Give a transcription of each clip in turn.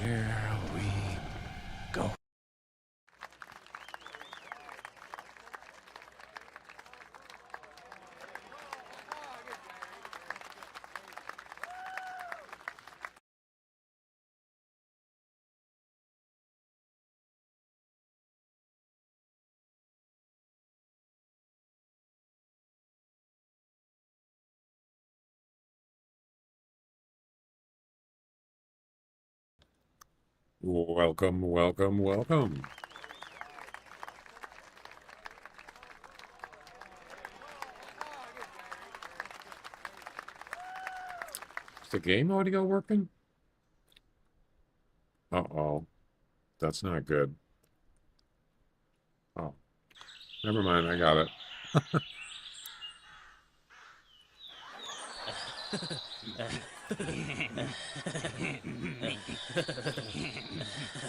Here we go. Welcome, welcome, welcome. Is the game audio working? Uh-oh. That's not good. Oh, never mind. I got it.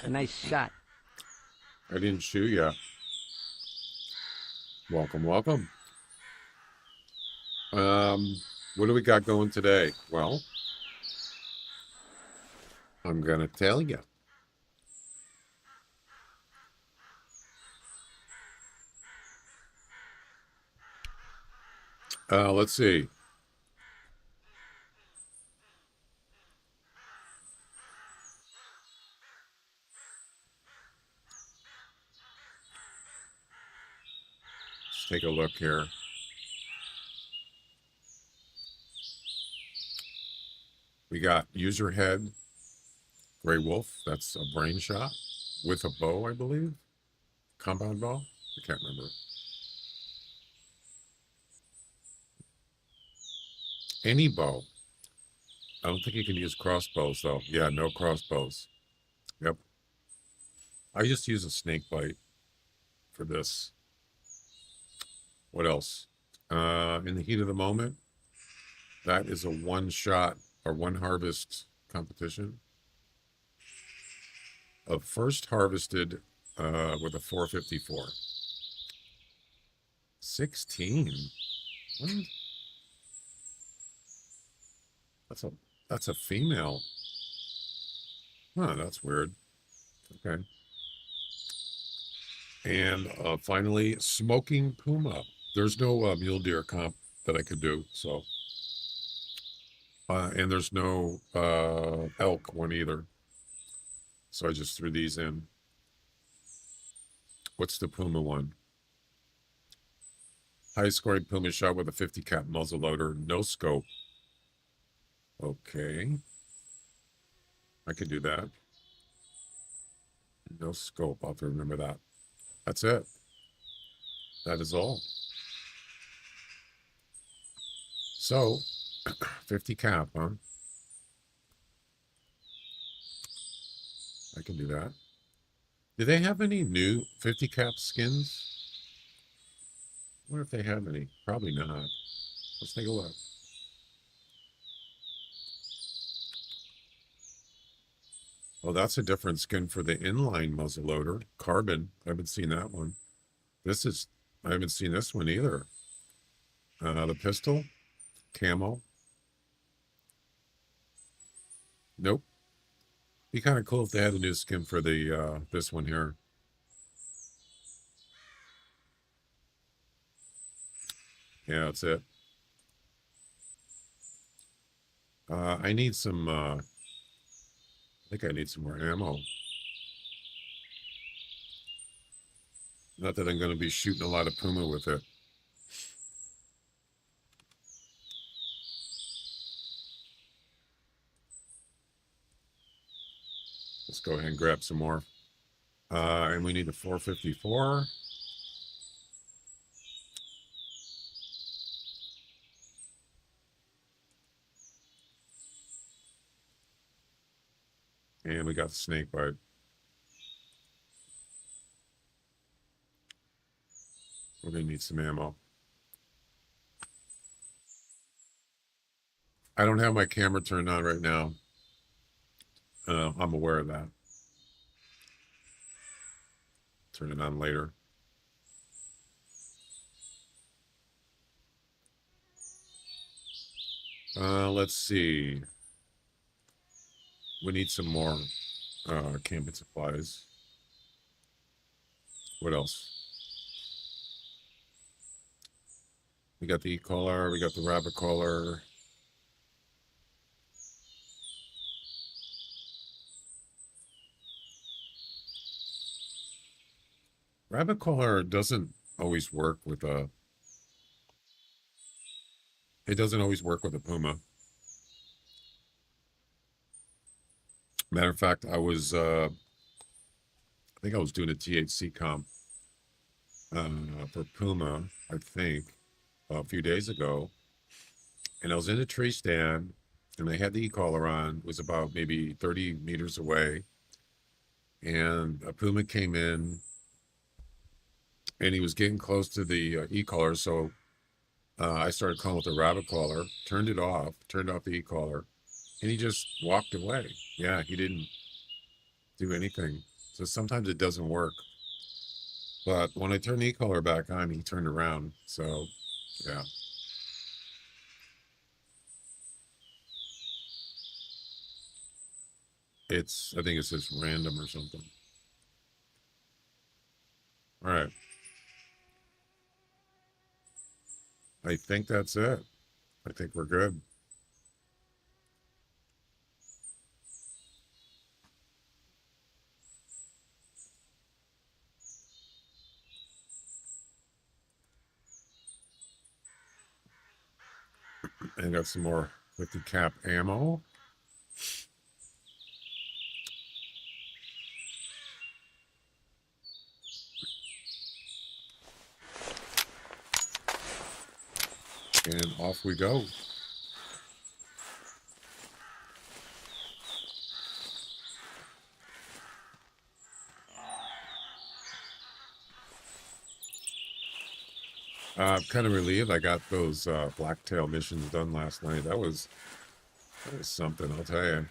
Nice shot. I didn't shoot yet. Welcome, welcome. What do we got going today? Well, I'm gonna tell you. Let's see. Let's take a look here. We got user head, Gray Wolf. That's a brain shot with a bow, I believe. Compound bow. I can't remember. Any bow. I don't think you can use crossbows though. Yeah, no crossbows. Yep. I just use a snake bite for this. What else? In the heat of the moment, that is a one shot or one harvest competition of first harvested with a 454. 16. What? That's a that's a female. Huh, that's weird. Okay. And finally, smoking puma. There's no mule deer comp that I could do. So, and there's no elk one either. So I just threw these in. What's the puma one? High scoring puma shot with a 50 cap muzzle loader, no scope. Okay. I could do that. No scope. I'll have to remember that. That's it. That is all. So, 50 cap, huh? I can do that. Do they have any new 50 cap skins? I wonder if they have any. Probably not. Let's take a look. Oh, that's a different skin for the inline muzzleloader. Carbon. I haven't seen that one. I haven't seen this one either. The pistol, camo. Nope. Be kind of cool if they had a new skin for the this one here. Yeah, that's it. I need some. I think I need some more ammo. Not that I'm going to be shooting a lot of puma with it. Let's go ahead and grab some more. And we need a 454. And we got the snake bite. We're going to need some ammo. I don't have my camera turned on right now. I'm aware of that. Turn it on later. Let's see. We need some more camping supplies. What else? We got the e-collar, we got the rabbit collar. Rabbit collar doesn't always work with a, it doesn't always work with a puma. Matter of fact, I think I was doing a THC comp for puma, I think, a few days ago. And I was in a tree stand and I had the e-collar on. It was about maybe 30 meters away. And a puma came in and he was getting close to the e-collar. So I started calling with the rabbit collar, turned off the e-collar, and he just walked away. Yeah, he didn't do anything. So sometimes it doesn't work. But when I turned the e-collar back on, he turned around. So, yeah. I think it's just random or something. All right. I think that's it. I think we're good. And got some more 50 cap ammo. And off we go. I'm kind of relieved I got those blacktail missions done last night. That was something, I'll tell you.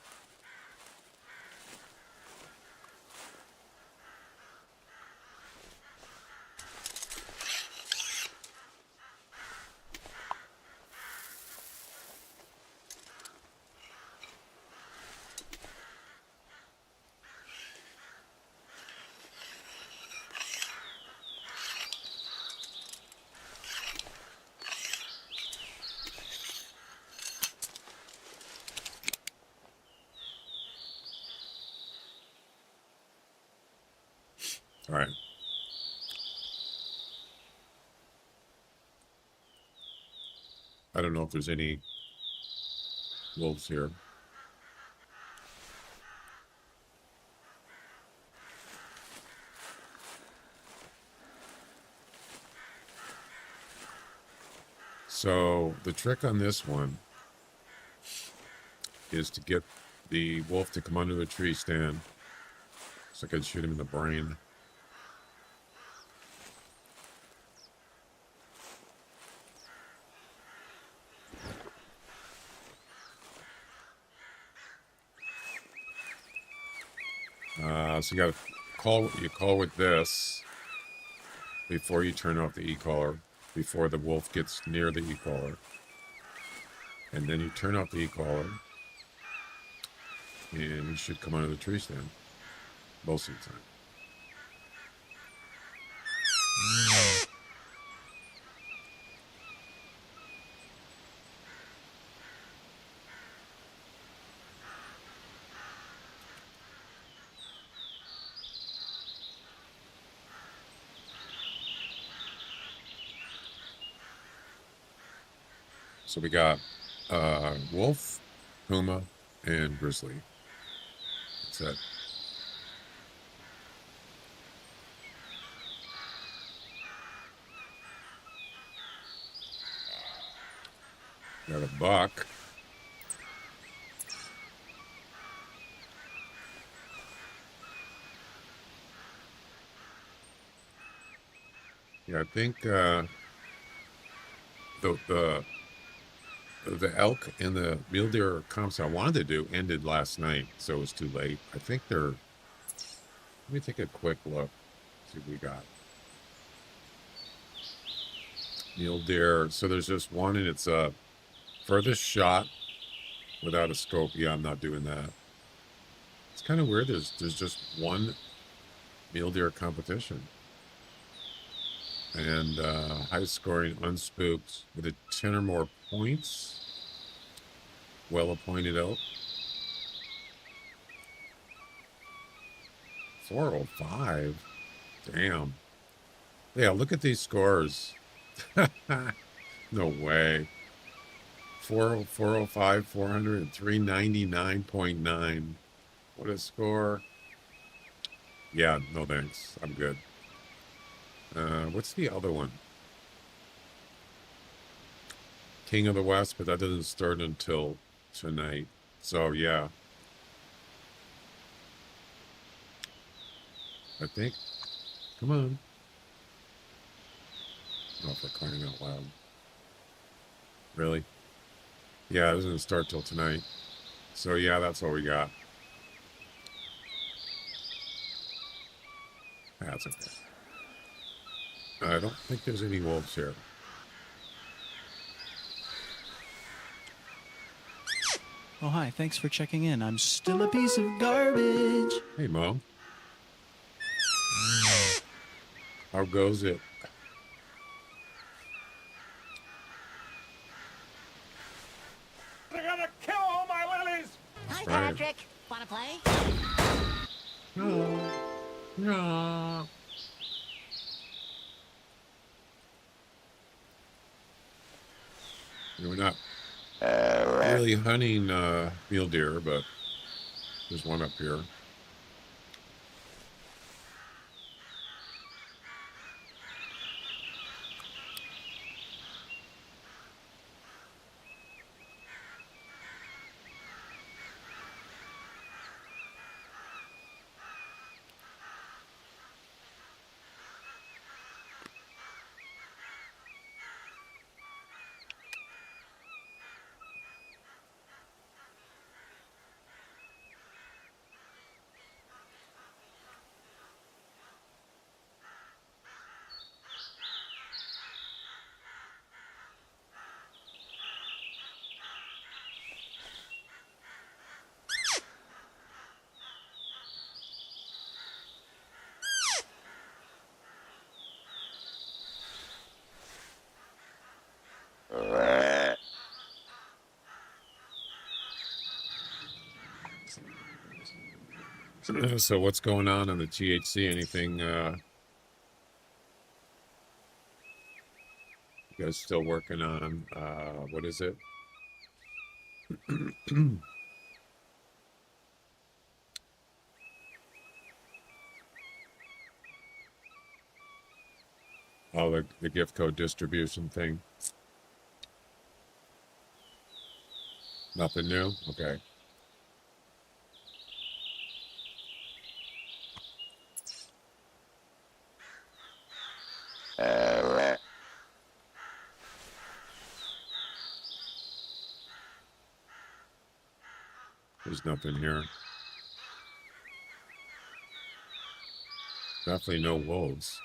All right. I don't know if there's any wolves here. So the trick on this one is to get the wolf to come under the tree stand so I can shoot him in the brain. So you got to call with this before you turn off the e-collar, before the wolf gets near the e-collar. And then you turn off the e-collar and you should come under the tree stand most of the time. So we got wolf, puma, and grizzly. That's it. Got a buck. Yeah, I think the elk and the mule deer comps I wanted to do ended last night, so it was too late. I think they're. Let me take a quick look. See what we got. Mule deer. So there's just one, and it's a furthest shot without a scope. Yeah, I'm not doing that. It's kind of weird. There's just one mule deer competition. And high scoring unspooked with a 10 or more points. Well appointed elk. 405. Damn. Yeah, look at these scores. No way. 405, 400, and 399.9. What a score. Yeah, no thanks. I'm good. What's the other one? King of the West, but that doesn't start until tonight. So, yeah. I think. Come on. Oh, for crying out loud. Really? Yeah, it doesn't start till tonight. So, yeah, that's all we got. That's okay. I don't think there's any wolves here. Oh, hi. Thanks for checking in. I'm still a piece of garbage. Hey, Mom. How goes it? They're gonna kill all my lilies! Hi, Right. Patrick. Wanna play? No. No. We're not really hunting mule deer, but there's one up here. So what's going on the THC? Anything you guys still working on? What is it? Oh, the gift code distribution thing. Nothing new? Okay. There's nothing here. Definitely no wolves.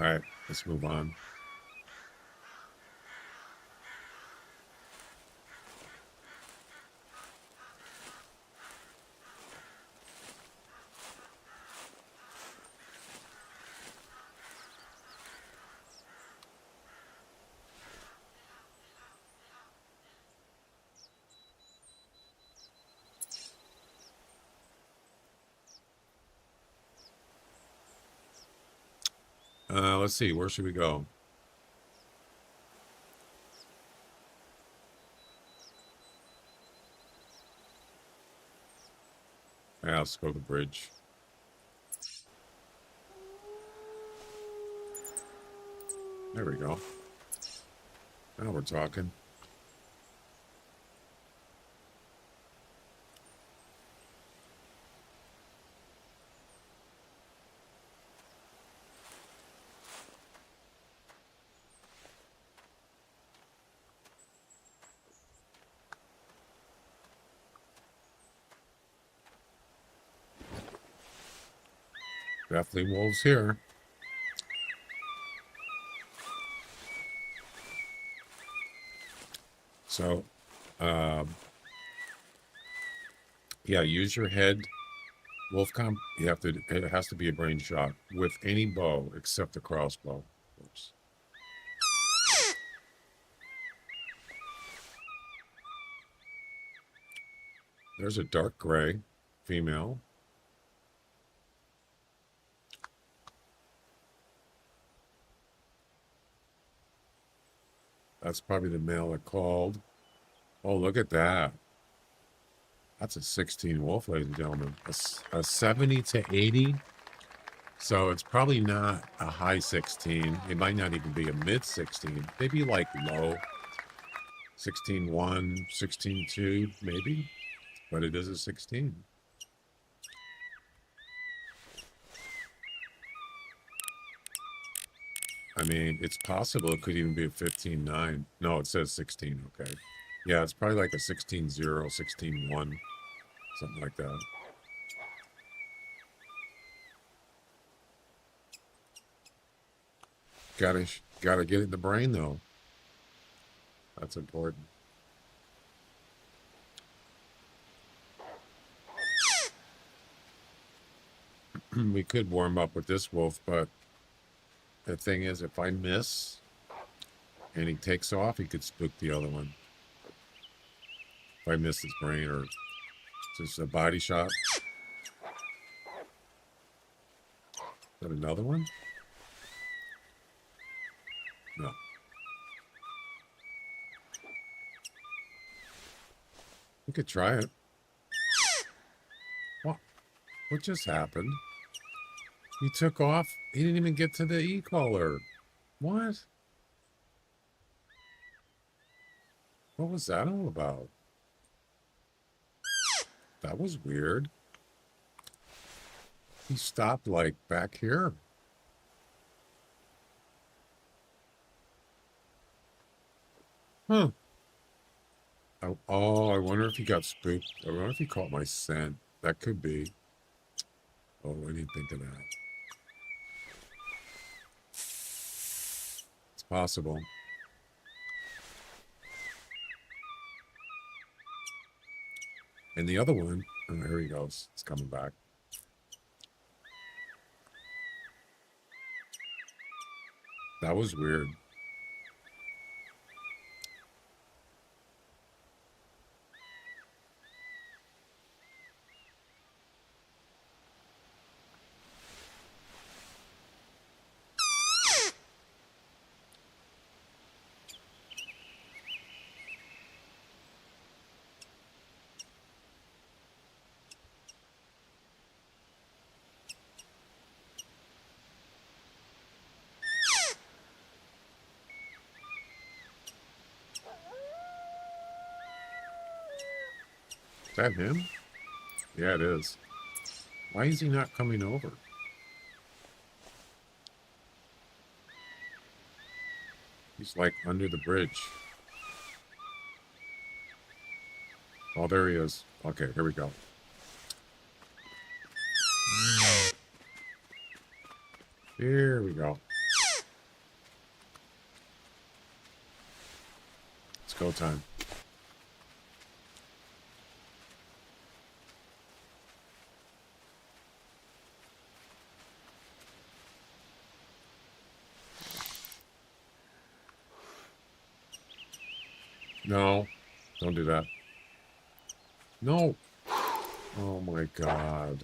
All right, let's move on. Let's see. Where should we go? Yeah, let's go to the bridge. There we go. Now we're talking. Definitely wolves here. So, yeah, use your head. Wolfcom, it has to be a brain shot with any bow except the crossbow. Oops. There's a dark gray female. That's probably the male that called. Oh, look at that. That's a 16 wolf, ladies and gentlemen. A 70 to 80. So it's probably not a high 16. It might not even be a mid 16. Maybe like low 16.1, 16.2, maybe. But it is a 16. I mean, it's possible it could even be a 15.9. No, it says 16. Okay. Yeah, it's probably like a 16.0, 16.1, something like that. Gotta get it in the brain though. That's important. We could warm up with this wolf, but the thing is, if I miss and he takes off, he could spook the other one. If I miss his brain or just a body shot. Is that another one? No. We could try it. What just happened? He took off. He didn't even get to the e-collar. What? What was that all about? That was weird. He stopped like back here. Huh. Oh, I wonder if he got spooked. I wonder if he caught my scent. That could be. Oh, I didn't think of that. It's possible. And the other one, oh, here he goes. It's coming back. That was weird. Is that him? Yeah, it is. Why is he not coming over? He's like under the bridge. Oh, there he is. Okay, here we go. Here we go. It's go time. No, don't do that. No. Oh my God.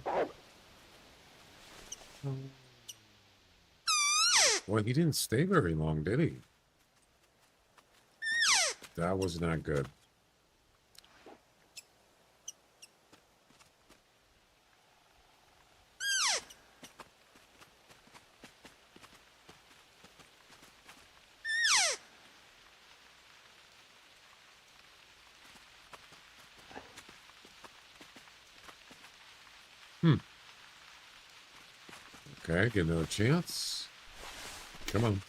Well, he didn't stay very long, did he? That was not good. Okay, get another chance. Come on.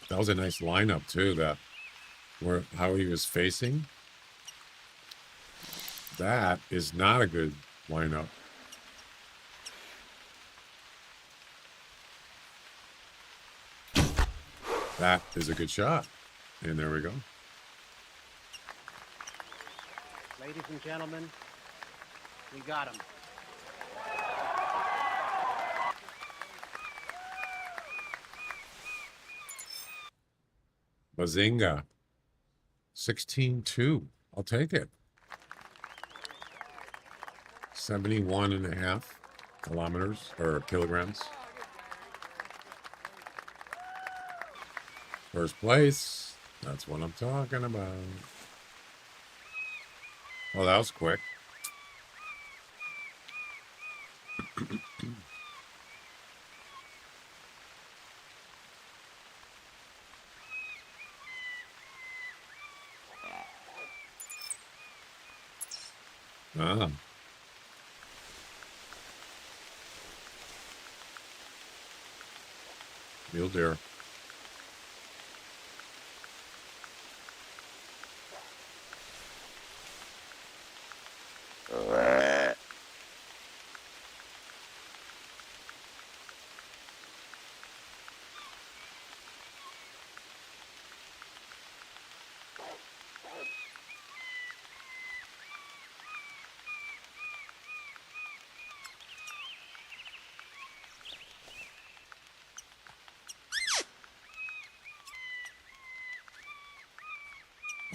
That was a nice lineup too, how he was facing. That is not a good lineup. That is a good shot. And there we go. Ladies and gentlemen, we got him. Bazinga. 16.2. I'll take it. 71.5 kilometers or kilograms. First place. That's what I'm talking about. Oh, that was quick. Ah. Mule deer.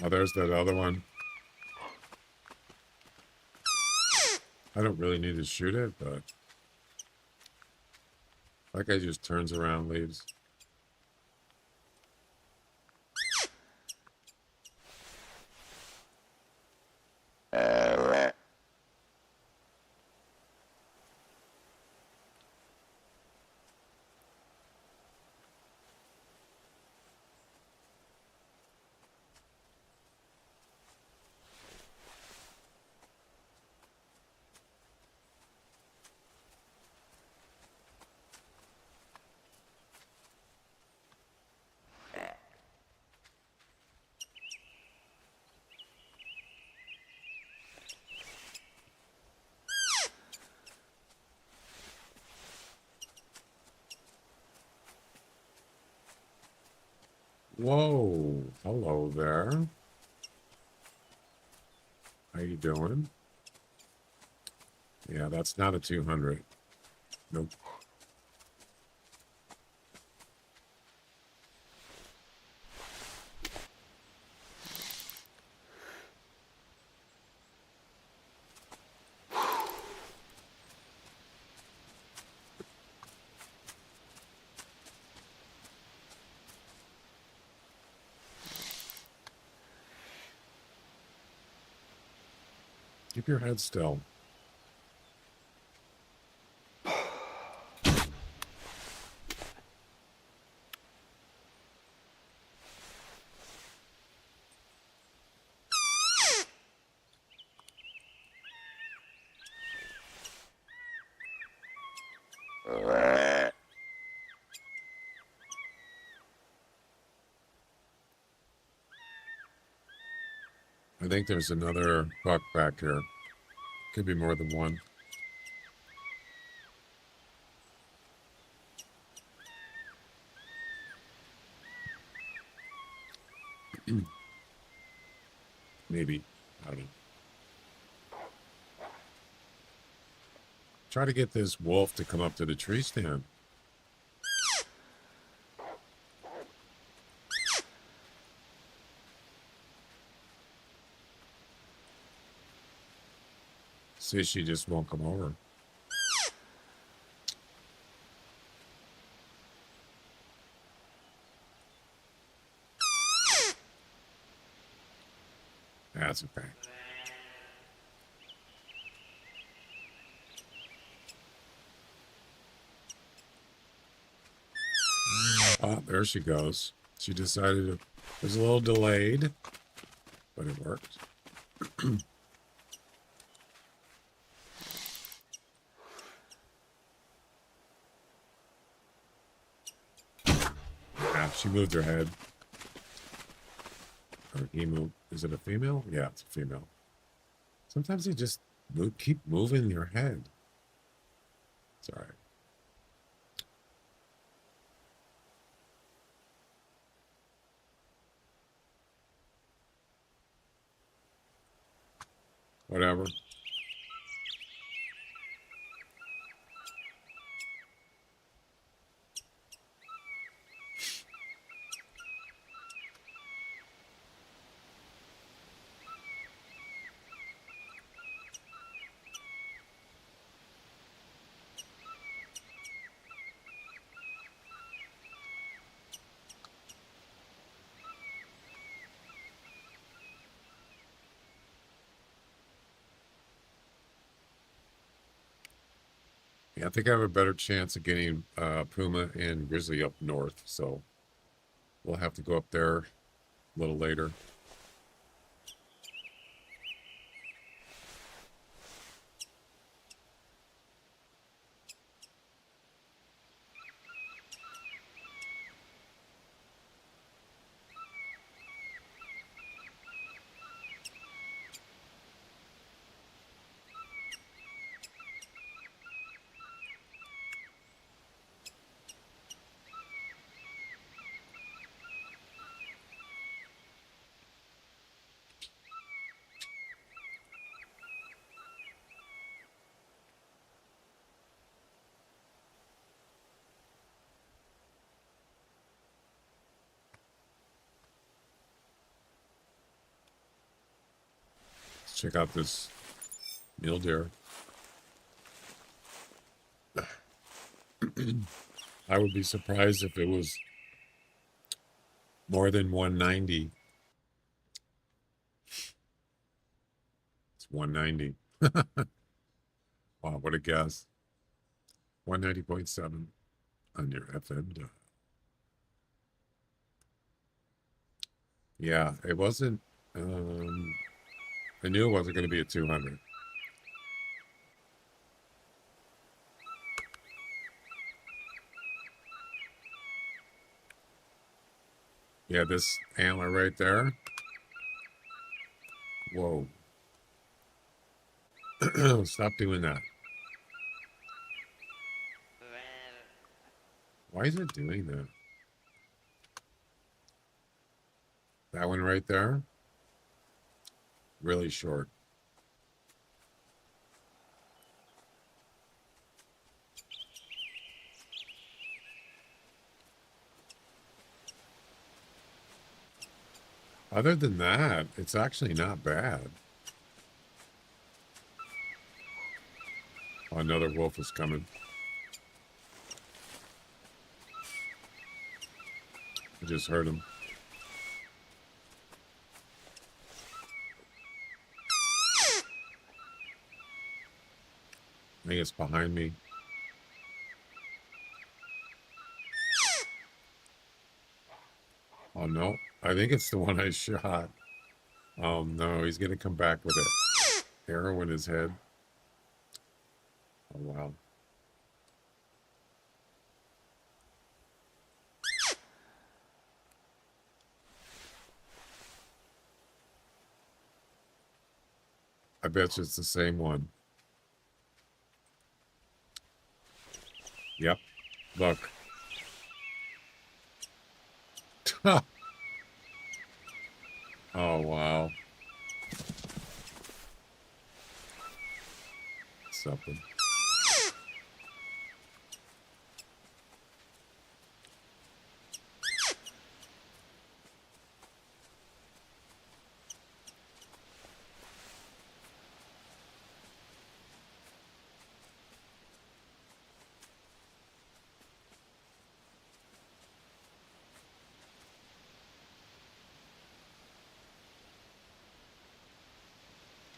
Oh, there's that other one. I don't really need to shoot it, but that guy just turns around, leaves. Whoa, hello there. How you doing? Yeah, that's not a 200. Nope. Keep your head still. I think there's another buck back here. Could be more than one. Maybe. I don't know. Try to get this wolf to come up to the tree stand. See, she just won't come over. That's okay. Oh, there she goes. She decided it was a little delayed, but it worked. Yeah, she moved her head. Or he moved. Is it a female? Yeah, it's a female. Sometimes they just keep moving your head. It's all right. Whatever. Yeah, I think I have a better chance of getting puma and grizzly up north, so we'll have to go up there a little later. Let's check out this mule deer. I would be surprised if it was more than 190. It's 190. Wow, what a guess. 190.7 on your FM dial. Yeah, it wasn't. I knew it wasn't going to be a 200. Yeah, this antler right there. Whoa. Stop doing that. Why is it doing that? That one right there? Really short. Other than that, it's actually not bad. Oh, another wolf is coming. I just heard him. I think it's behind me. Oh, no. I think it's the one I shot. Oh, no. He's going to come back with an arrow in his head. Oh, wow. I bet you it's the same one. Yep. Look. Oh, wow. Something.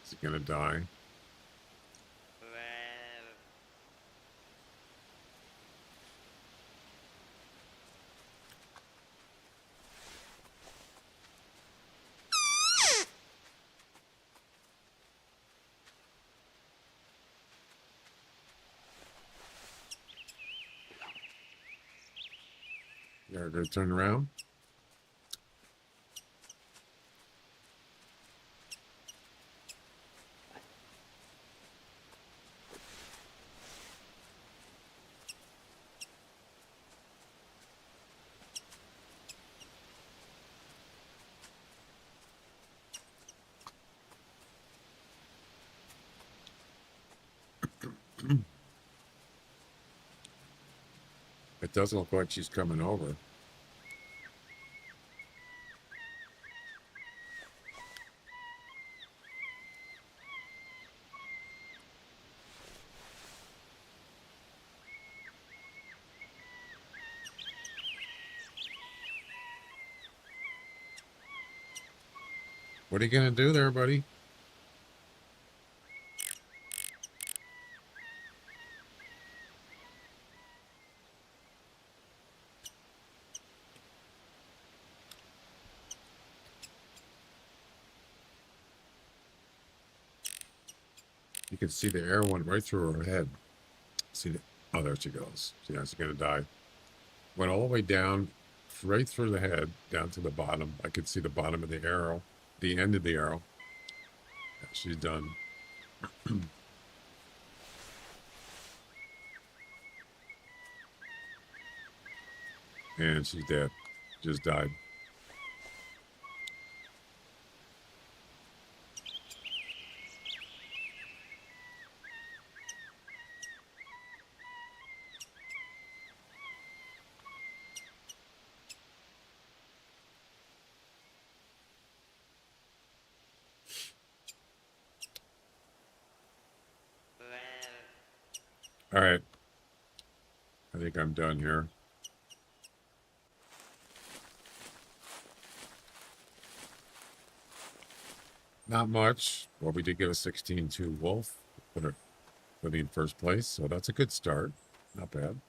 Is he gonna die? You're gonna turn around? It doesn't look like she's coming over. What are you going to do there, buddy? You can see the arrow went right through her head. See the, oh, there she goes. See, now she's going to die. Went all the way down, right through the head, down to the bottom. I could see the bottom of the arrow, the end of the arrow. Yeah, she's done. And she's dead. Just died. All right. I think I'm done here. Not much. Well, we did get a 16-2 Wolf. Put it in first place, so that's a good start. Not bad.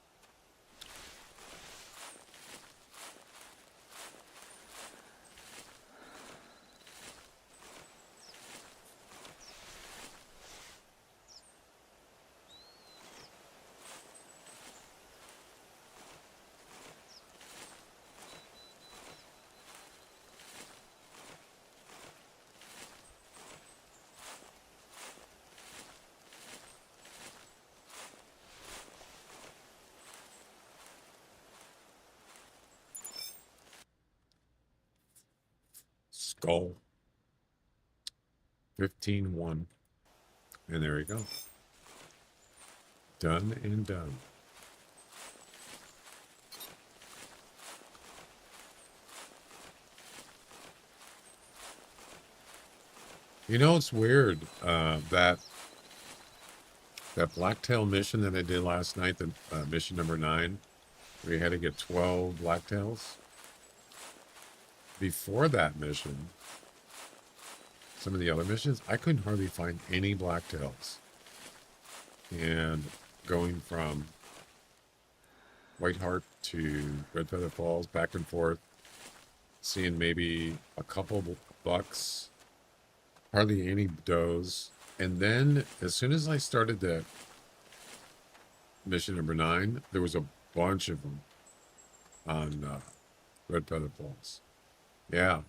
Skull. 15-1. And there you go. Done and done. You know, it's weird that blacktail mission that I did last night, the mission number 9, where you had to get 12 blacktails. Before that mission, some of the other missions, I couldn't hardly find any blacktails. And going from White Heart to Red Feather Falls, back and forth, seeing maybe a couple bucks, hardly any does. And then as soon as I started the mission number 9, there was a bunch of them on Red Feather Falls. Yeah,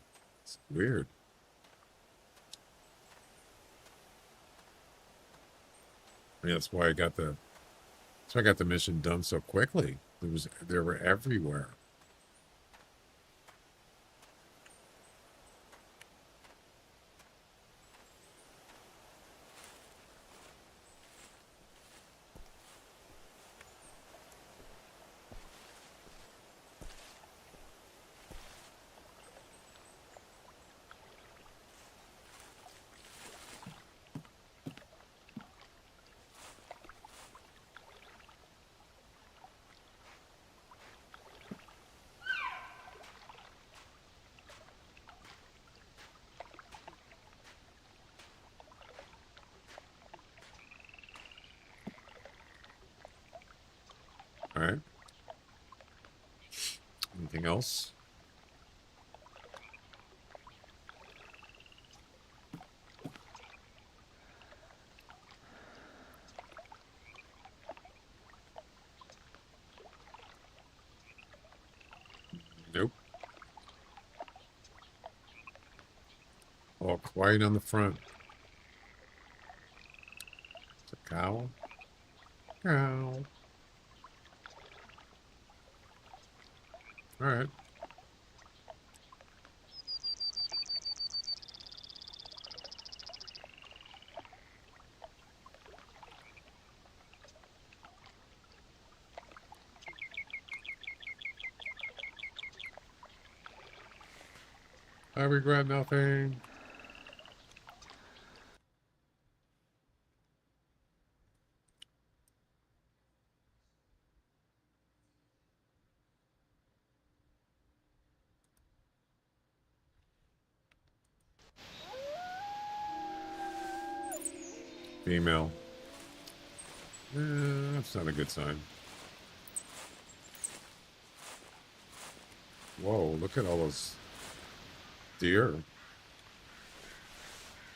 it's weird. I mean, that's why I got the mission done so quickly. They were everywhere. All right. Anything else? Nope. All quiet on the front. It's a cow. Cow. All right. I regret nothing. Female. That's not a good sign. Whoa, look at all those deer.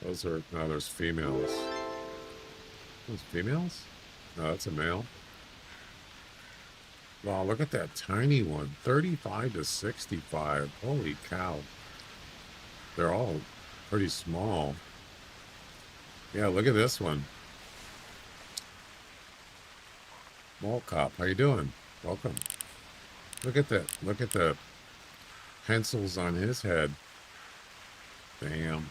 Those are, no, there's females. Those females? No, that's a male. Wow, look at that tiny one. 35 to 65. Holy cow. They're all pretty small. Yeah, look at this one. Mole cop, how you doing? Welcome. Look at that. Look at the pencils on his head. Damn.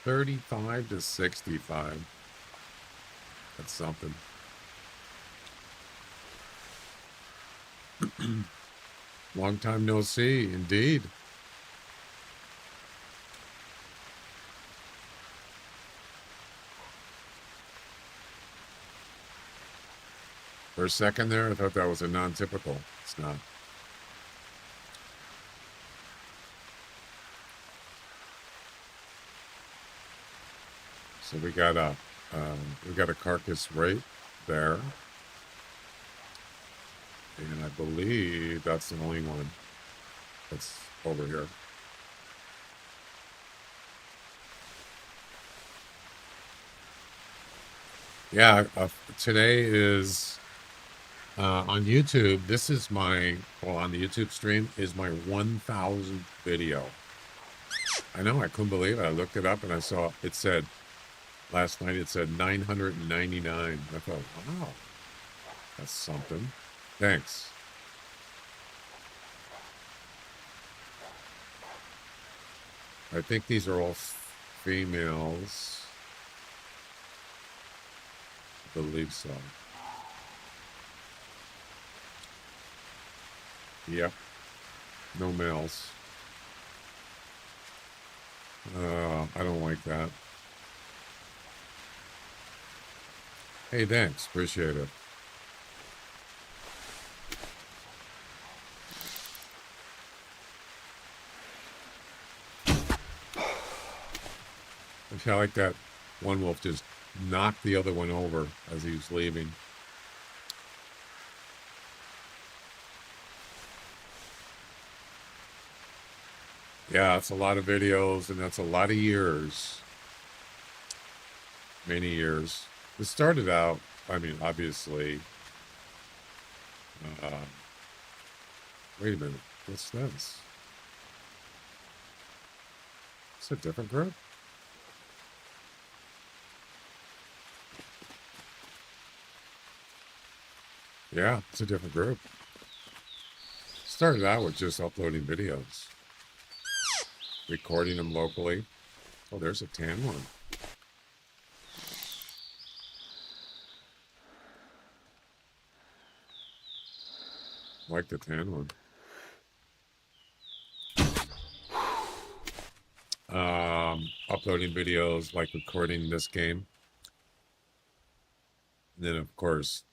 35 to 65. That's something. Long time no see, indeed. For a second there, I thought that was a non-typical. It's not. So we got a carcass right there, and I believe that's the only one that's over here. Yeah, today is on YouTube. This is my, well, on the YouTube stream is my 1,000th video. I know, I couldn't believe it. I looked it up and I saw it said, last night it said 999. I thought, wow, that's something. Thanks. I think these are all females. I believe so. Yep. No males. I don't like that. Hey, thanks. Appreciate it. I like that one wolf just knocked the other one over as he was leaving. Yeah, it's a lot of videos, and that's a lot of years. Many years. It started out, I mean, obviously. Wait a minute. What's this? It's a different group? Yeah, it's a different group. Started out with just uploading videos. Recording them locally. Oh, there's a tan one. Like the tan one. Uploading videos, like recording this game. And then, of course,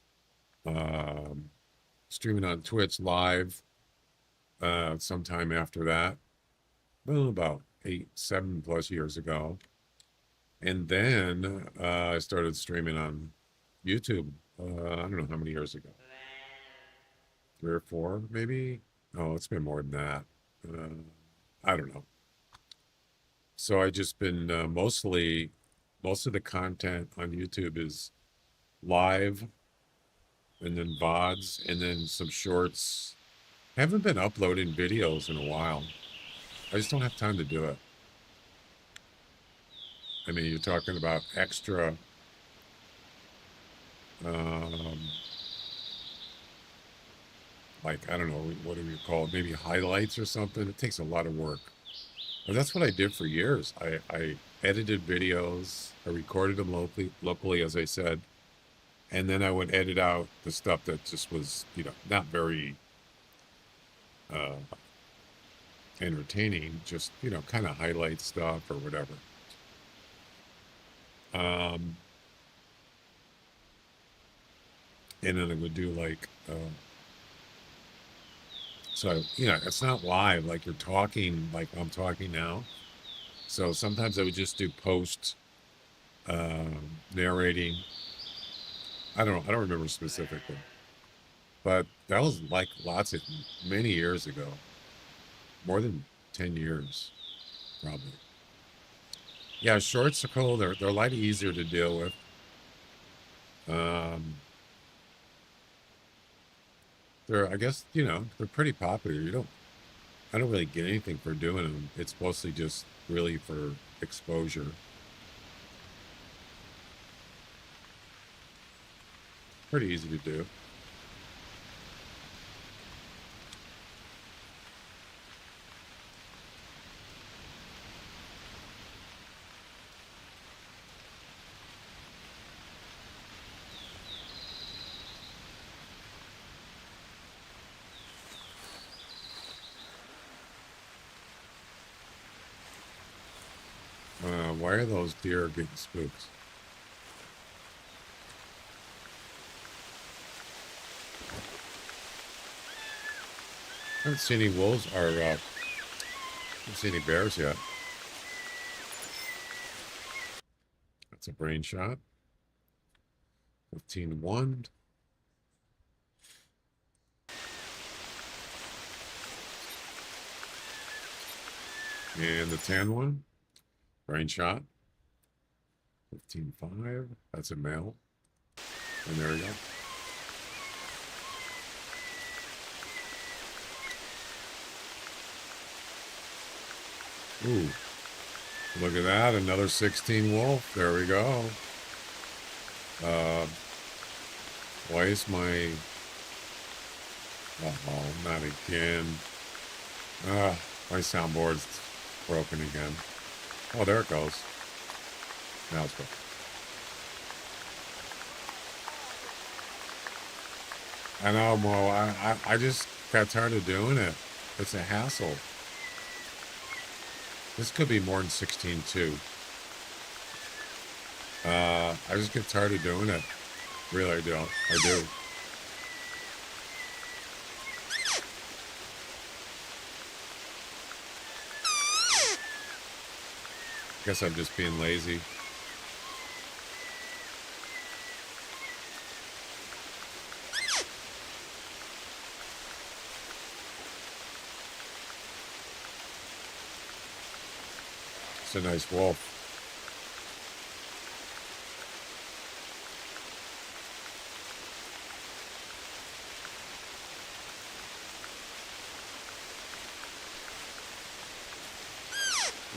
streaming on Twitch live sometime after that. Well, about 7+ years ago. And then I started streaming on YouTube. I don't know how many years ago. 3 or 4, maybe? Oh, it's been more than that. I don't know. So I just been most of the content on YouTube is live, and then VODs, and then some shorts. I haven't been uploading videos in a while. I just don't have time to do it. I mean, you're talking about extra like, I don't know, what do you call it? Maybe highlights or something. It takes a lot of work. But that's what I did for years. I edited videos. I recorded them locally, as I said. And then I would edit out the stuff that just was, not very entertaining, just, you know, kind of highlight stuff or whatever. And then I would do like, so, you know, it's not live, like you're talking, like I'm talking now. So sometimes I would just do post narrating. I don't remember specifically, but that was like many years ago, more than 10 years, probably. Yeah, shorts are cool. They're a lot easier to deal with. I guess, you know, they're pretty popular. I don't really get anything for doing them. It's mostly just really for exposure. Pretty easy to do. Why are those deer getting spooked? I haven't seen any wolves or haven't seen any bears yet. That's a brain shot. 15-1. And the 10-1. Brain shot. 15-5. That's a male. And there we go. Ooh. Look at that. Another 16 wolf. There we go. Why is my... Uh-oh, not again. My soundboard's broken again. Oh, there it goes. Now it's broken. I know, Mo. I just got tired of doing it. It's a hassle. This could be more than 16 too. I just get tired of doing it. Really, I don't. I do. Guess I'm just being lazy. It's a nice wolf.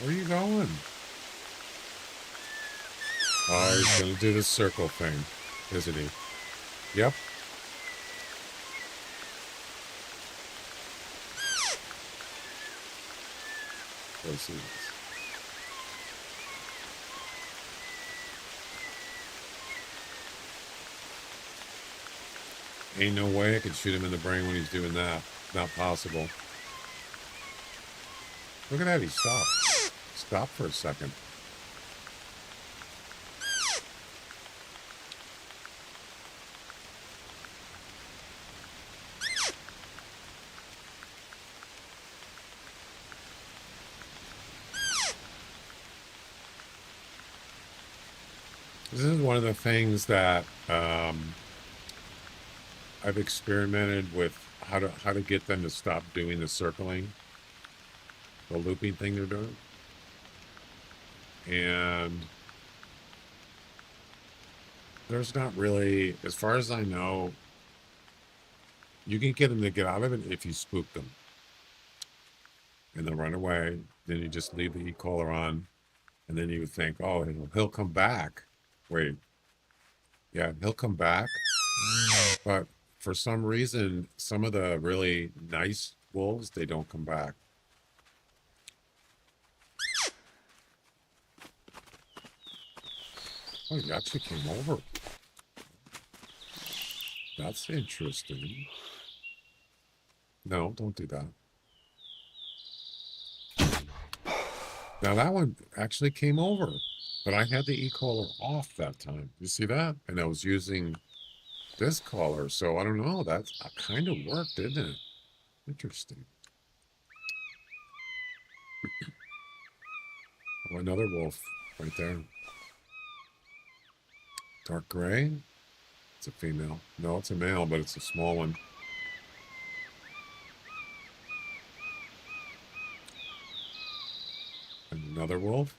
Where are you going? Oh, he's gonna do the circle thing, isn't he? Yep. Let's see this. Ain't no way I could shoot him in the brain when he's doing that. Not possible. Look at that, he stopped. Stop for a second. This is one of the things that I've experimented with how to get them to stop doing the circling, the looping thing they're doing. And there's not really, as far as I know, you can get them to get out of it if you spook them. And they'll run away. Then you just leave the e-collar on. And then you would think, oh, he'll come back. Wait. Yeah, he'll come back. But for some reason, some of the really nice wolves, they don't come back. Oh, he actually came over. That's interesting. No, don't do that. Now that one actually came over, but I had the e-collar off that time. You see that? And I was using this collar, so I don't know. That kind of worked, didn't it? Interesting. Oh, another wolf right there. Dark gray. It's a female. No, it's a male, but it's a small one. And another wolf.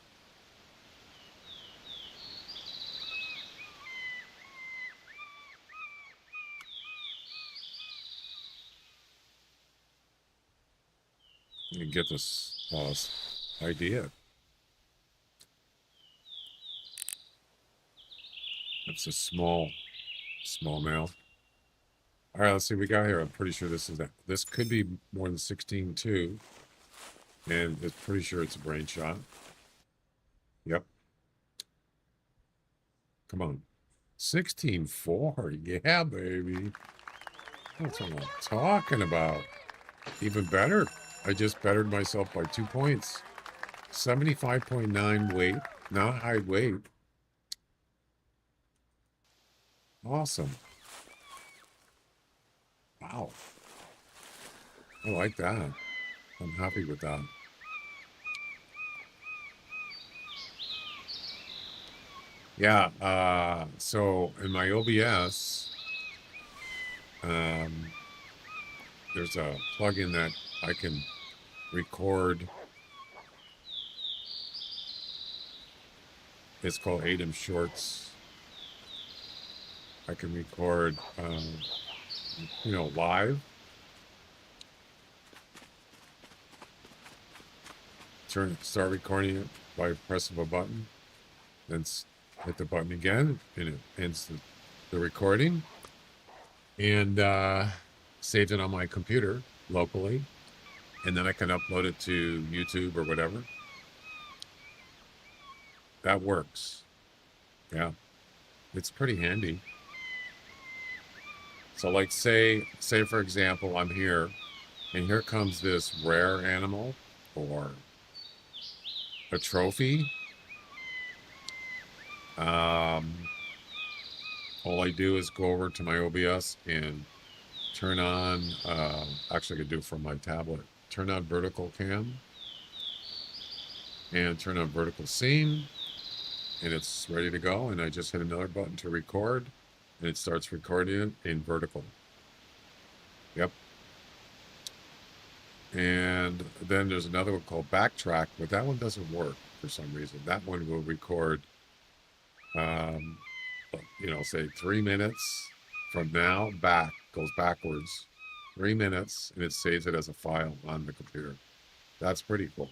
You get this idea. It's a small male. All right, let's see what we got here. I'm pretty sure this is that. This could be more than 16 too. And it's pretty sure it's a brain shot. Yep. Come on. 16.4. Yeah, baby. That's what I'm talking about. Even better. I just bettered myself by 2 points. 75.9 weight. Not high weight. Awesome. Wow. I like that. I'm happy with that. Yeah, so in my OBS, there's a plugin that I can record. It's called ADAM Shorts. I can record, live. Start recording it by pressing a button, then hit the button again, and it ends the recording, and saves it on my computer locally, and then I can upload it to YouTube or whatever. That works. Yeah, it's pretty handy. So like say for example, I'm here, and here comes this rare animal or a trophy. All I do is go over to my OBS and turn on, actually I could do it from my tablet, turn on vertical cam and turn on vertical scene, and it's ready to go. And I just hit another button to record, and it starts recording it in vertical. Yep. And then there's another one called backtrack, but that one doesn't work for some reason. That one will record, say 3 minutes from now back, goes backwards 3 minutes, and it saves it as a file on the computer. That's pretty cool.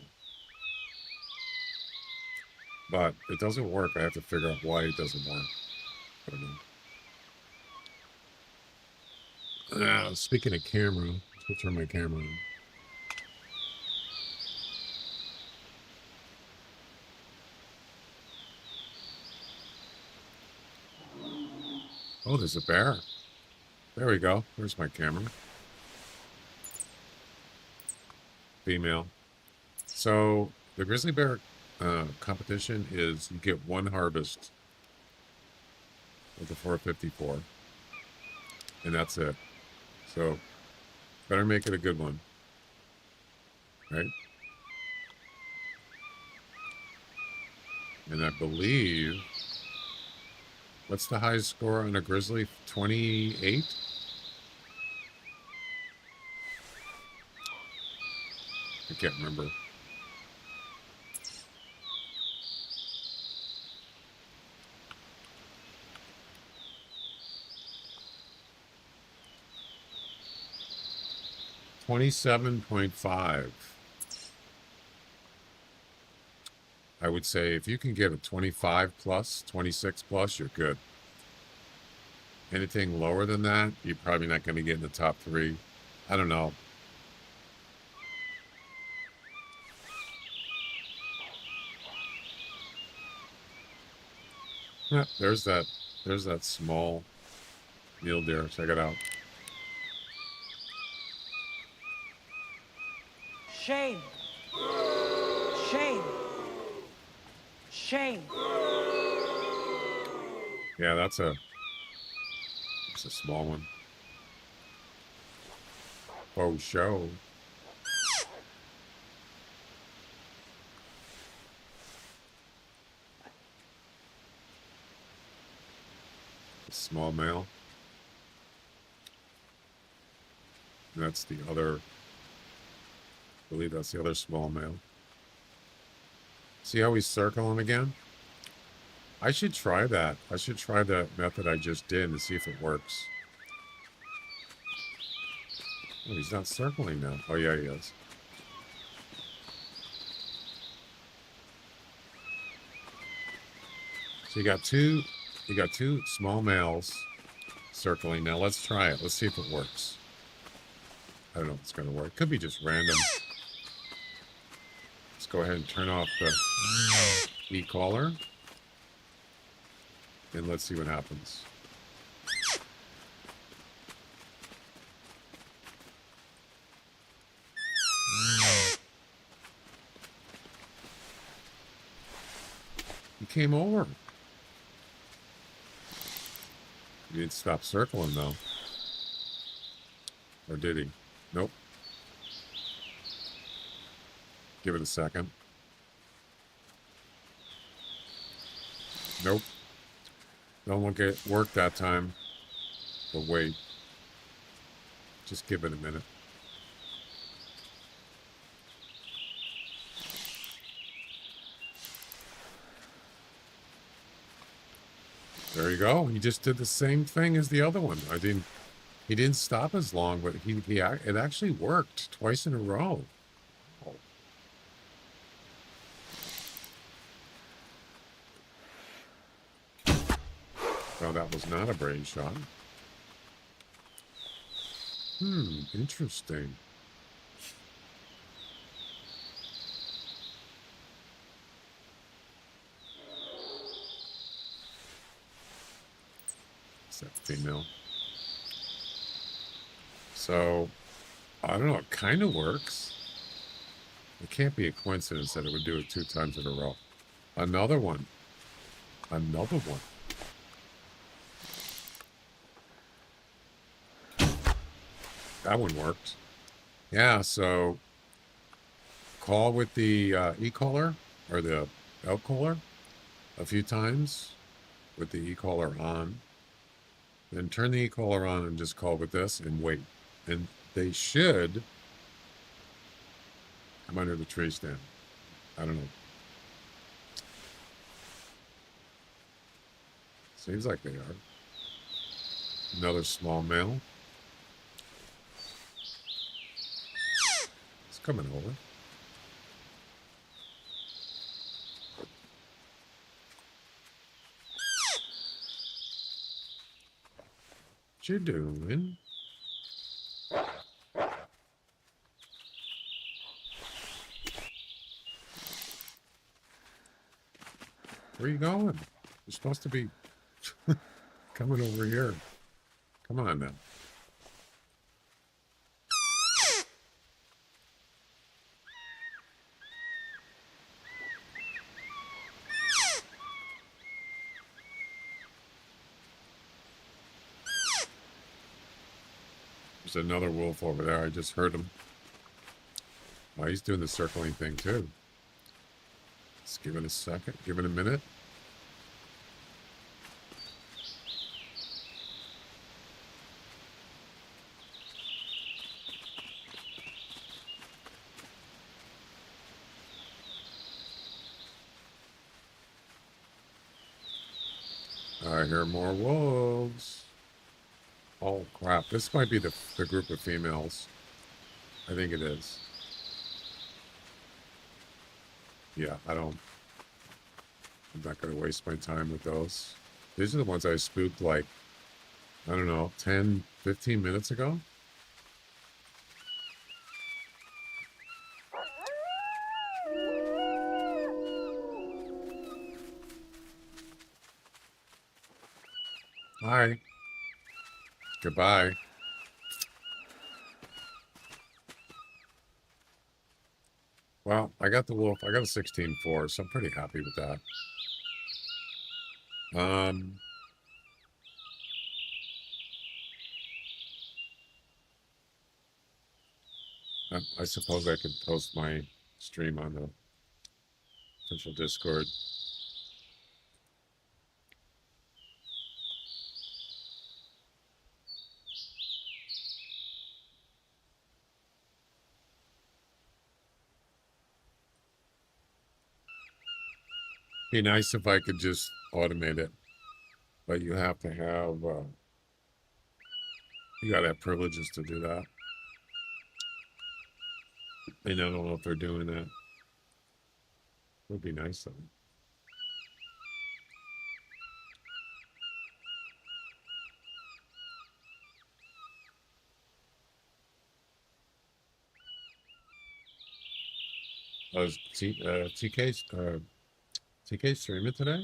But it doesn't work. I have to figure out why it doesn't work. I don't know. Speaking of camera, let's turn my camera on. Oh, there's a bear. There we go. There's my camera. Female. So the grizzly bear competition is you get one harvest with the 454, and that's it. So better make it a good one, right? And I believe, what's the highest score on a grizzly? 28? I can't remember. $27.5. I would say if you can get a 25 plus, 26 plus, you're good. Anything lower than that, you're probably not going to get in the top 3. I don't know. Yeah, there's that small mule deer. Check it out. Shame. Shame. shame. Yeah, that's a small one. Oh, show. A small male. And that's the other, I believe that's the other small male. See how he's circling again? I should try that. I should try the method I just did and see if it works. Oh, he's not circling now. Oh, yeah, he is. So you got two small males circling. Now let's try it. Let's see if it works. I don't know if it's going to work. Could be just random. Let's go ahead and turn off the e-collar. And let's see what happens. He came over. He didn't stop circling, though. Or did he? Nope. Give it a second. Nope. Don't look at work that time. But wait. Just give it a minute. There you go. He just did the same thing as the other one. He didn't stop as long, but it actually worked twice in a row. Oh, that was not a brain shot. Interesting. Is that female? So, I don't know. It kind of works. It can't be a coincidence that it would do it 2 times in a row. Another one. Another one. That one worked. Yeah, so call with the e-collar or the out-collar a few times with the e-collar on. Then turn the e-collar on and just call with this and wait. And they should come under the tree stand. I don't know. Seems like they are. Another small male. It's coming over. What you doing? Where are you going? You're supposed to be coming over here. Come on now. There's another wolf over there. I just heard him. Oh, he's doing the circling thing too. Let's give it a second. Give it a minute. I hear more wolves. Oh, crap. This might be the group of females. I think it is. Yeah, I'm not going to waste my time with those. These are the ones I spooked like, I don't know, 10, 15 minutes ago. Hi. Goodbye. Well, I got the wolf. I got a 16-4, so I'm pretty happy with that. Um, I suppose I could post my stream on the official Discord. Be nice if I could just automate it, but you have to have you gotta have privileges to do that. And I don't know if they're doing that. Would be nice though. Was TK streaming today?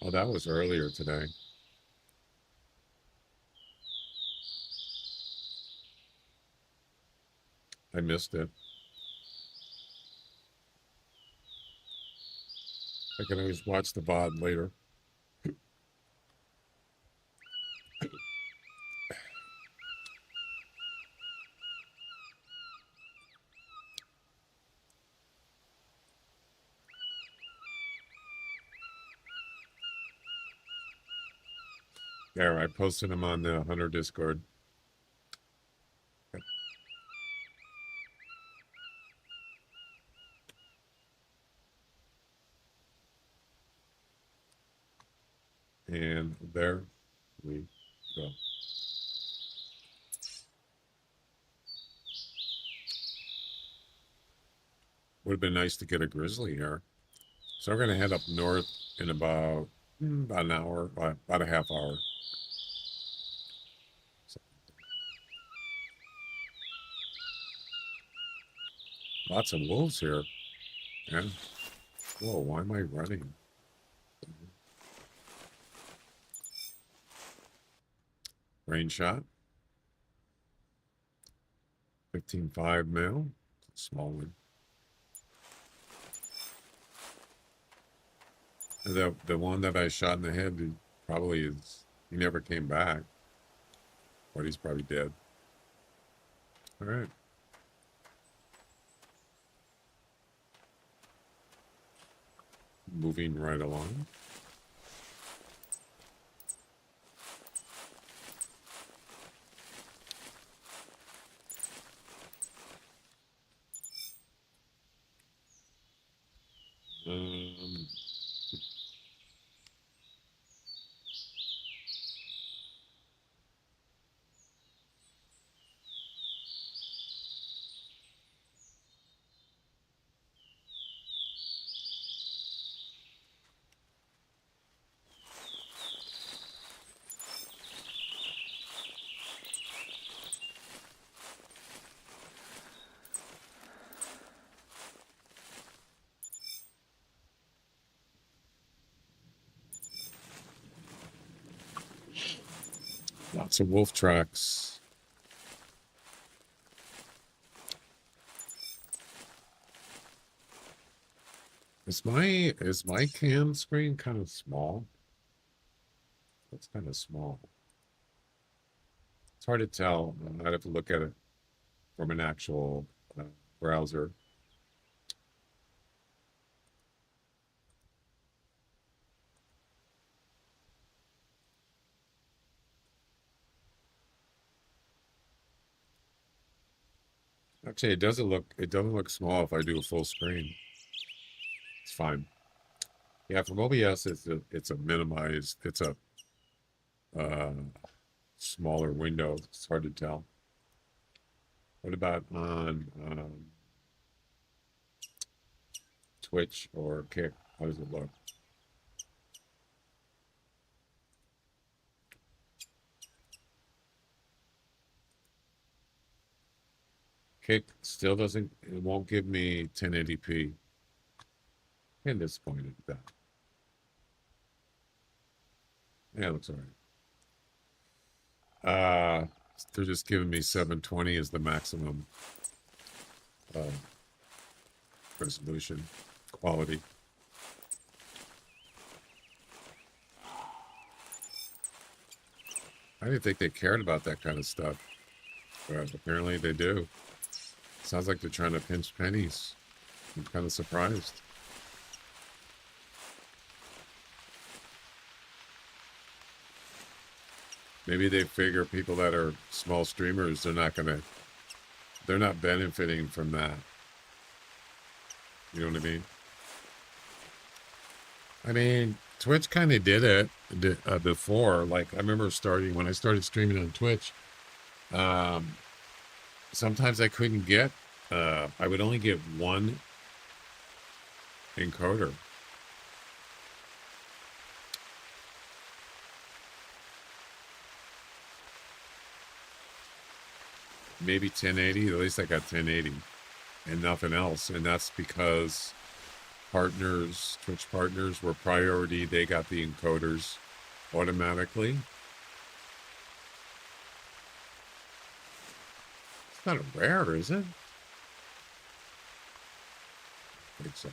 Oh, that was earlier today. I missed it. I can always watch the VOD later. There, I posted them on the Hunter Discord. And there we go. Would have been nice to get a grizzly here. So we're gonna head up north in about an hour, about a half hour. So, lots of wolves here. Yeah. Whoa, why am I running? Range shot. 15.5 mil. Small one. And the one that I shot in the head, he never came back. But he's probably dead. All right. Moving right along. Um, lots of wolf tracks. Is my cam screen kind of small? That's kind of small. It's hard to tell. I'd have to look at it from an actual browser. Actually, it doesn't look small if I do a full screen. It's fine. Yeah, from OBS, it's a minimized. It's a smaller window. It's hard to tell. What about on Twitch or Kick? How does it look? Kick still doesn't. It won't give me 1080p. I'm disappointed with that. Yeah, it looks all right. They're just giving me 720 as the maximum resolution. quality. I didn't think they cared about that kind of stuff, but apparently they do. Sounds like they're trying to pinch pennies. I'm kind of surprised. Maybe they figure people that are small streamers, they're not benefiting from that. You know what I mean? I mean, Twitch kind of did it before. Like, I remember when I started streaming on Twitch, sometimes I couldn't get, I would only get one encoder. Maybe 1080, at least I got 1080 and nothing else. And that's because Twitch partners were priority. They got the encoders automatically. It's not rare, is it? I think so.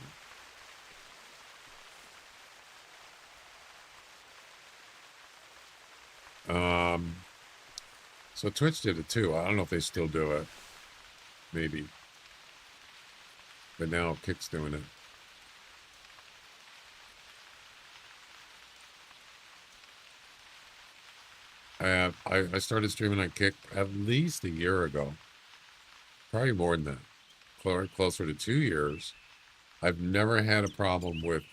So Twitch did it too. I don't know if they still do it. Maybe. But now Kick's doing it. I started streaming on Kick at least a year ago. Probably more than that. Closer to 2 years. I've never had a problem with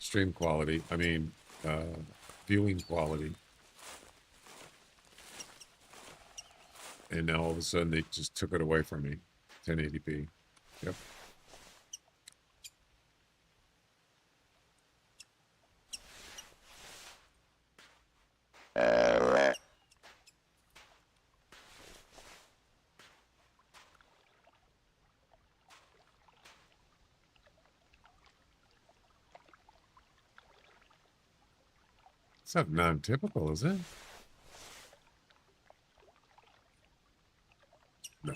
stream quality. I mean, viewing quality. And now all of a sudden they just took it away from me. 1080p. Yep. It's not non-typical, is it? No.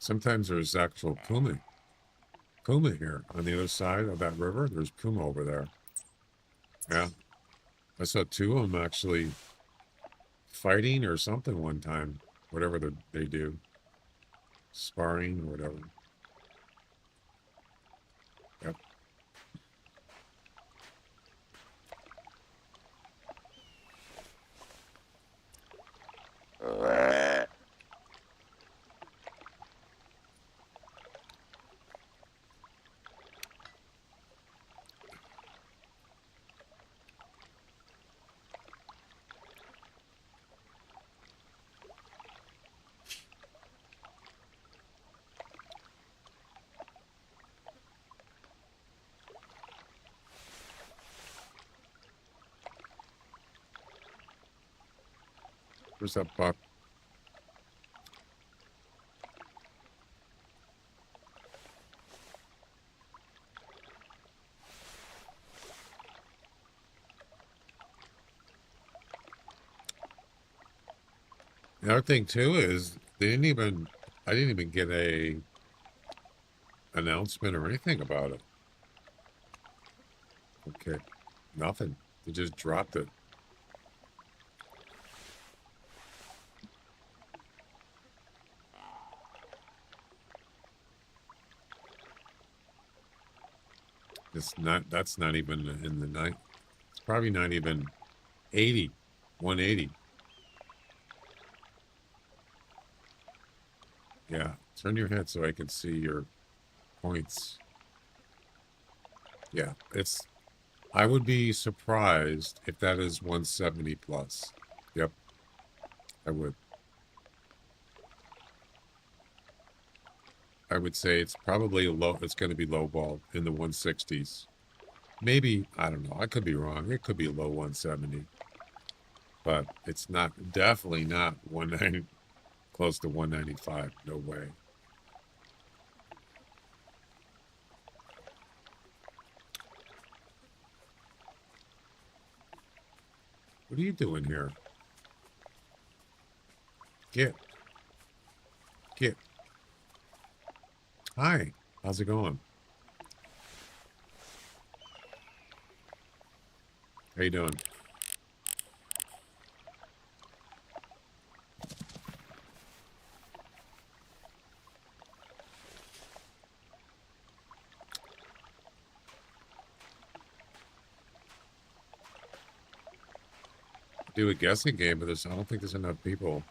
Sometimes there's actual puma here on the other side of that river. There's puma over there. Yeah, I saw 2 of them actually fighting or something one time. Whatever they do, sparring or whatever. Yep. Where's that buck? The other thing too is I didn't even get a announcement or anything about it. Okay, nothing. They just dropped it. That's not even in the night. It's probably not even 180. Yeah, turn your head so I can see your points. Yeah, I would be surprised if that is 170 plus. Yep, I would. I would say it's probably low. It's going to be low ball in the 160s. Maybe, I don't know. I could be wrong. It could be low 170. But it's not, definitely not 190, close to 195. No way. What are you doing here? Get. Hi. How's it going? How you doing? Do a guessing game, but I don't think there's enough people.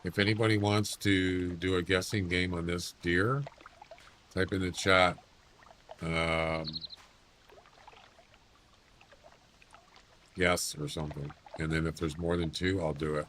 If anybody wants to do a guessing game on this deer, type in the chat. Yes or something. And then if there's more than two, I'll do it.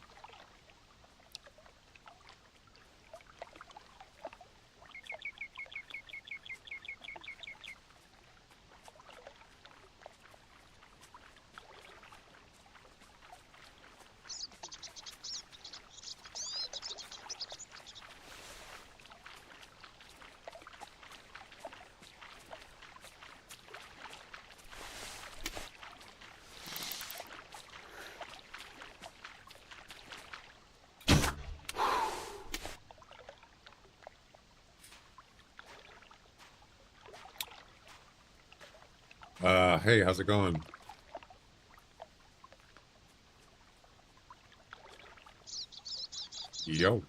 Hey, how's it going? Yo.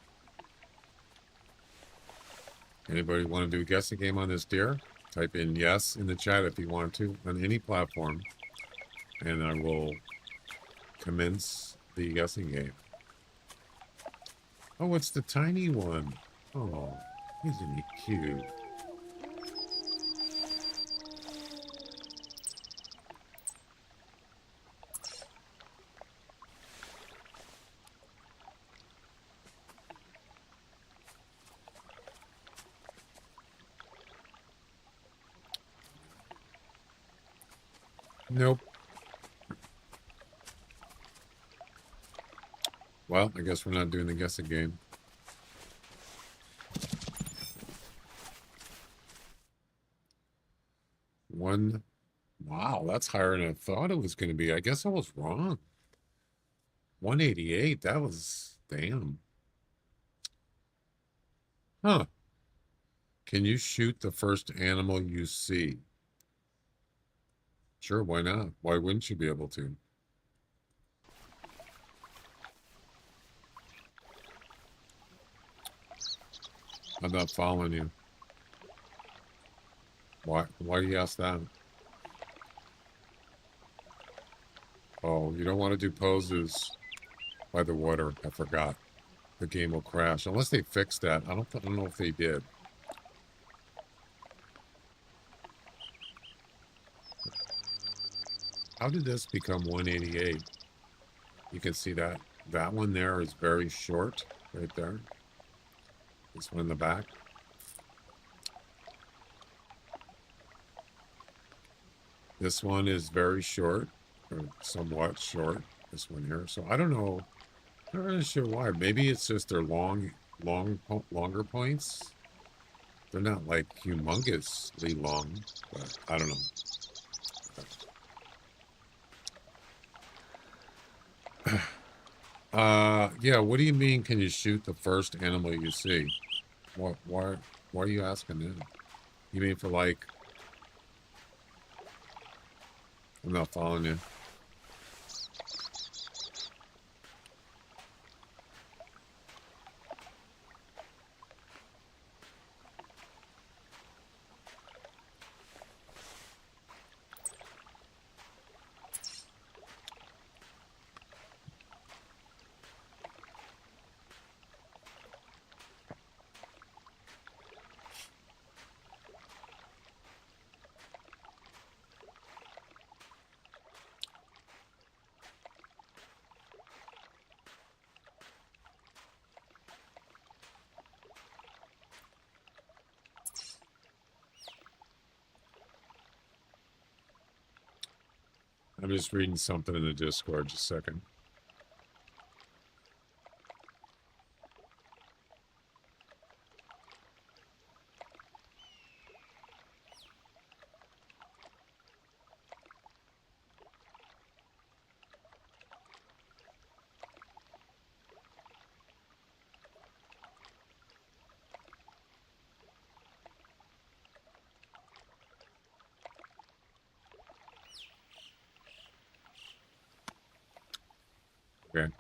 Anybody want to do a guessing game on this deer? Type in yes in the chat if you want to on any platform, and I will commence the guessing game. Oh, it's the tiny one. Oh, isn't he cute? Nope. Well, I guess we're not doing the guessing game. One. Wow, that's higher than I thought it was going to be. I guess I was wrong. 188. That was damn. Huh. Can you shoot the first animal you see? Sure, why not? Why wouldn't you be able to? I'm not following you. Why do you ask that? Oh, you don't want to do poses by the water. I forgot. The game will crash. Unless they fixed that. I don't know if they did. How did this become 188? You can see that. That one there is very short. Right there. This one in the back. This one is very short. Or somewhat short. This one here. So I don't know. I'm not really sure why. Maybe it's just their longer points. They're not like humongously long, but I don't know. Yeah, what do you mean can you shoot the first animal you see? Why are you asking that? You mean for like, I'm not following you. I'm just reading something in the Discord. Just a second. Okay.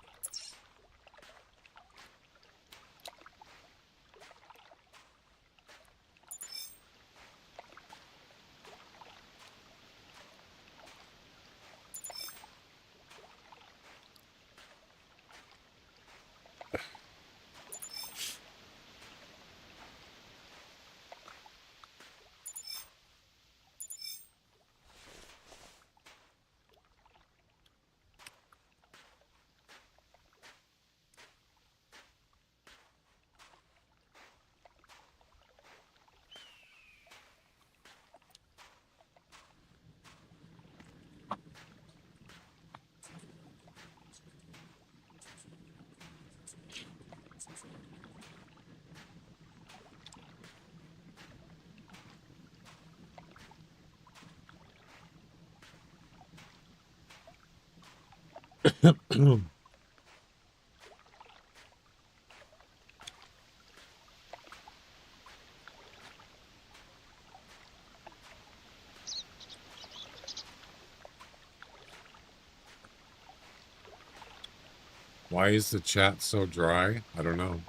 Why is the chat so dry? I don't know.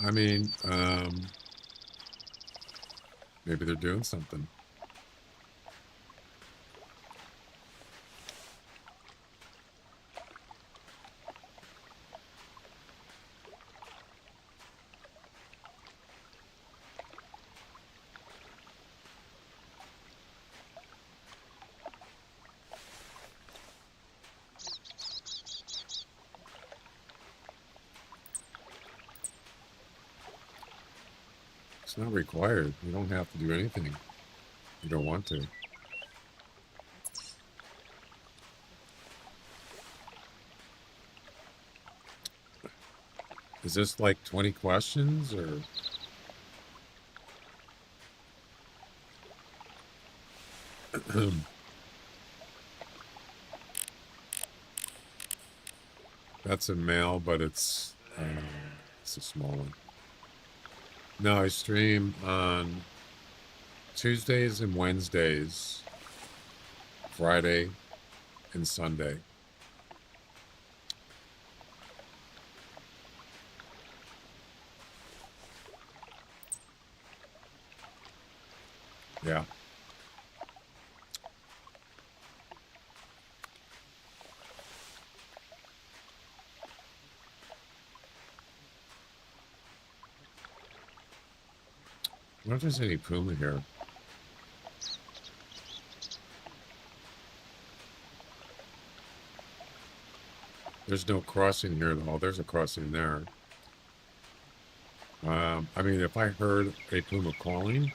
I mean, maybe they're doing something. It's not required. You don't have to do anything. You don't want to. Is this like 20 questions or? That's a male, but it's a small one. No, I stream on Tuesdays and Wednesdays, Friday and Sunday. Yeah. I wonder if there's any puma here. There's no crossing here though. There's a crossing there. I mean, if I heard a puma calling,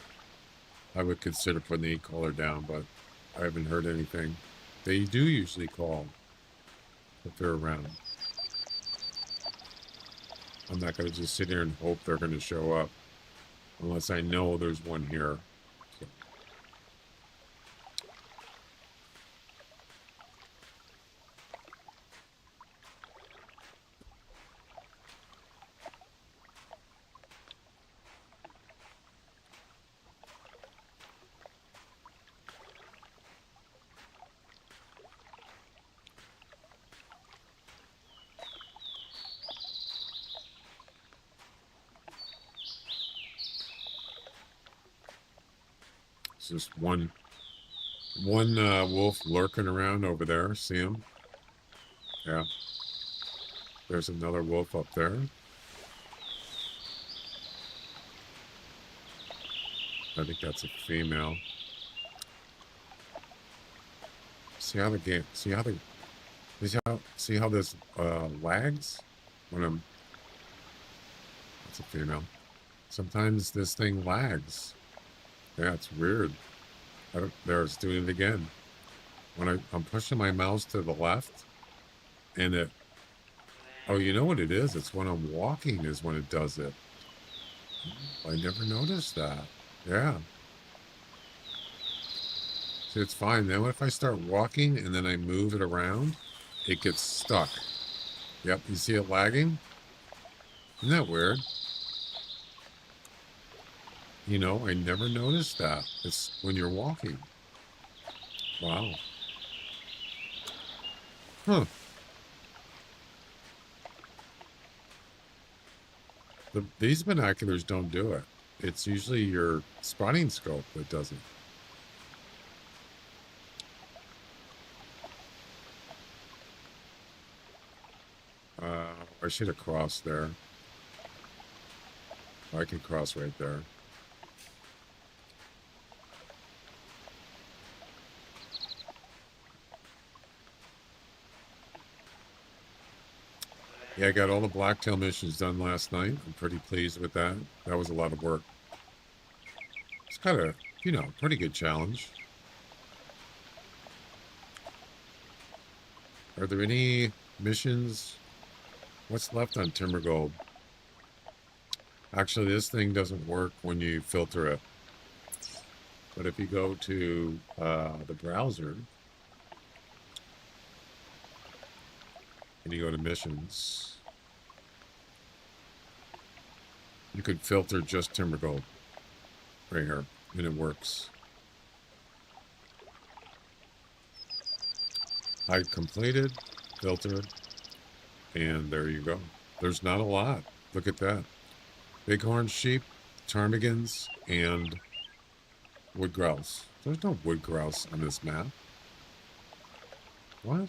I would consider putting the e-collar down, but I haven't heard anything. They do usually call if they're around. I'm not going to just sit here and hope they're going to show up unless I know there's one here. So. It's just one wolf lurking around over there. See him? Yeah. There's another wolf up there. I think that's a female. See how the See how this lags when I'm. That's a female. Sometimes this thing lags. Yeah, it's weird. There, it's doing it again. When I'm pushing my mouse to the left, and it. Oh, you know what it is? It's when I'm walking is when it does it. I never noticed that. Yeah. See, it's fine. Then if I start walking and then I move it around, it gets stuck. Yep, you see it lagging? Isn't that weird? You know, I never noticed that. It's when you're walking. Wow. Huh. These binoculars don't do it. It's usually your spotting scope that does it. I should have crossed there. I can cross right there. Yeah, I got all the blacktail missions done last night. I'm pretty pleased with that. That was a lot of work. It's kind of, you know, pretty good challenge. Are there any missions? What's left on Timber Gold? Actually, this thing doesn't work when you filter it. But if you go to the browser and you go to missions, you could filter just Timber Gold right here, and it works. Hide completed, filter, and there you go. There's not a lot. Look at that. Bighorn sheep, ptarmigans, and wood grouse. There's no wood grouse on this map. What?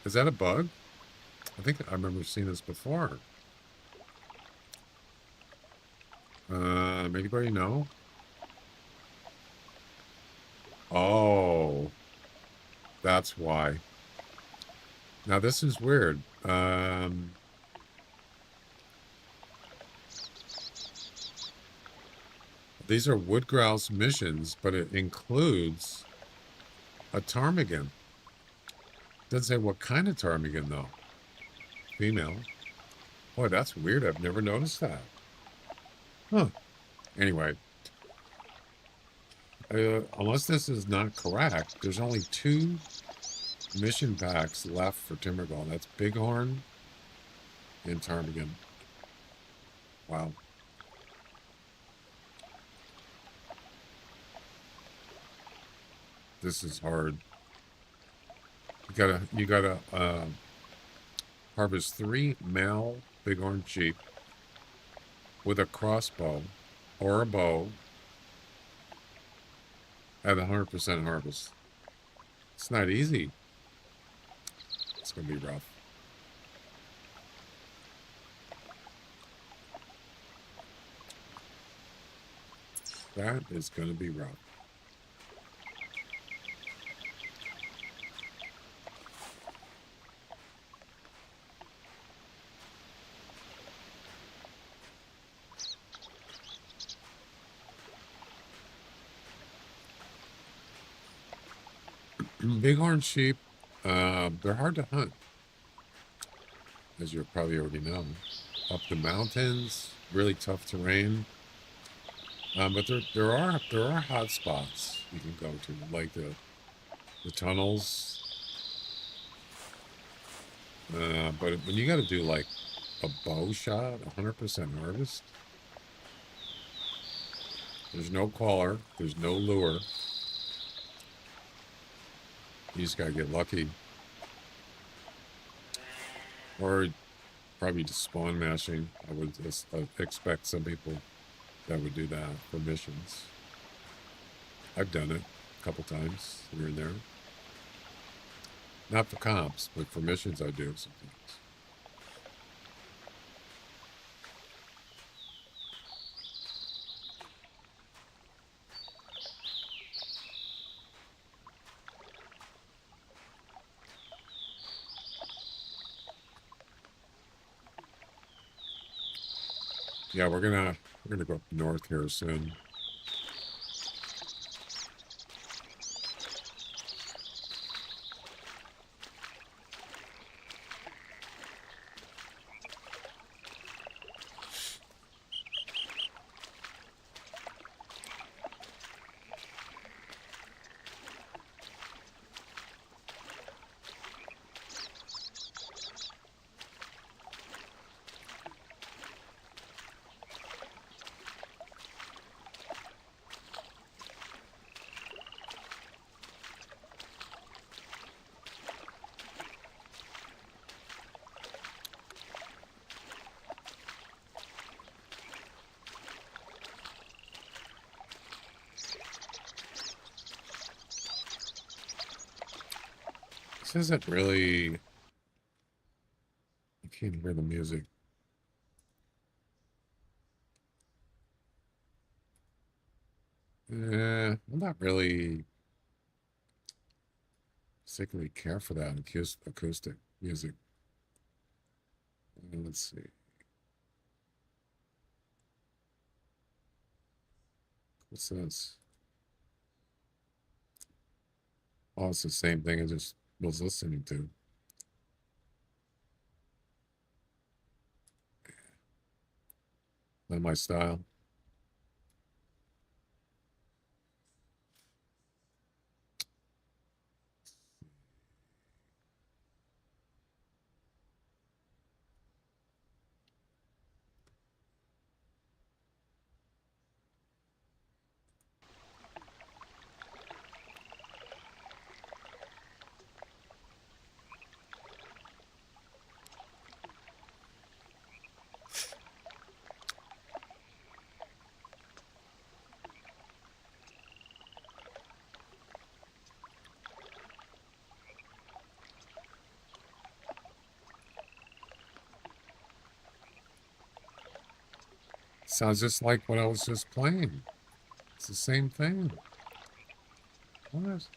Is that a bug? I think I remember seeing this before. Anybody know? Oh, that's why. Now this is weird. These are wood grouse missions, but it includes a ptarmigan. Doesn't say what kind of ptarmigan though. Female. Boy, that's weird. I've never noticed that. Huh. Anyway, unless this is not correct, there's only 2 mission packs left for Timber Gold. That's Bighorn and ptarmigan. Wow. This is hard. You gotta harvest 3 male bighorn sheep with a crossbow or a bow at 100% harvest. It's not easy. It's gonna be rough. That is gonna be rough. Bighorn sheep, they're hard to hunt, as you probably already know. Up the mountains, really tough terrain. But there are hot spots you can go to, like the tunnels. But when you got to do like a bow shot, 100% harvest. There's no caller. There's no lure. You just gotta get lucky. Or probably just spawn mashing. I would expect some people that would do that for missions. I've done it a couple times here and there. Not for comps, but for missions I do sometimes. Yeah, we're gonna go up north here soon. This isn't really. You can't hear the music. I'm not really particularly care for that acoustic music. Let's see. What's this? Oh, it's the same thing I just was listening to. Not my style. Sounds just like what I was just playing. It's the same thing. What?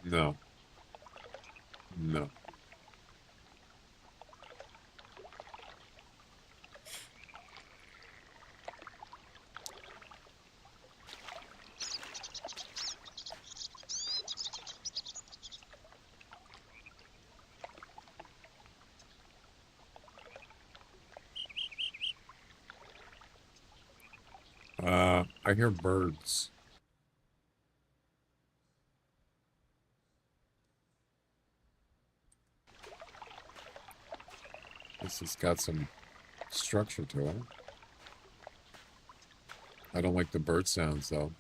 No. No. I hear birds. This has got some structure to it. I don't like the bird sounds though.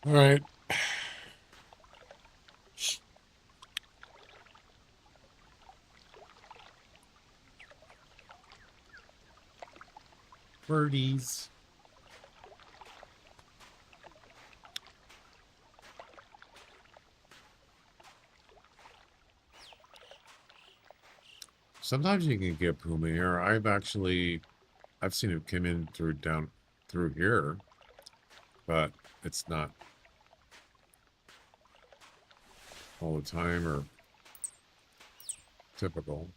All right. Birdies. Sometimes you can get puma here. I've seen it come in down through here, but it's not all the time or typical.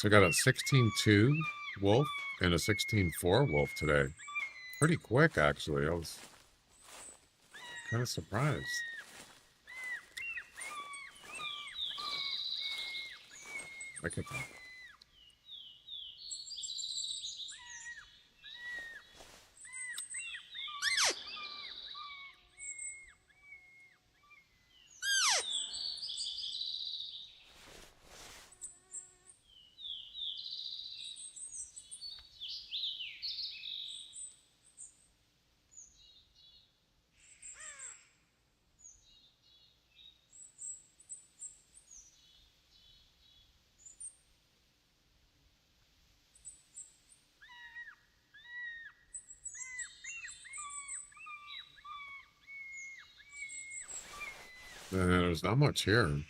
So I got a 16.2 wolf and a 16.4 wolf today. Pretty quick, actually. I was kind of surprised. I can. There's not much here. Let's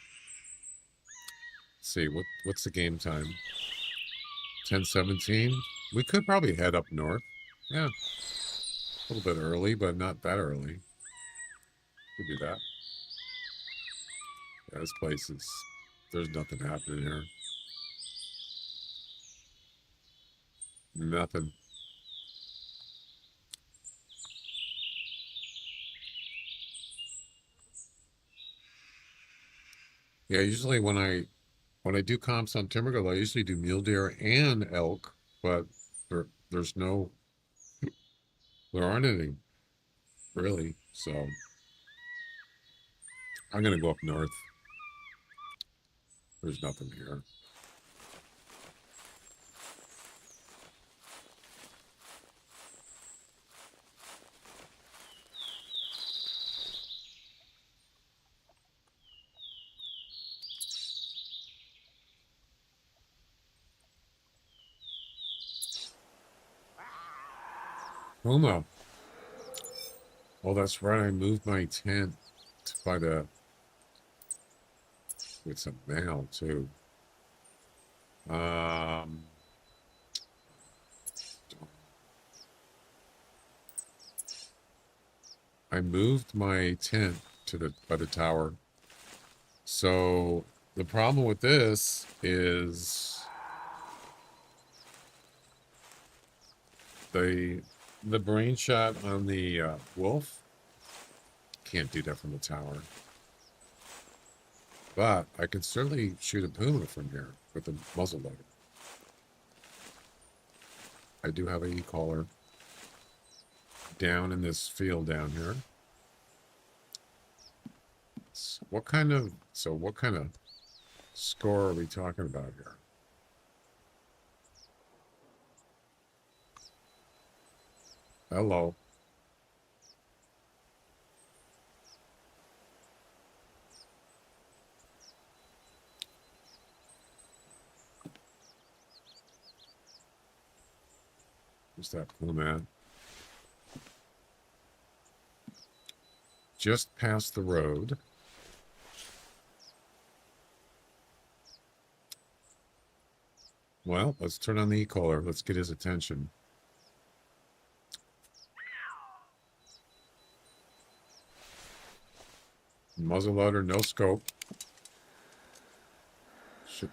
see, what's the game time? 10:17. We could probably head up north. Yeah, a little bit early, but not that early. Could do that. Yeah, this place is. There's nothing happening here. Nothing. Yeah, usually when I do comps on Timbergold, I usually do mule deer and elk, but there's no, there aren't any really. So I'm gonna go up north. There's nothing here. Puma. Oh, that's right. I moved my tent by the. It's a male too. I moved my tent to the by the tower. So the problem with this is the brain shot on the wolf can't do that from the tower. But I can certainly shoot a puma from here with a muzzle loader. I do have a e-collar down in this field down here. So what kind of score are we talking about here? Hello. Where's that puma at? Just past the road. Well, let's turn on the e-collar. Let's get his attention. Muzzle loader, no scope. Shit.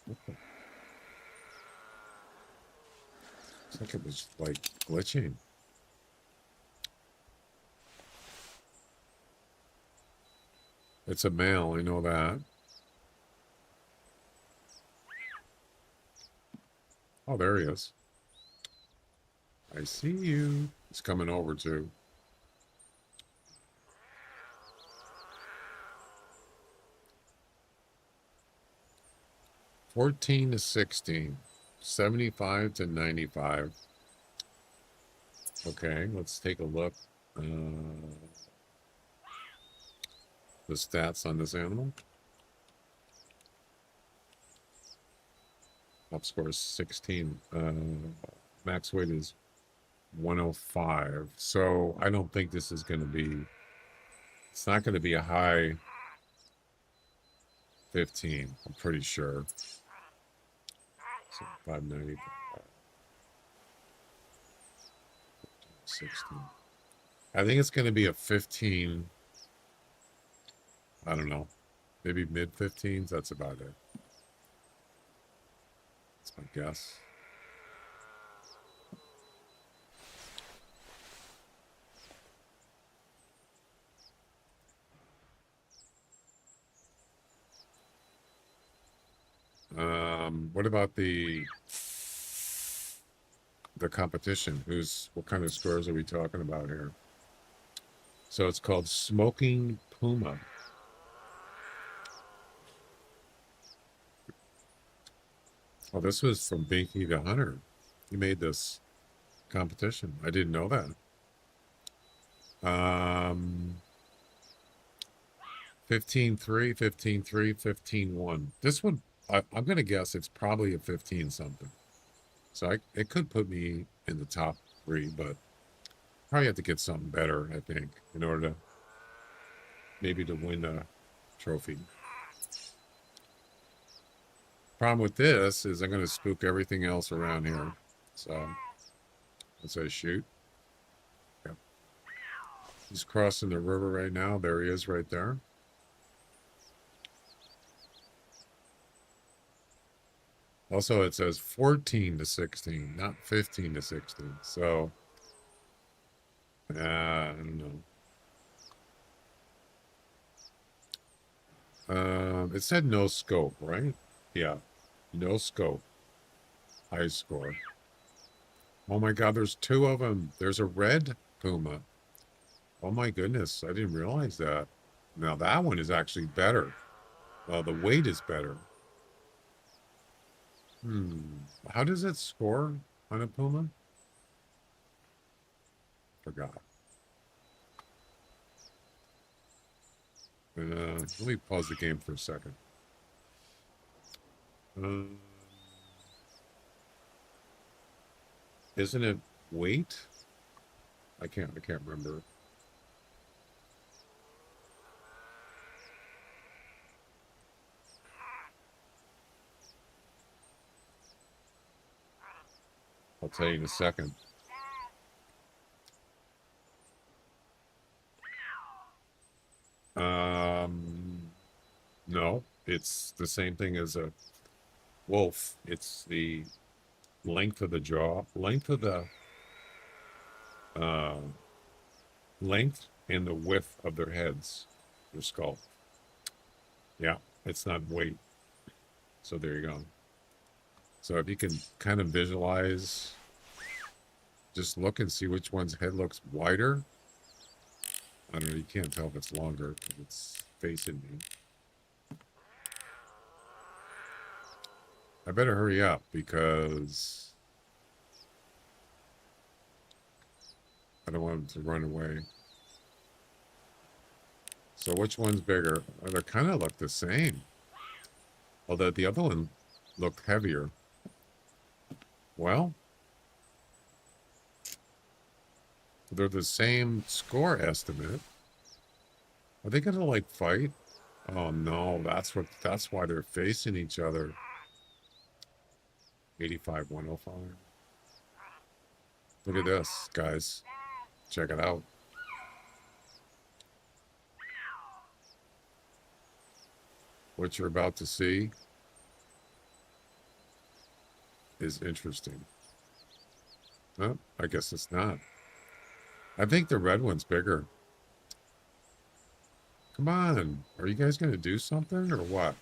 Looks like it was like glitching. It's a male, I know that. Oh, there he is. I see you. He's coming over too. $14 to $16, 75 to 95. Okay, let's take a look. The stats on this animal. Top score is 16. Max weight is 105. So I don't think this is going to be. It's not going to be a high 15. I'm pretty sure. So 590. 16. I think it's going to be a 15. I don't know. Maybe mid 15s. That's about it. I guess. What about the competition? What kind of scores are we talking about here? So it's called Smoking Puma. Oh, this was from Binky the Hunter. He made this competition. I didn't know that. 15-3, 15-3, 15-1. This one, I'm going to guess it's probably a 15 something. So it could put me in the top 3, but probably have to get something better, I think, in order to maybe to win a trophy. Problem with this is I'm going to spook everything else around here. So let's say shoot. Yep. He's crossing the river right now. There he is right there. Also, it says 14-16, not 15-16. So, I don't know. It said no scope, right? Yeah, no scope. High score. Oh my God, there's 2 of them. There's a red puma. Oh my goodness, I didn't realize that. Now that one is actually better. The weight is better. How does it score on a puma? Forgot. Let me pause the game for a second. Isn't it weight? I can't remember. I'll tell you in a second. No, it's the same thing as a wolf. It's the length of the jaw, length and the width of their heads, their skull. Yeah, it's not weight. So there you go. So if you can kind of visualize, just look and see which one's head looks wider. I don't know, you can't tell if it's longer because it's facing me. I better hurry up because I don't want him to run away. So which one's bigger? Oh, they kind of look the same. Although the other one looked heavier. Well, they're the same score estimate. Are they gonna like fight? Oh no, that's why they're facing each other. 85-105. Look at this, guys. Check it out. What you're about to see is interesting. Well, I guess it's not. I think the red one's bigger. Come on. Are you guys going to do something or what?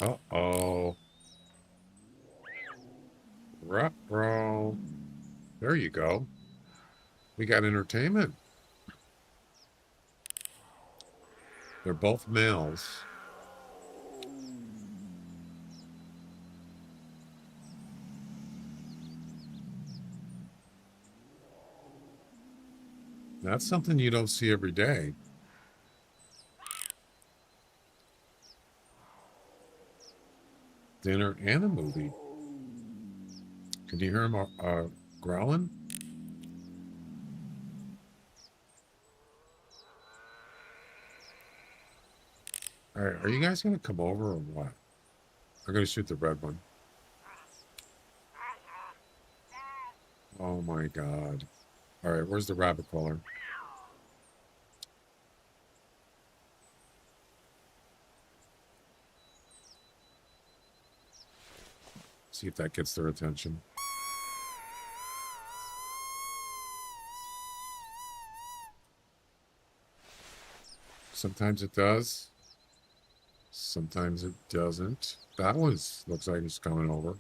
Uh-oh. Ruh-roh. There you go. We got entertainment. They're both males. That's something you don't see every day. Dinner and a movie. Can you hear him growling? All right, are you guys going to come over or what? I'm going to shoot the red one. Oh my God. All right, where's the rabbit caller? See if that gets their attention. Sometimes it does. Sometimes it doesn't. That one looks like it's coming over.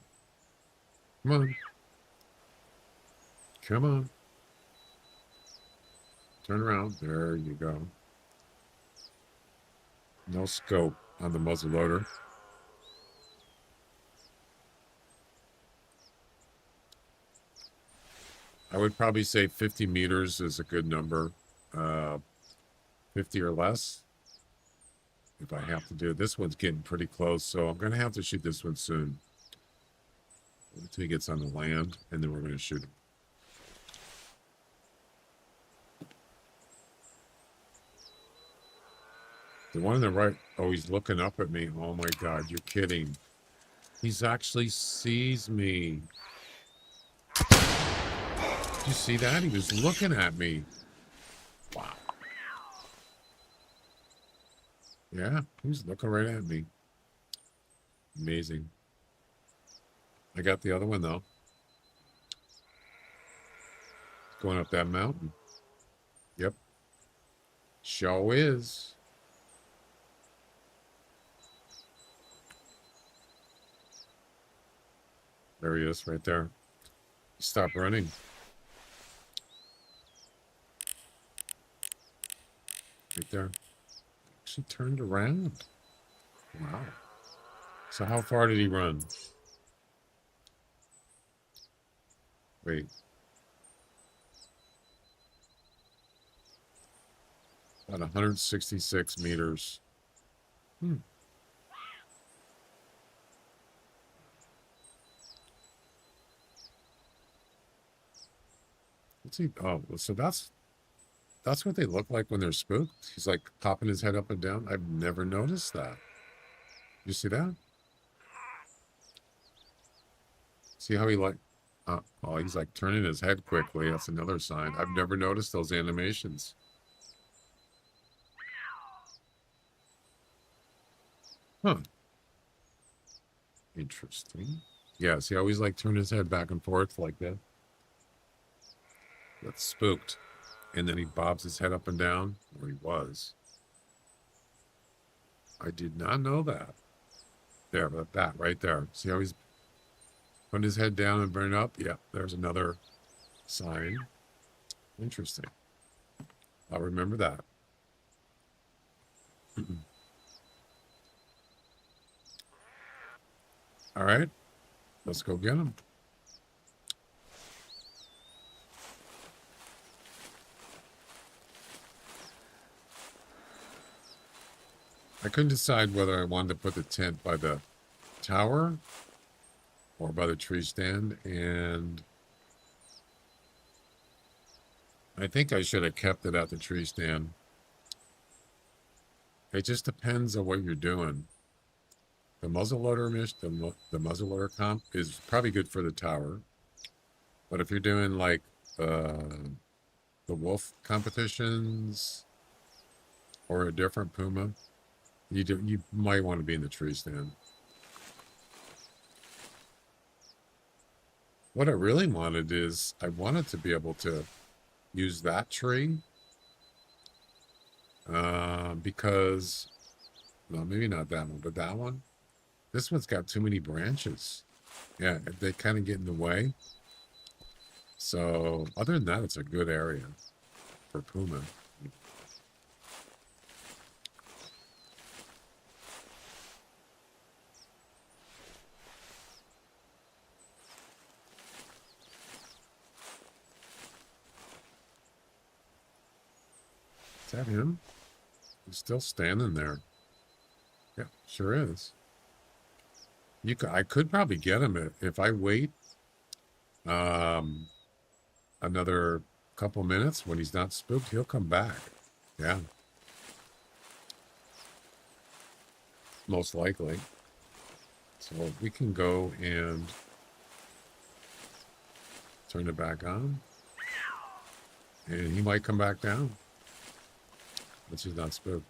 Come on. Come on. Turn around. There you go. No scope on the muzzle loader. I would probably say 50 meters is a good number. 50 or less. If I have to do it. This one's getting pretty close, so I'm going to have to shoot this one soon. Until he gets on the land, and then we're going to shoot him. The one on the right, oh, he's looking up at me. Oh my God, you're kidding. He's actually sees me. Did you see that? He was looking at me. Wow. Yeah, he was looking right at me. Amazing. I got the other one, though. Going up that mountain. Yep. Show is. There he is, right there. Stop running. Right there. Actually turned around. Wow. So how far did he run? Wait. About 166 meters. Let's see. Oh, so that's what they look like when they're spooked. He's like popping his head up and down. I've never noticed that. You see that? See how he like, oh, he's like turning his head quickly. That's another sign. I've never noticed those animations. Huh. Interesting. Yeah, see how he's like turning his head back and forth like that? That's spooked. And then he bobs his head up and down, or he was. I did not know that. There, but that right there. See how he's putting his head down and burning up? Yeah, there's another sign. Interesting. I'll remember that. All right, let's go get him. I couldn't decide whether I wanted to put the tent by the tower or by the tree stand, and I think I should have kept it at the tree stand. It just depends on what you're doing. The muzzleloader the muzzleloader comp is probably good for the tower, but if you're doing like the wolf competitions or a different puma, you might want to be in the tree stand. What I really wanted is I wanted to be able to use that tree because, well, maybe not that one, but that one. This one's got too many branches. Yeah, they kind of get in the way. So other than that, it's a good area for puma. Is that him? He's still standing there. Yeah, sure is. I could probably get him if I wait another couple minutes. When he's not spooked, he'll come back. Yeah. Most likely. So we can go and turn it back on. And he might come back down. But she's not spooked.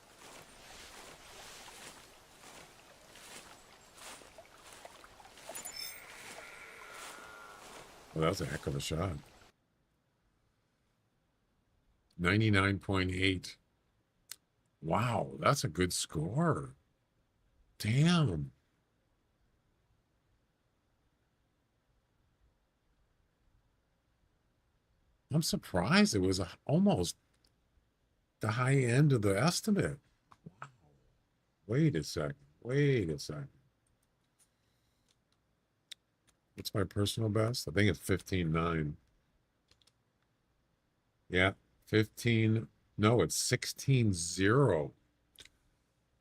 Well, that's a heck of a shot. 99.8. Wow, that's a good score. Damn. I'm surprised it was almost the high end of the estimate. Wow. Wait a second. Wait a second. What's my personal best? I think it's 15.9. Yeah, 15. No, it's 16.0.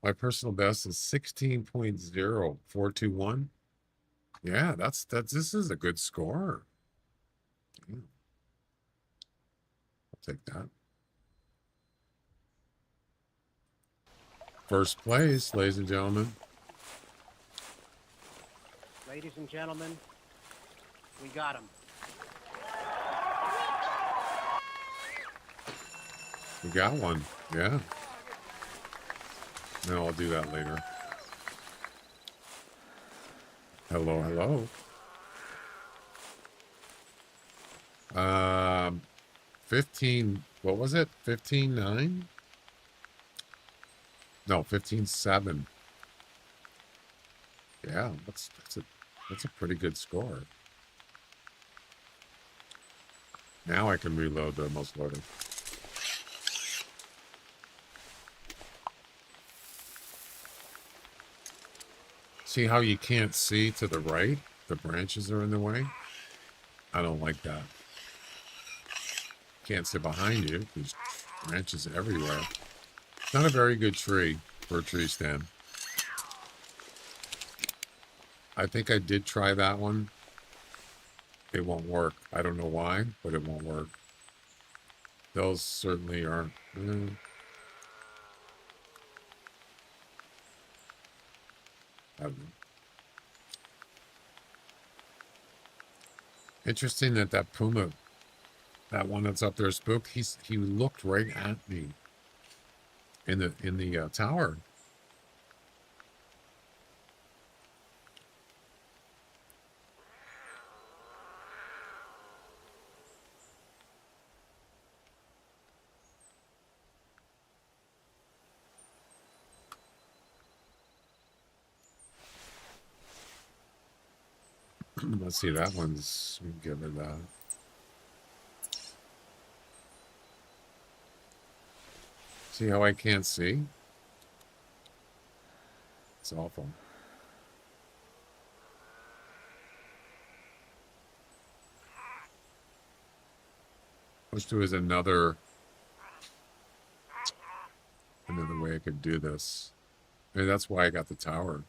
My personal best is 16.0421. Yeah, that's this is a good score. Yeah. I'll take that. First place, ladies and gentlemen. Ladies and gentlemen, we got him. We got one. Yeah. No, I'll do that later. Hello, hello. 15, what was it? 15.9? No, 15.7. Yeah, that's a pretty good score. Now I can reload the most loaded. See how you can't see to the right? The branches are in the way. I don't like that. Can't see behind you. There's branches everywhere. It's not a very good tree for a tree stand. I think I did try that one. It won't work. I don't know why, but it won't work. Those certainly aren't. I don't know. Interesting that puma, that one that's up there, Spook. He looked right at me in the tower. Let's see, that one's, we can give it that. See how I can't see? It's awful. Wish there was another way I could do this. Maybe that's why I got the tower.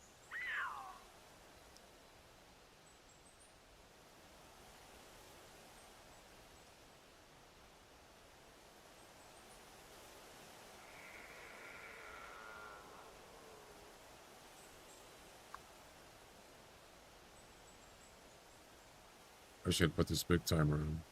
I should put this big timer on.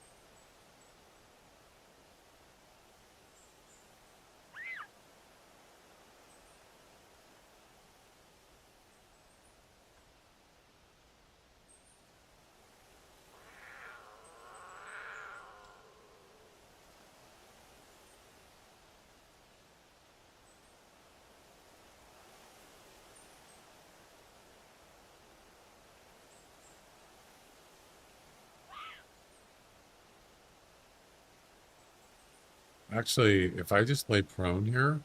Actually, if I just lay prone here,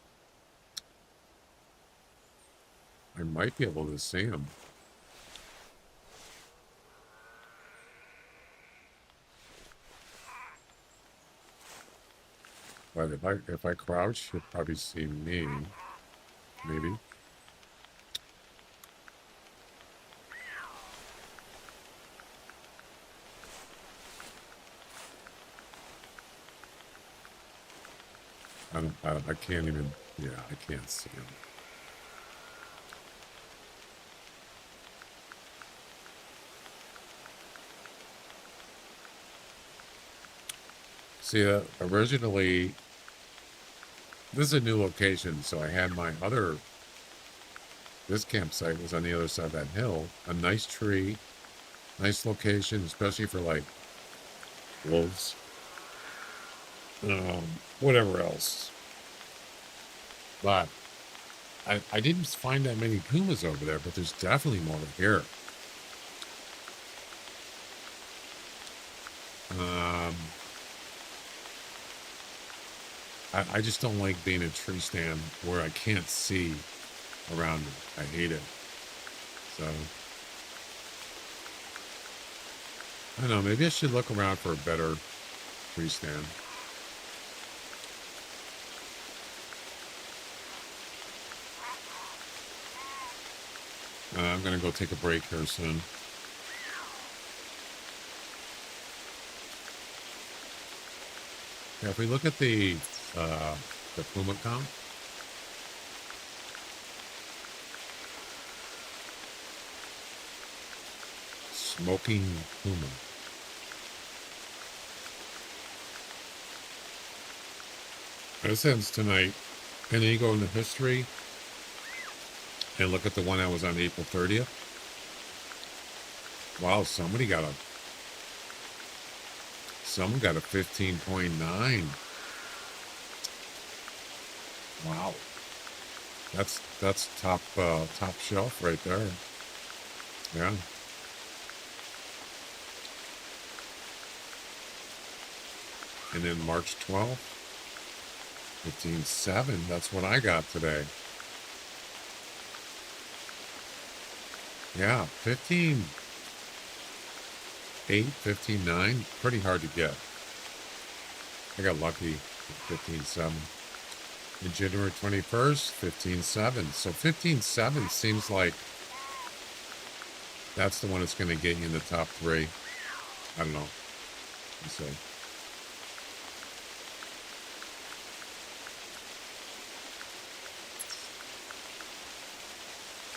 I might be able to see him. But if I crouch, he'll probably see me. Maybe. I can't even, yeah, I can't see him. See, originally, this is a new location, so I had this campsite was on the other side of that hill. A nice tree, nice location, especially for like wolves, whatever else. But I didn't find that many pumas over there, but there's definitely more here. I just don't like being in a tree stand where I can't see around me. I hate it. So, I don't know. Maybe I should look around for a better tree stand. I'm going to go take a break here soon. Yeah, if we look at the puma count, smoking puma. This ends tonight. And then you go into history and look at the one that was on April 30th. Wow, someone got a 15.9. Wow. That's top shelf right there. Yeah. And then March 12th, 15.7. That's what I got today. Yeah, 15.8, 15.9. Pretty hard to get. I got lucky at 15.7. And January 21st, 15.7. So 15.7 seems like that's the one that's going to get you in the top 3. I don't know. Let's see.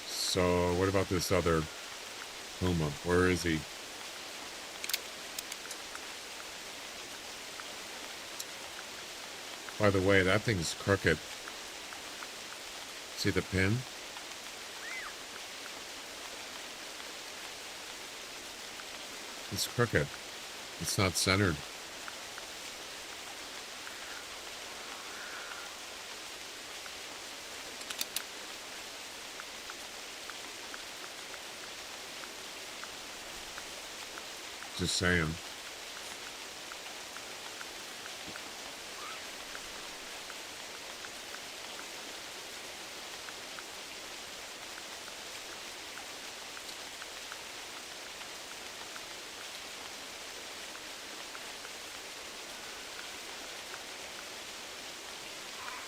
So what about this other puma? Where is he? By the way, that thing's crooked. See the pin? It's crooked. It's not centered. Just saying.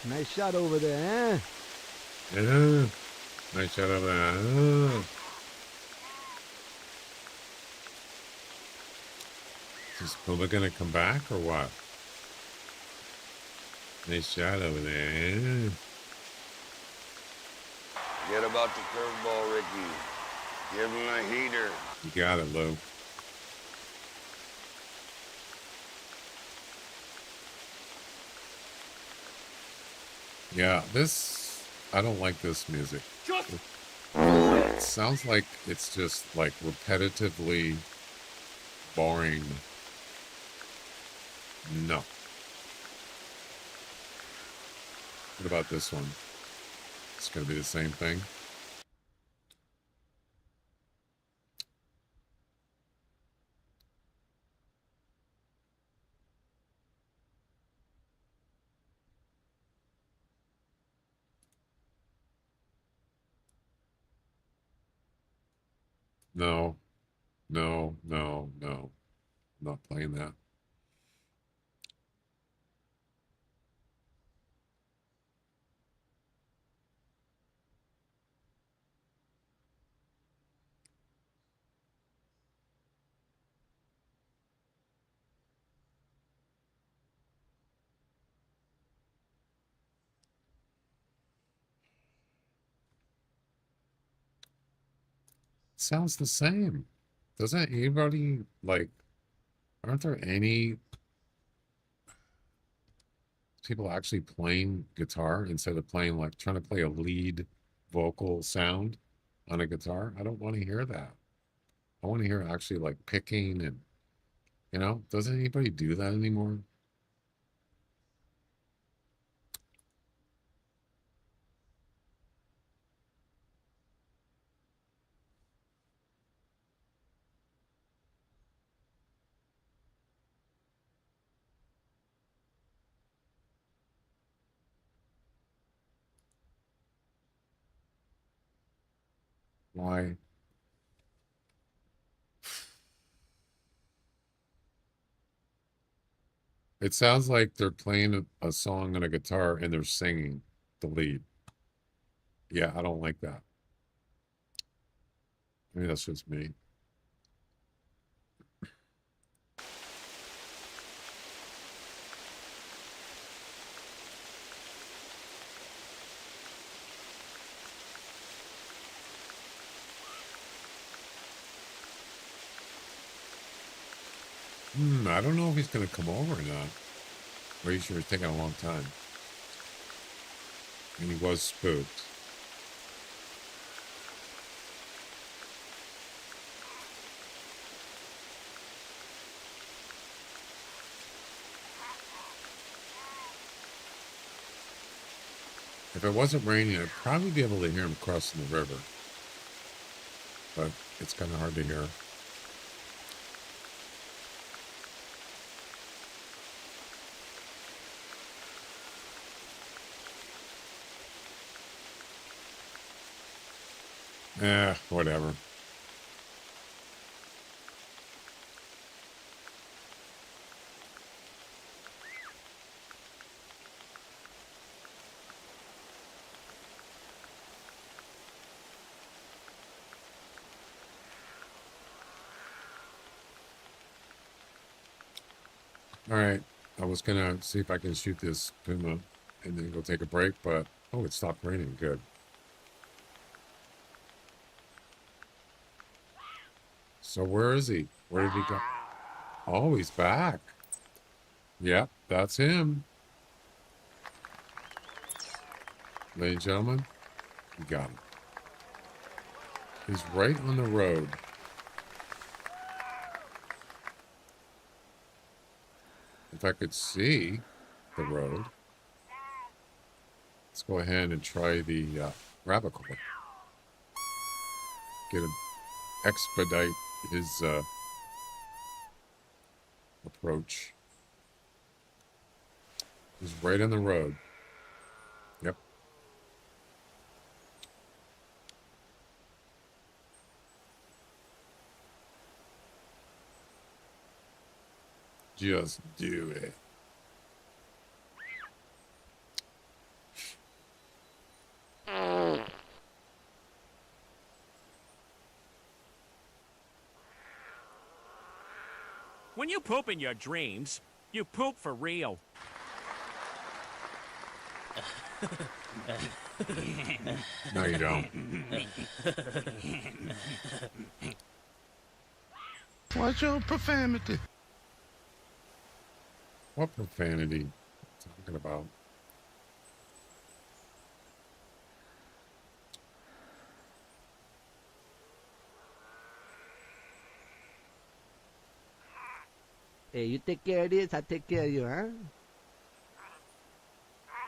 Nice shot over there, eh? Yeah. Nice shot of that. Is this puma gonna come back or what? Nice shot over there. Forget about the curveball, Ricky. Give him a heater. You got it, Lou. Yeah, I don't like this music. It sounds like it's just like repetitively boring. No. What about this one? It's going to be the same thing. No, no, no, no. I'm not playing that. Sounds the same. Doesn't anybody like, aren't there any people actually playing guitar instead of playing like trying to play a lead vocal sound on a guitar? I don't want to hear that. I want to hear actually like picking and You know, doesn't anybody do that anymore? Why? It sounds like they're playing a song on a guitar and they're singing the lead. Yeah, I don't like that. I mean, that's just me. I don't know if he's going to come over or not. Or he's sure it's taking a long time. And he was spooked. If it wasn't raining, I'd probably be able to hear him crossing the river. But it's kind of hard to hear. Whatever. All right. I was going to see if I can shoot this puma and then go take a break, but oh, it stopped raining. Good. So where is he? Where did he go? Oh, he's back. Yep, that's him. Ladies and gentlemen, you got him. He's right on the road. If I could see the road, let's go ahead and try the rabbit coil. Get him, expedite his approach. He's right on the road. Yep. Just do it. When you poop in your dreams, you poop for real. No, you don't. What's your profanity? What profanity? Talking about? Hey, you take care of this, I take care of you, huh?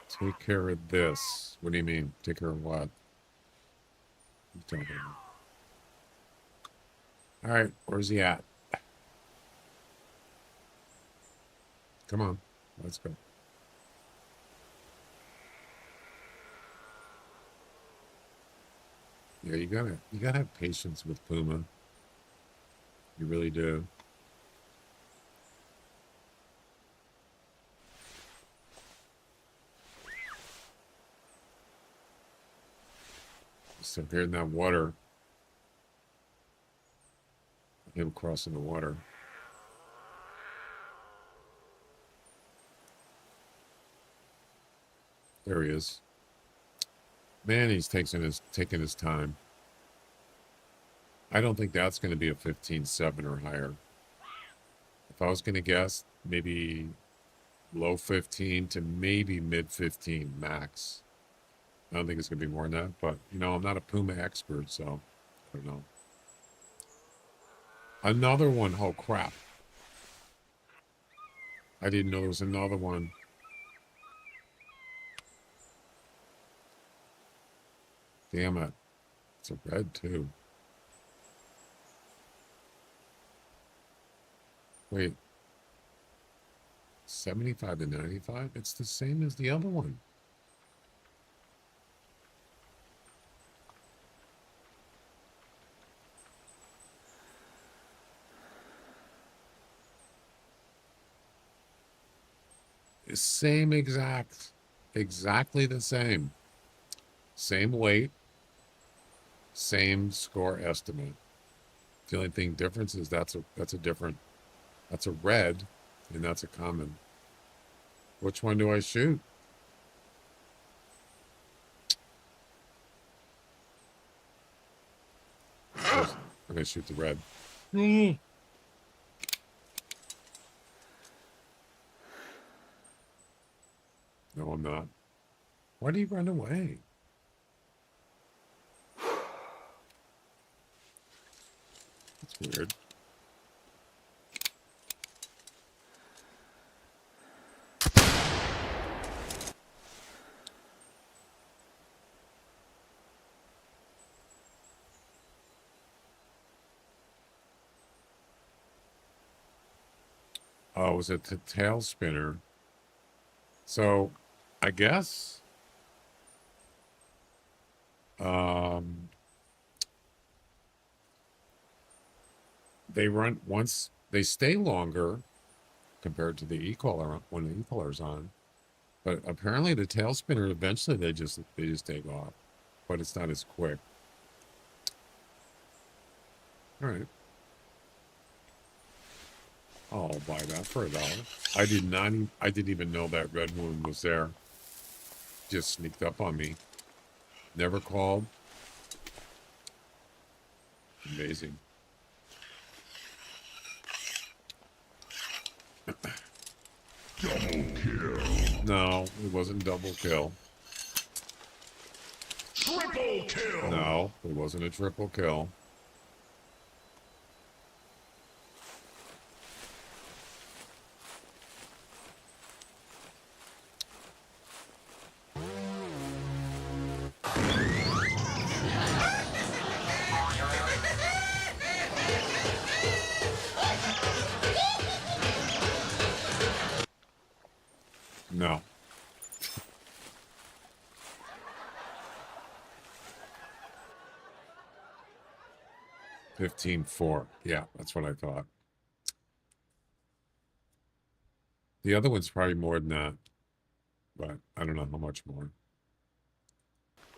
Take care of this. What do you mean? Take care of what? What are you talking about? All right, where's he at? Come on, let's go. Yeah, you gotta have patience with Puma. You really do. Just up here in that water. Him crossing the water. There he is. Man, he's taking his time. I don't think that's going to be a 15.7 or higher. If I was going to guess, maybe low 15 to maybe mid 15 max. I don't think it's going to be more than that, but you know, I'm not a Puma expert, so I don't know. Another one. Oh crap. I didn't know there was another one. Damn it. It's a red, too. Wait. 75 to 95? It's the same as the other one. Same exactly the same. Same weight, same score estimate. The only thing difference is that's a red, and that's a common. Which one do I shoot? I'm gonna shoot the red. No, I'm not. Why do you run away? That's weird. Oh, it was a tail spinner. So, I guess they run once they stay longer compared to the e-collar when the e-collar's on. But apparently the tail spinner eventually they just take off. But it's not as quick. All right. I'll buy that for $1. I didn't even know that red wound was there. Just sneaked up on me. Never called. Amazing. Double kill. No, it wasn't double kill. Triple kill. No, it wasn't a triple kill. No. $15.4. Yeah, that's what I thought. The other one's probably more than that, but I don't know how much more.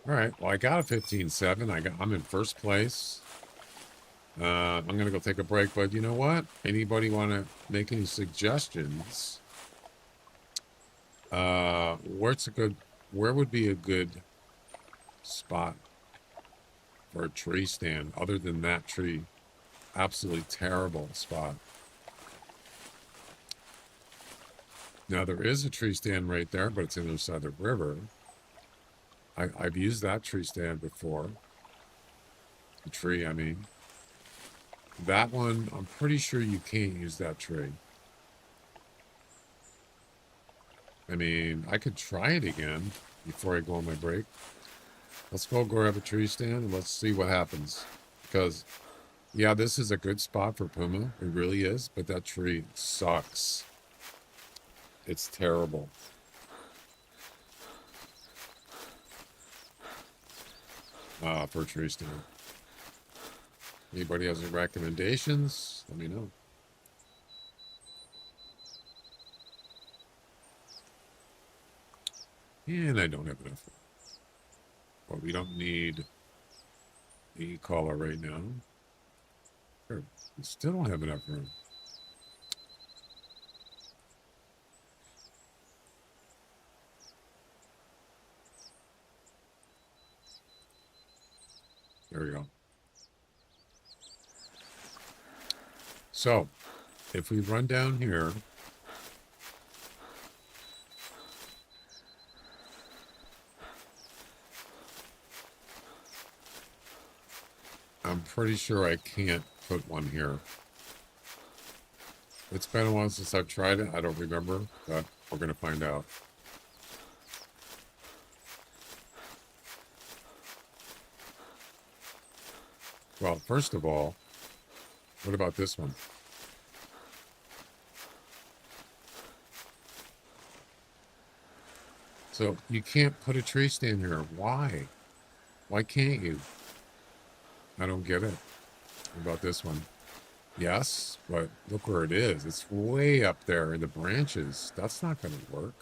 All right, well, I got a 15.7. I'm in first place. I'm gonna go take a break, but you know what? Anybody want to make any suggestions? Where would be a good spot for a tree stand other than that tree? Absolutely terrible spot. Now there is a tree stand right there, but it's on the other side of the river. I've used that tree stand before. The tree, I mean. That one, I'm pretty sure you can't use that tree. I mean, I could try it again before I go on my break. Let's go grab a tree stand and let's see what happens. Because, yeah, this is a good spot for Puma. It really is. But that tree sucks. It's terrible. For a tree stand. Anybody has any recommendations? Let me know. And I don't have enough. But we don't need the collar right now. Sure. We still don't have enough room. There we go. So, if we run down here, I'm pretty sure I can't put one here. It's been a while since I've tried it. I don't remember, but we're going to find out. Well, first of all, what about this one? So you can't put a tree stand here. Why? Why can't you? I don't get it. What about this one? Yes, but look where it is. It's way up there in the branches. That's not going to work.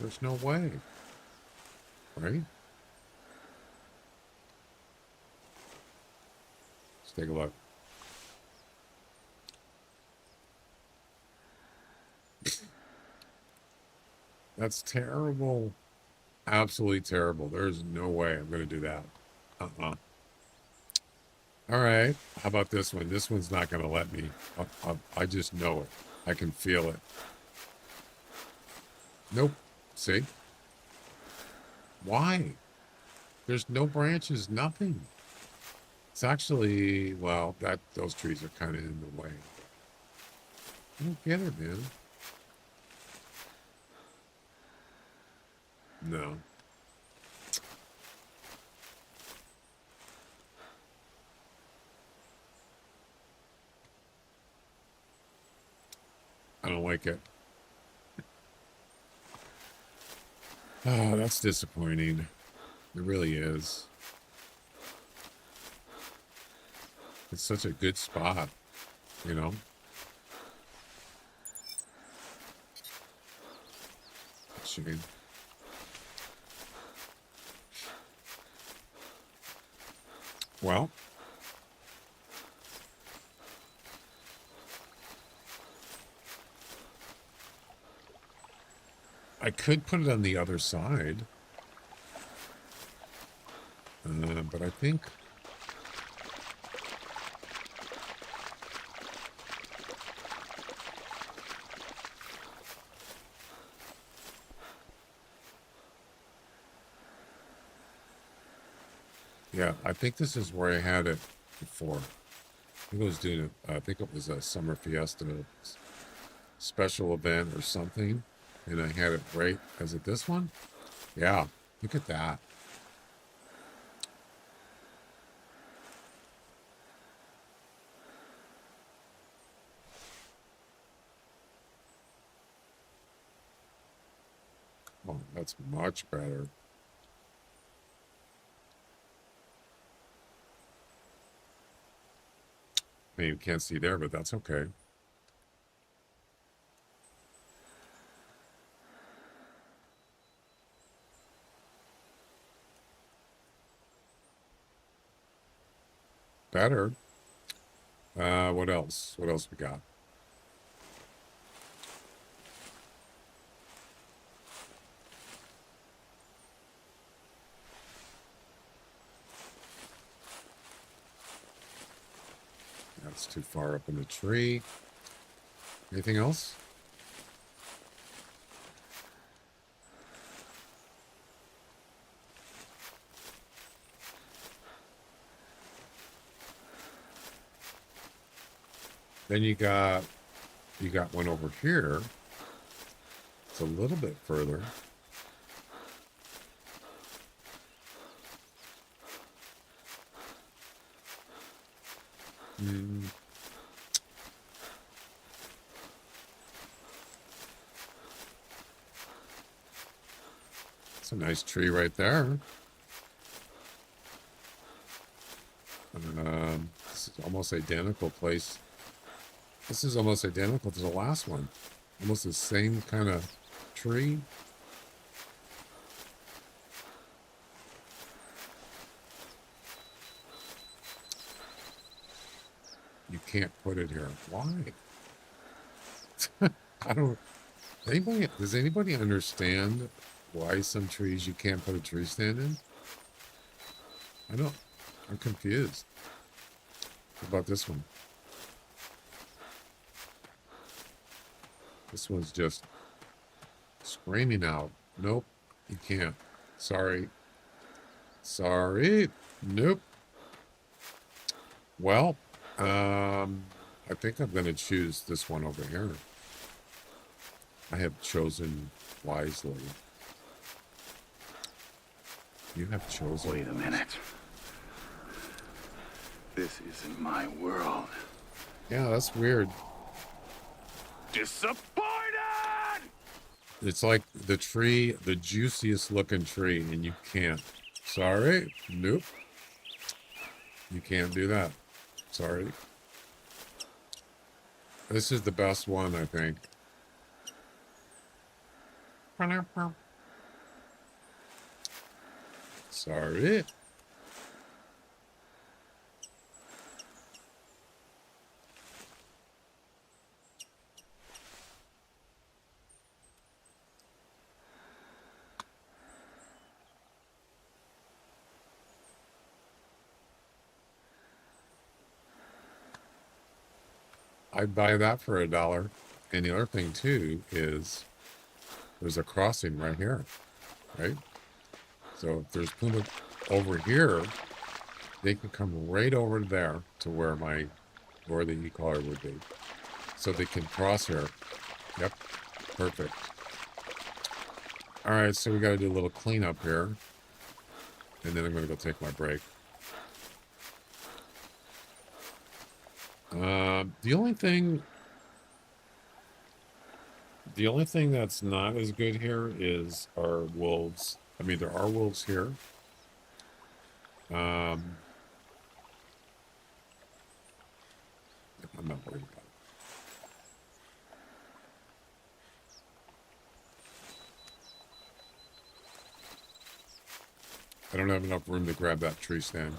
There's no way. Right? Let's take a look. That's terrible. Absolutely terrible. There's no way I'm going to do that. Uh-uh. All right. How about this one? This one's not going to let me. I just know it. I can feel it. Nope. See? Why? There's no branches, nothing. It's actually, well, those trees are kind of in the way. I don't get it, man. No. I don't like it. Oh, that's disappointing. It really is. It's such a good spot, you know? Shame. Well, I could put it on the other side, but I think yeah, I think this is where I had it before. I think I was doing it. I think it was a summer fiesta special event or something, and I had it right. Is it this one? Yeah, look at that. Oh, that's much better. I mean, you can't see there, but that's okay. Better. What else? What else we got? That's too far up in the tree. Anything else? Then you got one over here. It's a little bit further. It's a nice tree right there. This is almost identical place. This is almost identical to the last one. Almost the same kind of tree. You can't put it here. Why? I don't. Does anybody understand why some trees you can't put a tree stand in? I don't. I'm confused. What about this one? This one's just screaming out. Nope, you can't. Sorry. Sorry. Nope. Well, I think I'm going to choose this one over here. I have chosen wisely. You have chosen. Wait a minute. This isn't my world. Yeah, that's weird. Disappointed! It's like the tree, the juiciest looking tree, and you can't. Sorry. Nope. You can't do that. Sorry. This is the best one, I think. Sorry. I'd buy that for $1. And the other thing too is there's a crossing right here, right? So if there's puma over here, they can come right over there to where the e-collar would be. So they can cross here. Yep, perfect. All right, so we got to do a little cleanup here, and then I'm going to go take my break. The only thing that's not as good here is our wolves. I mean, there are wolves here. I'm not worried about it. I don't have enough room to grab that tree stand.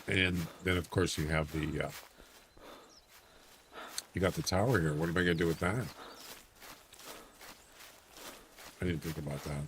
And then, of course, you have the, you got the tower here. What am I going to do with that? I didn't think about that.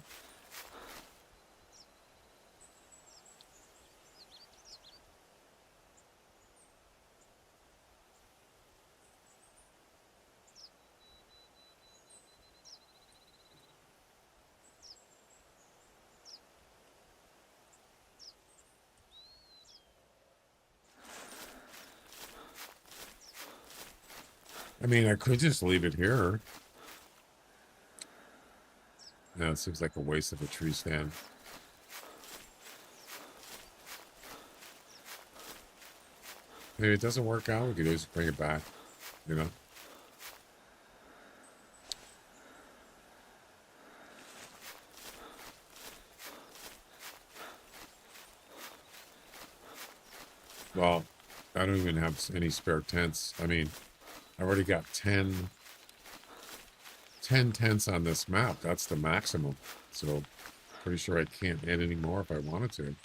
I mean, I could just leave it here. No, it seems like a waste of a tree stand. Maybe it doesn't work out, we could just bring it back, you know? Well, I don't even have any spare tents. I mean, I already got 10 tents on this map. That's the maximum. So, pretty sure I can't add any more if I wanted to.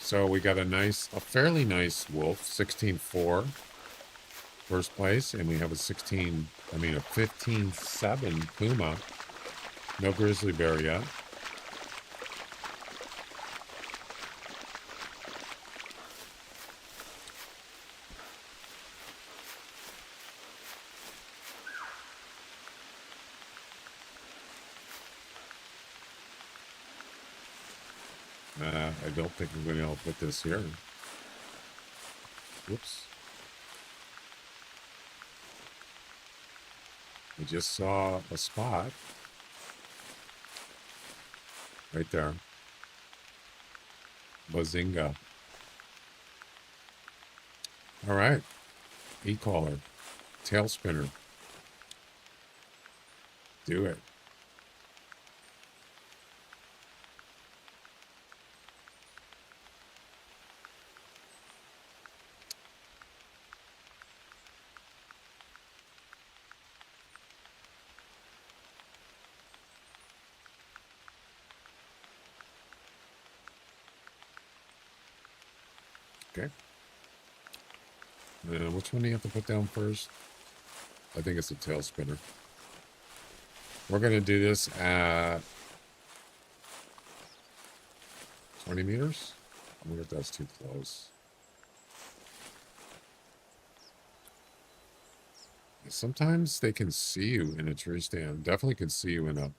So we got a fairly nice wolf, 16.4, first place, and we have a 15.7 puma. No grizzly bear yet. I don't think I'm going to be able to put this here. Whoops. I just saw a spot. Right there. Bazinga. All right. E-collar. Tail spinner. Do it. Okay. Which one do you have to put down first? I think it's a tail spinner. We're going to do this at 20 meters. I wonder if that's too close. Sometimes they can see you in a tree stand. Definitely can see you in a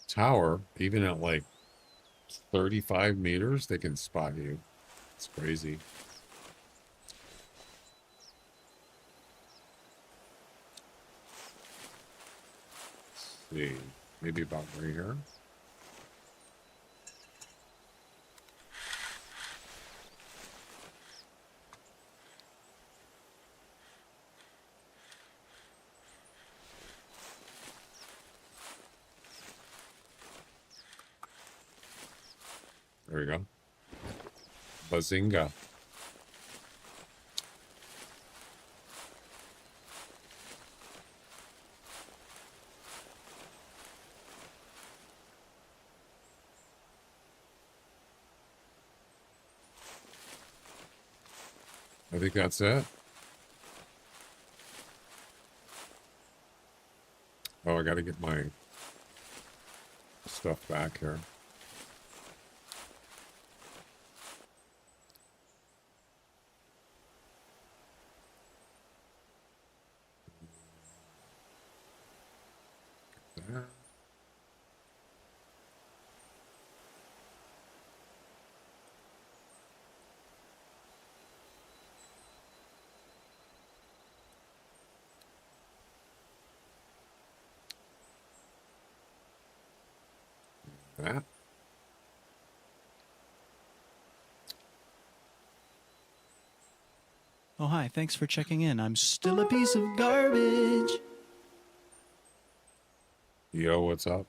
tower. Even at like 35 meters, they can spot you. It's crazy. Let's see. Maybe about right here. There we go. Bazinga. I think that's it. Oh, I got to get my stuff back here. That. That. Oh, hi. Thanks for checking in. I'm still a piece of garbage. Yo, what's up?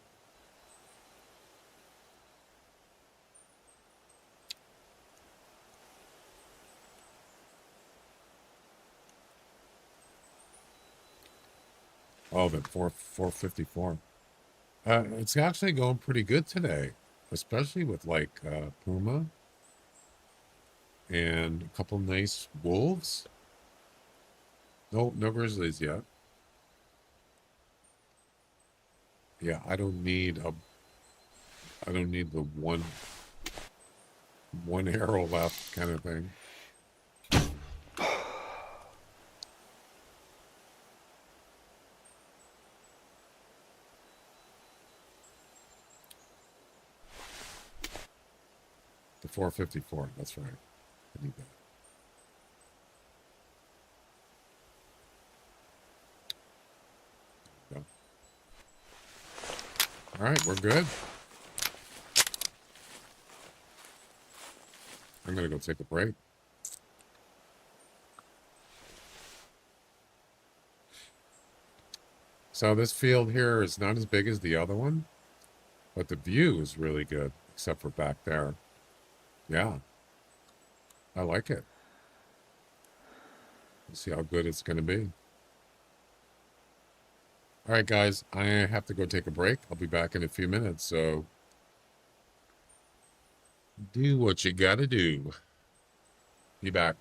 Oh, but 454. It's actually going pretty good today, especially with like Puma and a couple nice wolves. No grizzlies yet. Yeah, I don't need the one arrow left kind of thing. The 454, that's right. I need that. There we go. All right, we're good. I'm gonna go take a break. So this field here is not as big as the other one, but the view is really good, except for back there. Yeah, I like it. Let's see how good it's going to be. All right, guys, I have to go take a break. I'll be back in a few minutes, so do what you got to do. Be back.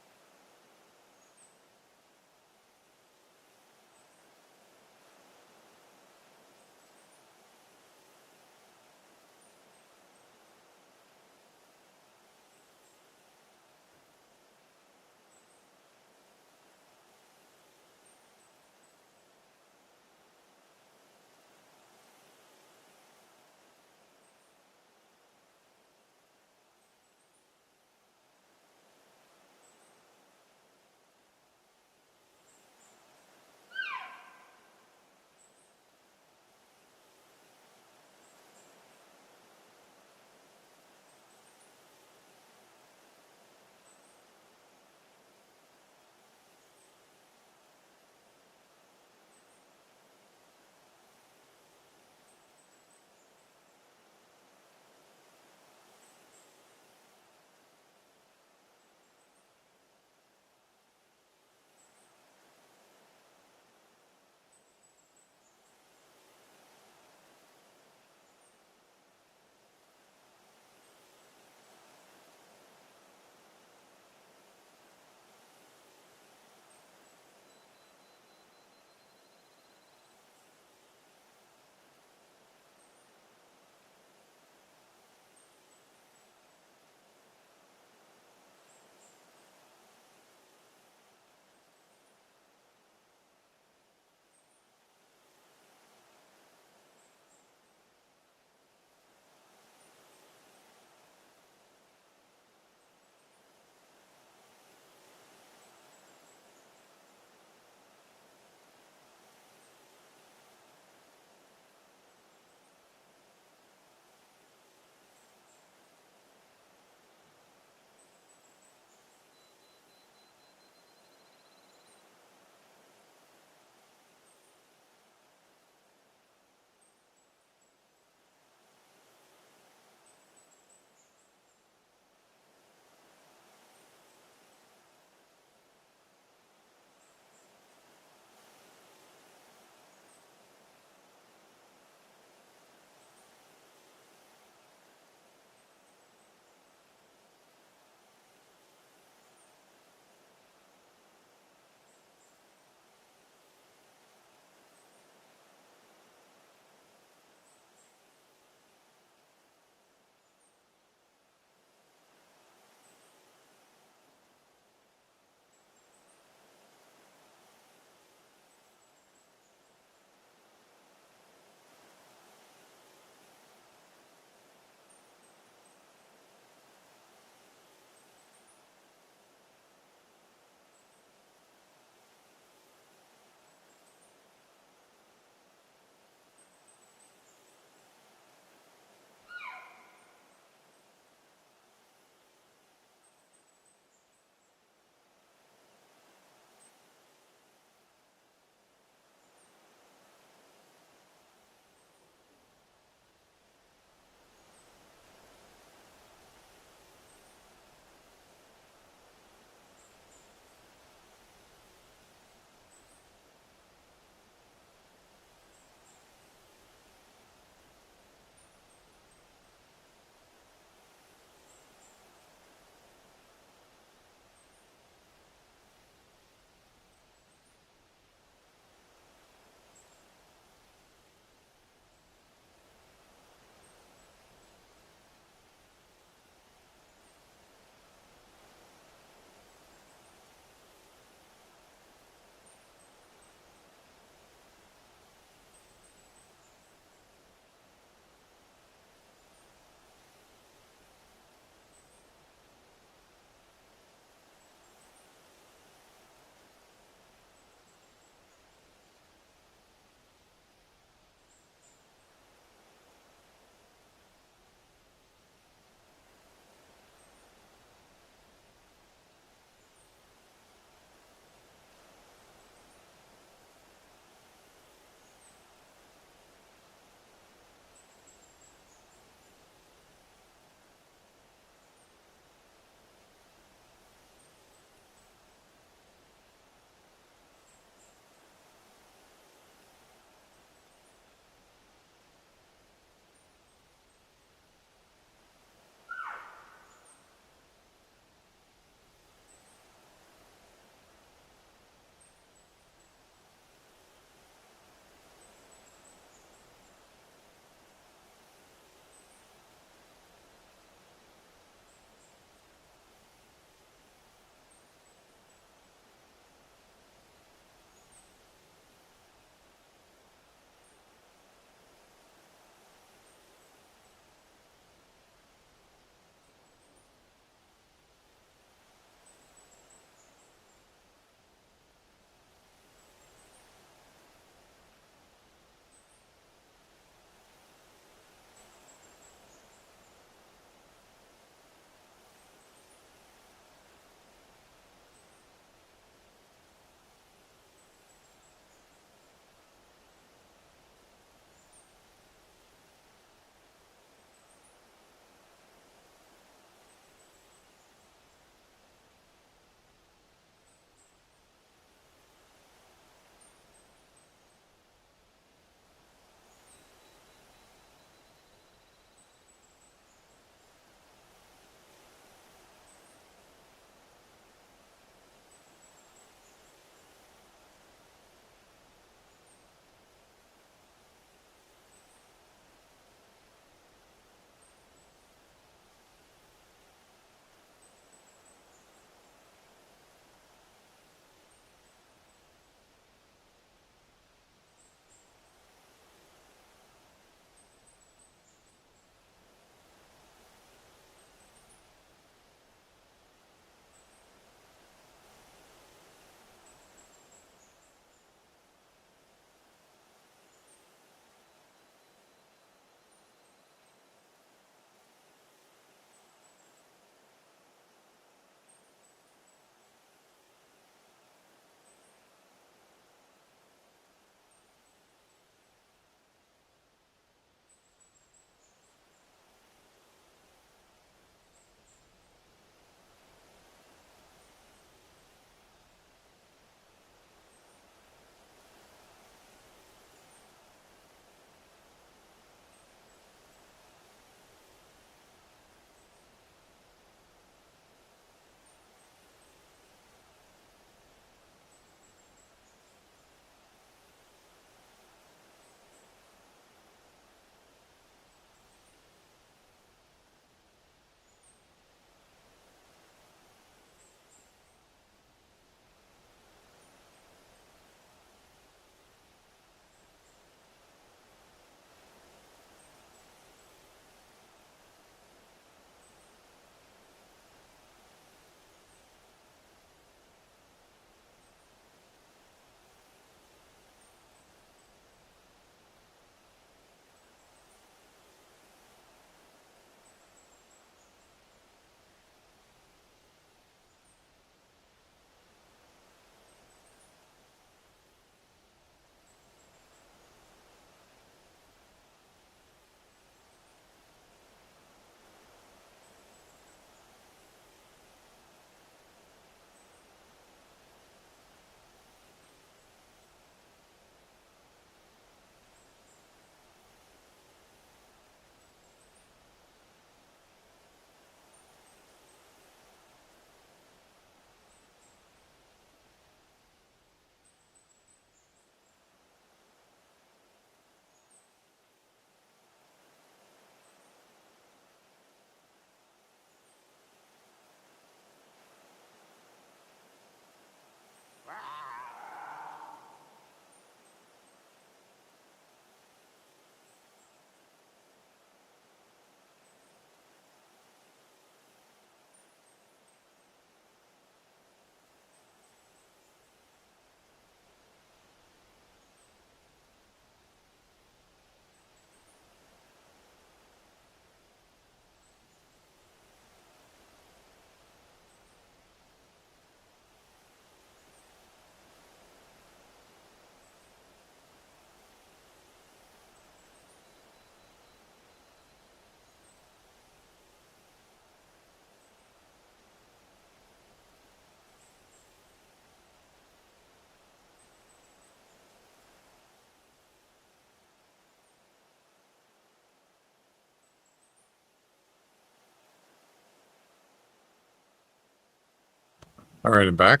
All right, I'm back.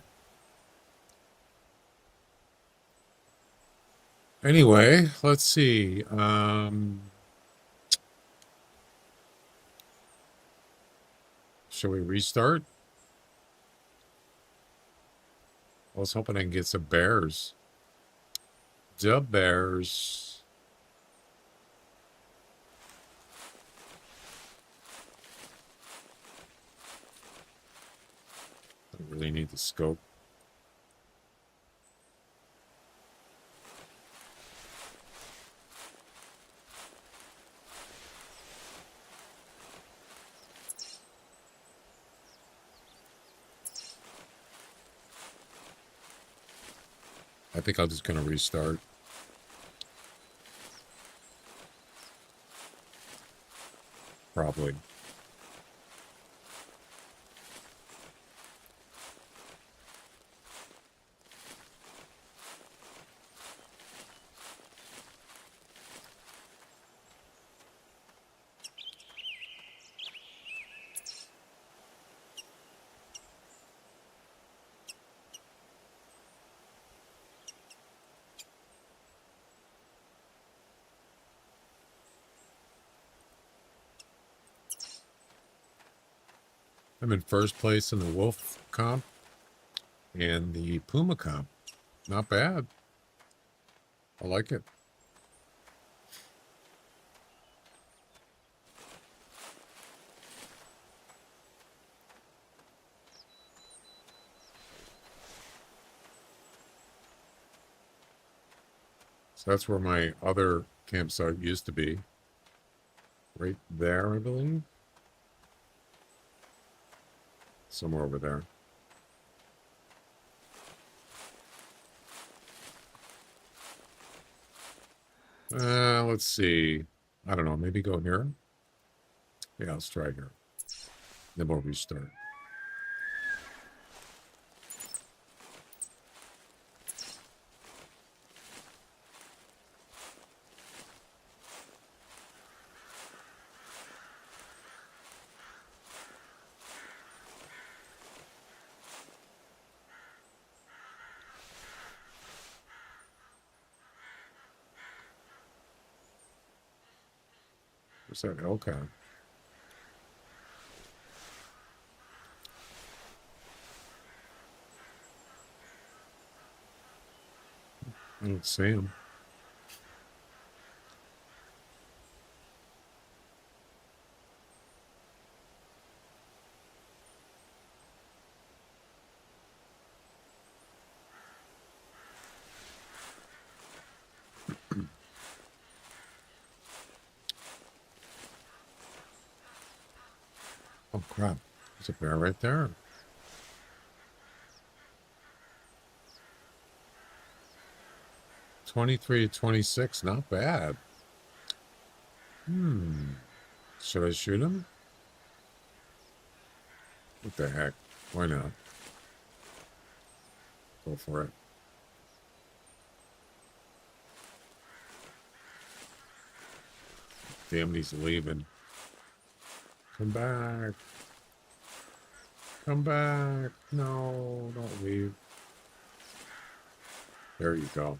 Anyway, let's see. Shall we restart? I was hoping I can get some bears. The bears. I really need the scope. I think I'm just going to restart. Probably. I'm in first place in the wolf comp and the puma comp. Not bad. I like it. So that's where my other campsite used to be. Right there, I believe. Somewhere over there. Let's see. I don't know. Maybe go here. Yeah, let's try here. Then we'll restart. Where's that elk at? I don't see him. Oh crap. There's a bear right there. $23 to $26, not bad. Should I shoot him? What the heck? Why not? Go for it. Damn, he's leaving. Come back. Come back. No, don't leave. There you go.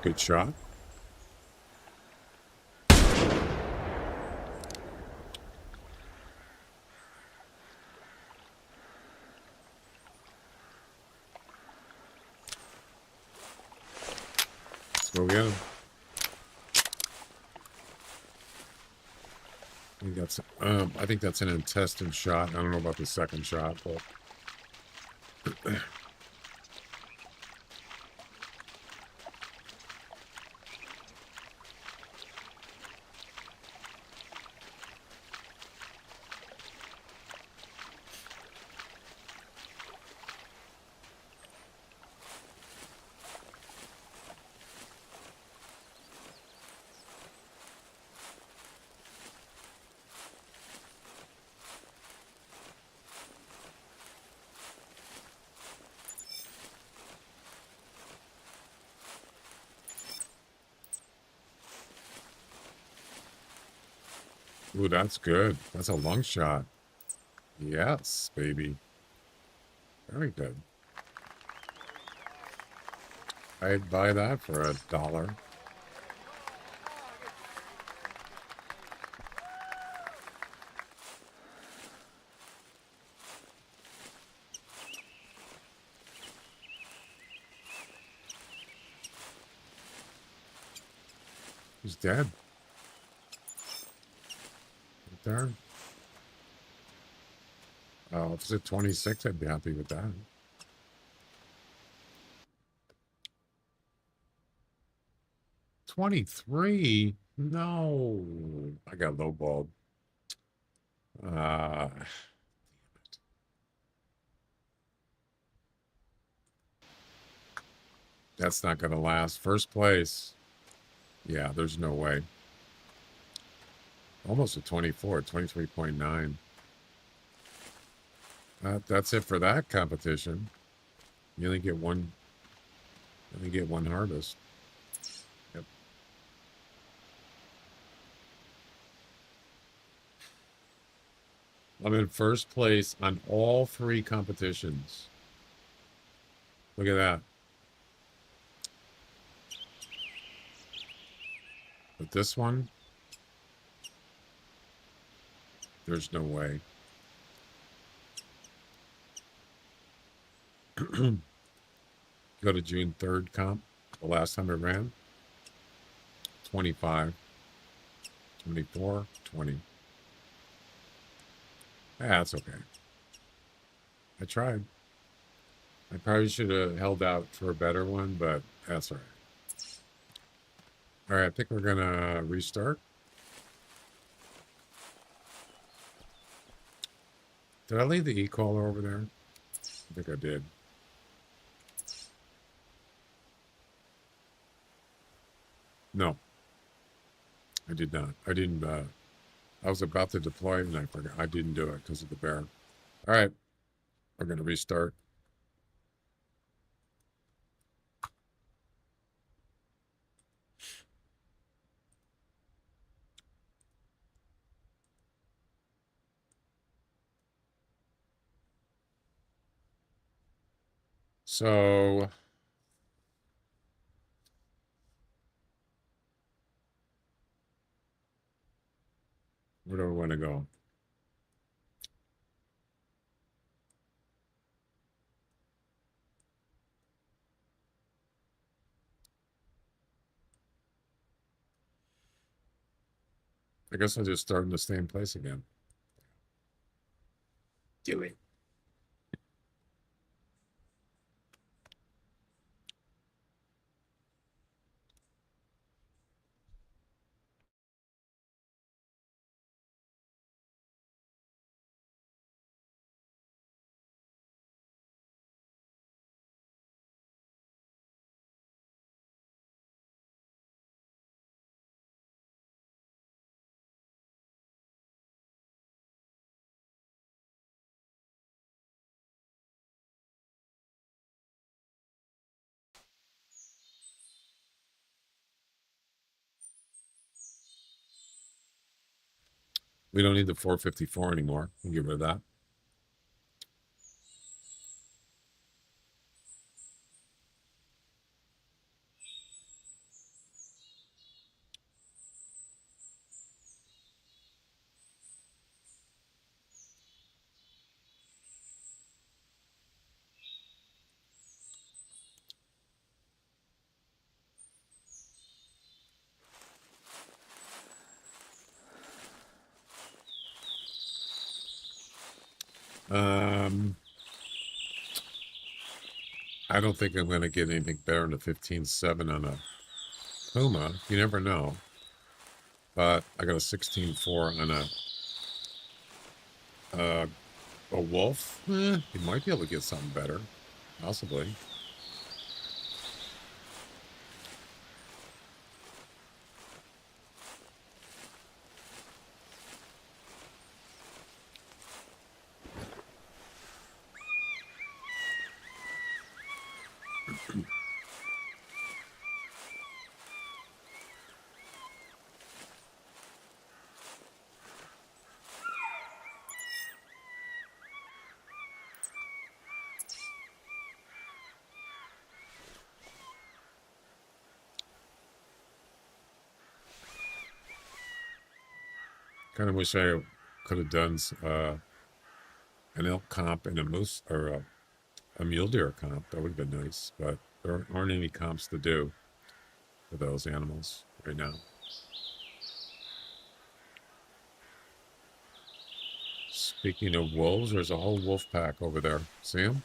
Good shot. Let's go get him. I think that's an intestine shot. I don't know about the second shot, but Ooh, that's good. That's a long shot. Yes, baby. Very good. I'd buy that for $1. He's dead. Right there. Oh, if it's at 26, I'd be happy with that. $23? No. I got lowballed. That's not going to last. First place. Yeah, there's no way. Almost a 24, 23.9. That's it for that competition. You only get one. You only get one harvest. Yep. I'm in first place on all 3 competitions. Look at that. But this one, there's no way. Go to June 3rd comp. The last time I ran, 25, 24, 20. That's okay. I tried. I probably should have held out for a better one, but that's all right. All right, I think we're going to restart. Did I leave the e-caller over there? I think I did. No, I did not. I didn't. I was about to deploy and I forgot. I didn't do it because of the bear. All right, we're going to restart. So where do I want to go? I guess I'll just start in the same place again. Do it. We don't need the 454 anymore. We'll get rid of that. I don't think I'm going to get anything better than a 15.7 on a Puma. You never know. But I got a 16.4 on a Wolf. You might be able to get something better. Possibly. kind of wish I could have done an elk comp and a moose or a mule deer comp. That would have been nice, but there aren't any comps to do for those animals right now. Speaking of wolves, there's a whole wolf pack over there. See them?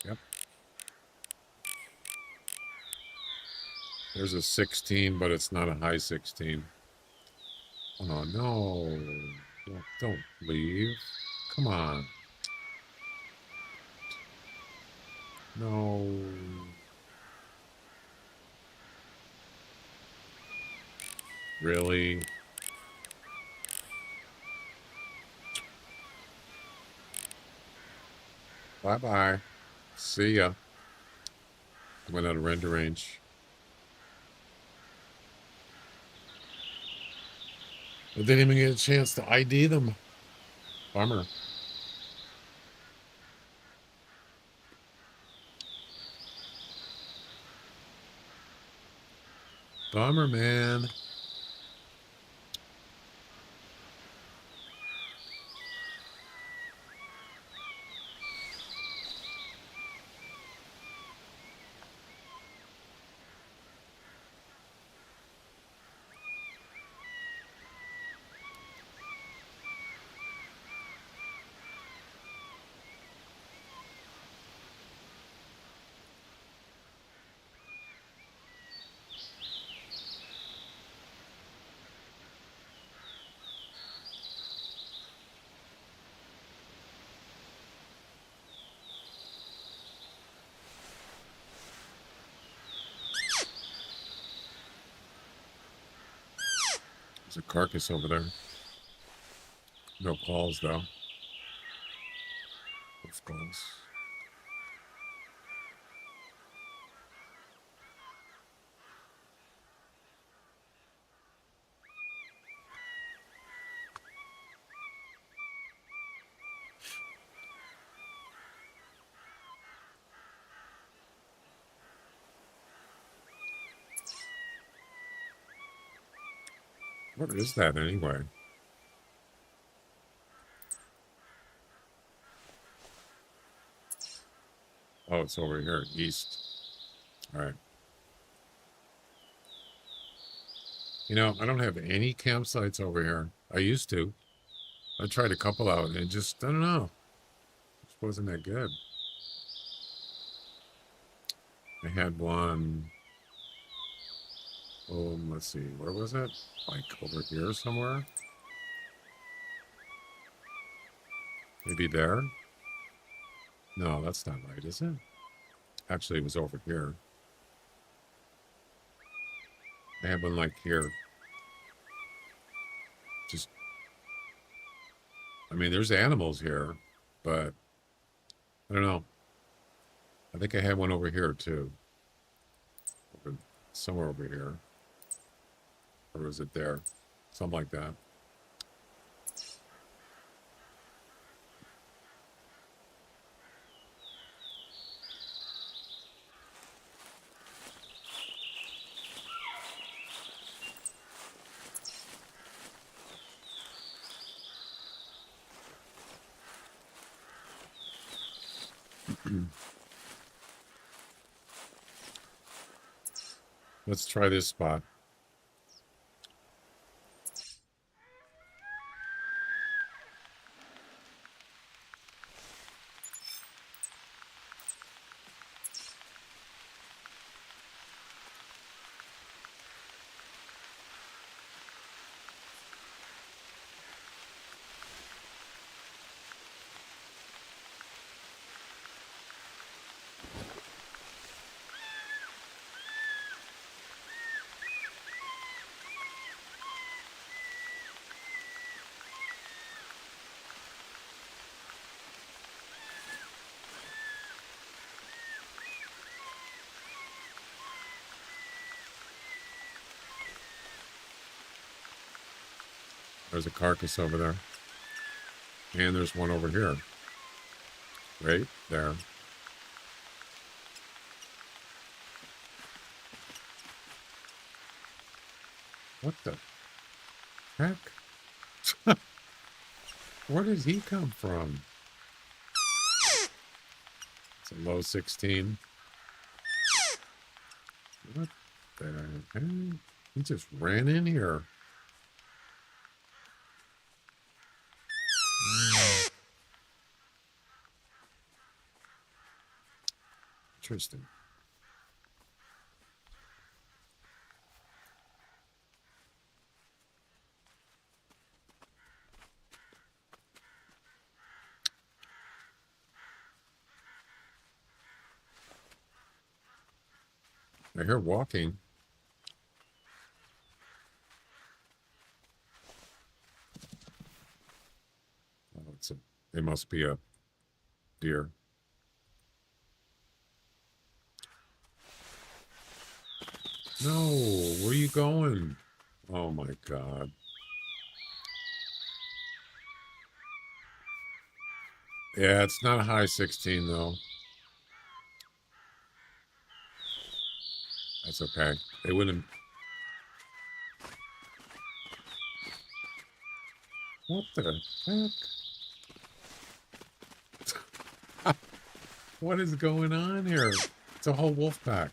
Yep. There's a 16, but it's not a high 16. Oh, no. Don't leave. Come on. No. Really? Bye-bye. See ya. Went out of render range. I didn't even get a chance to ID them. Bummer. Bummer, man. There's a carcass over there. No calls, though. Wolf calls. What is that anyway? Oh, it's over here, east. All right. You know, I don't have any campsites over here. I used to. I tried a couple out and it just, I don't know. It just wasn't that good. I had one, let's see, where was it? Like over here somewhere? Maybe there? No, that's not right, is it? Actually, it was over here. I had one like here. Just, I mean, there's animals here, but I don't know. I think I had one over here too. Somewhere over here. Or was it there? Something like that. Let's try this spot. There's a carcass over there. And there's one over here. Right there. What the? heck? Where did he come from? It's a low 16. What the heck? He just ran in here. Interesting. I hear walking. Oh, it must be a deer. No, where are you going? Oh my God. Yeah, it's not a high 16 though. That's okay. They wouldn't. What the heck? What is going on here? It's a whole wolf pack.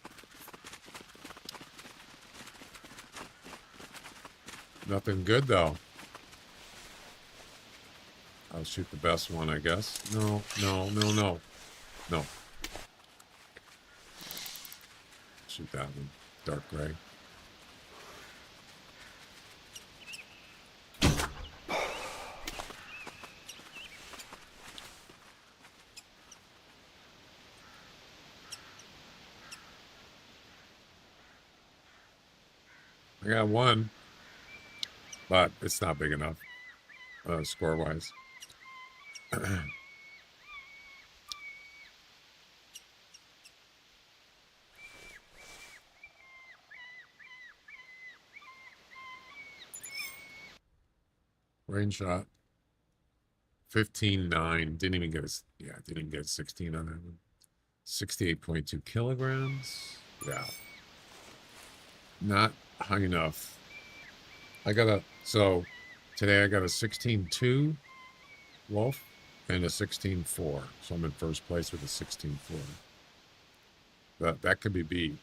Nothing good though. I'll shoot the best one, I guess. No. No. Shoot that one. Dark gray. I got one, but it's not big enough, score-wise. Range shot. 15.9. Didn't even get a 16 on that one. 68.2 kilograms. Yeah. Not high enough. So today I got a 16.2 wolf and a 16.4. So I'm in first place with a 16.4. But that could be beat.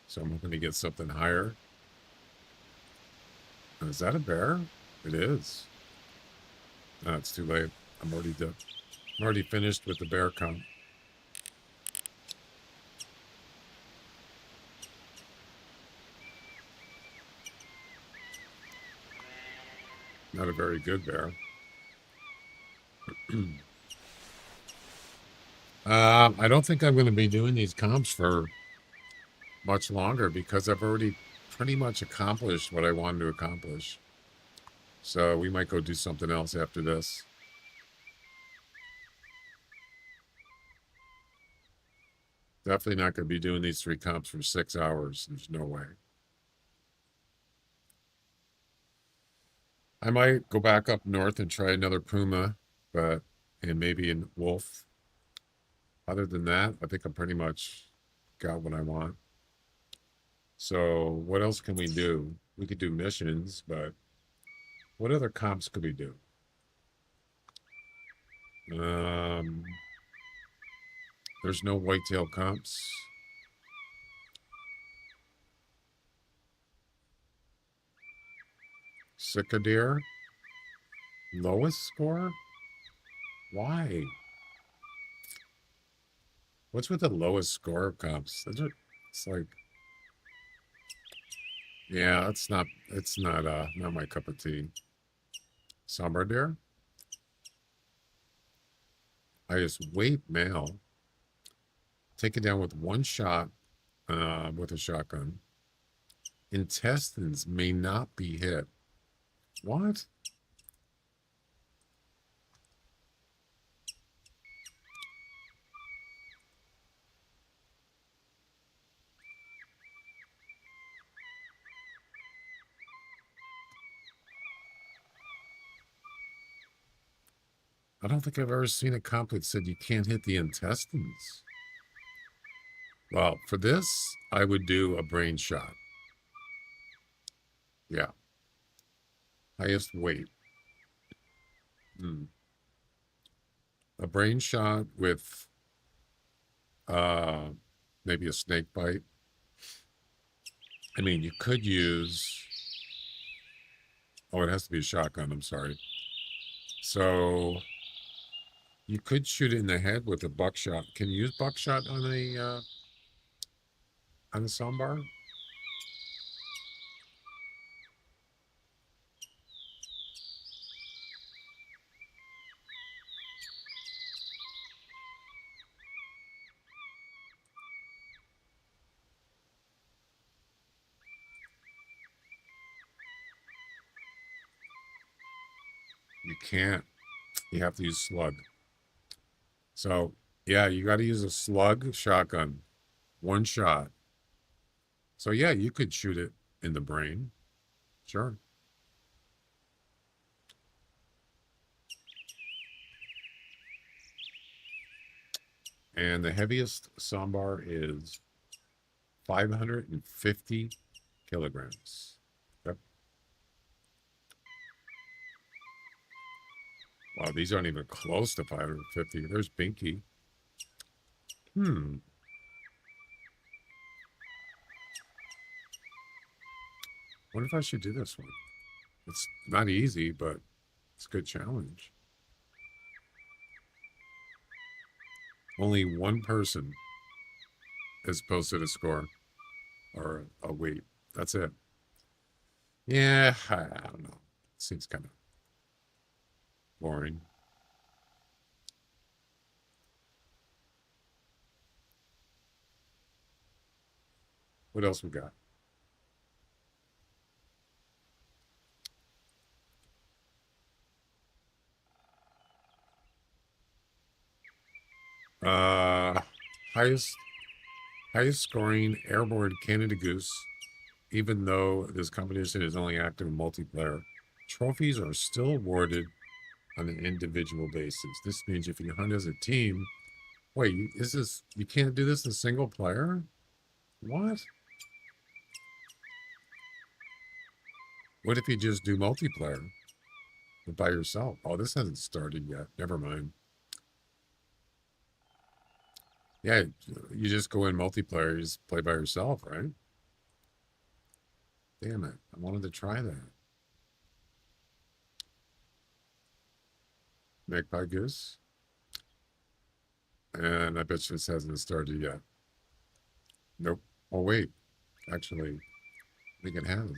So I'm hoping to get something higher. Is that a bear? It is. No, it's too late. I'm already finished with the bear count. Not a very good bear. I don't think I'm going to be doing these comps for much longer because I've already pretty much accomplished what I wanted to accomplish. So we might go do something else after this. Definitely not going to be doing these 3 comps for 6 hours. There's no way. I might go back up north and try another puma, and maybe a wolf. Other than that, I think I pretty much got what I want. So what else can we do? We could do missions, but what other comps could we do? There's no whitetail comps. Sika deer. Lowest score? Why? What's with the lowest score of comps? It's like, yeah, it's not my cup of tea. Summer deer. Highest weight male. Take it down with 1 shot with a shotgun. Intestines may not be hit. What? I don't think I've ever seen a comp that said you can't hit the intestines. Well, for this, I would do a brain shot. Yeah. Highest weight. A brain shot with maybe a snake bite. I mean, you could use. Oh, it has to be a shotgun. I'm sorry. So you could shoot it in the head with a buckshot. Can you use buckshot on a soundbar? You can't. You have to use slug. So yeah, you got to use a slug shotgun, one shot. So yeah, you could shoot it in the brain. Sure. And the heaviest soundbar is 550 kilograms. Yep. Wow, these aren't even close to 550. There's Binky. Wonder if I should do this one. It's not easy, but it's a good challenge. Only one person has posted a score or a weight. That's it. Yeah, I don't know. Seems kind of boring. What else we got? Highest scoring airborne Canada Goose, even though this competition is only active in multiplayer. Trophies are still awarded on an individual basis. This means if you hunt as a team, wait, you can't do this in single player? What? What if you just do multiplayer by yourself? Oh, this hasn't started yet. Never mind. Yeah, you just go in multiplayer, you just play by yourself, right? Damn it. I wanted to try that. Magpie Goose. And I bet you this hasn't started yet. Nope. Oh, wait. Actually, I think it has.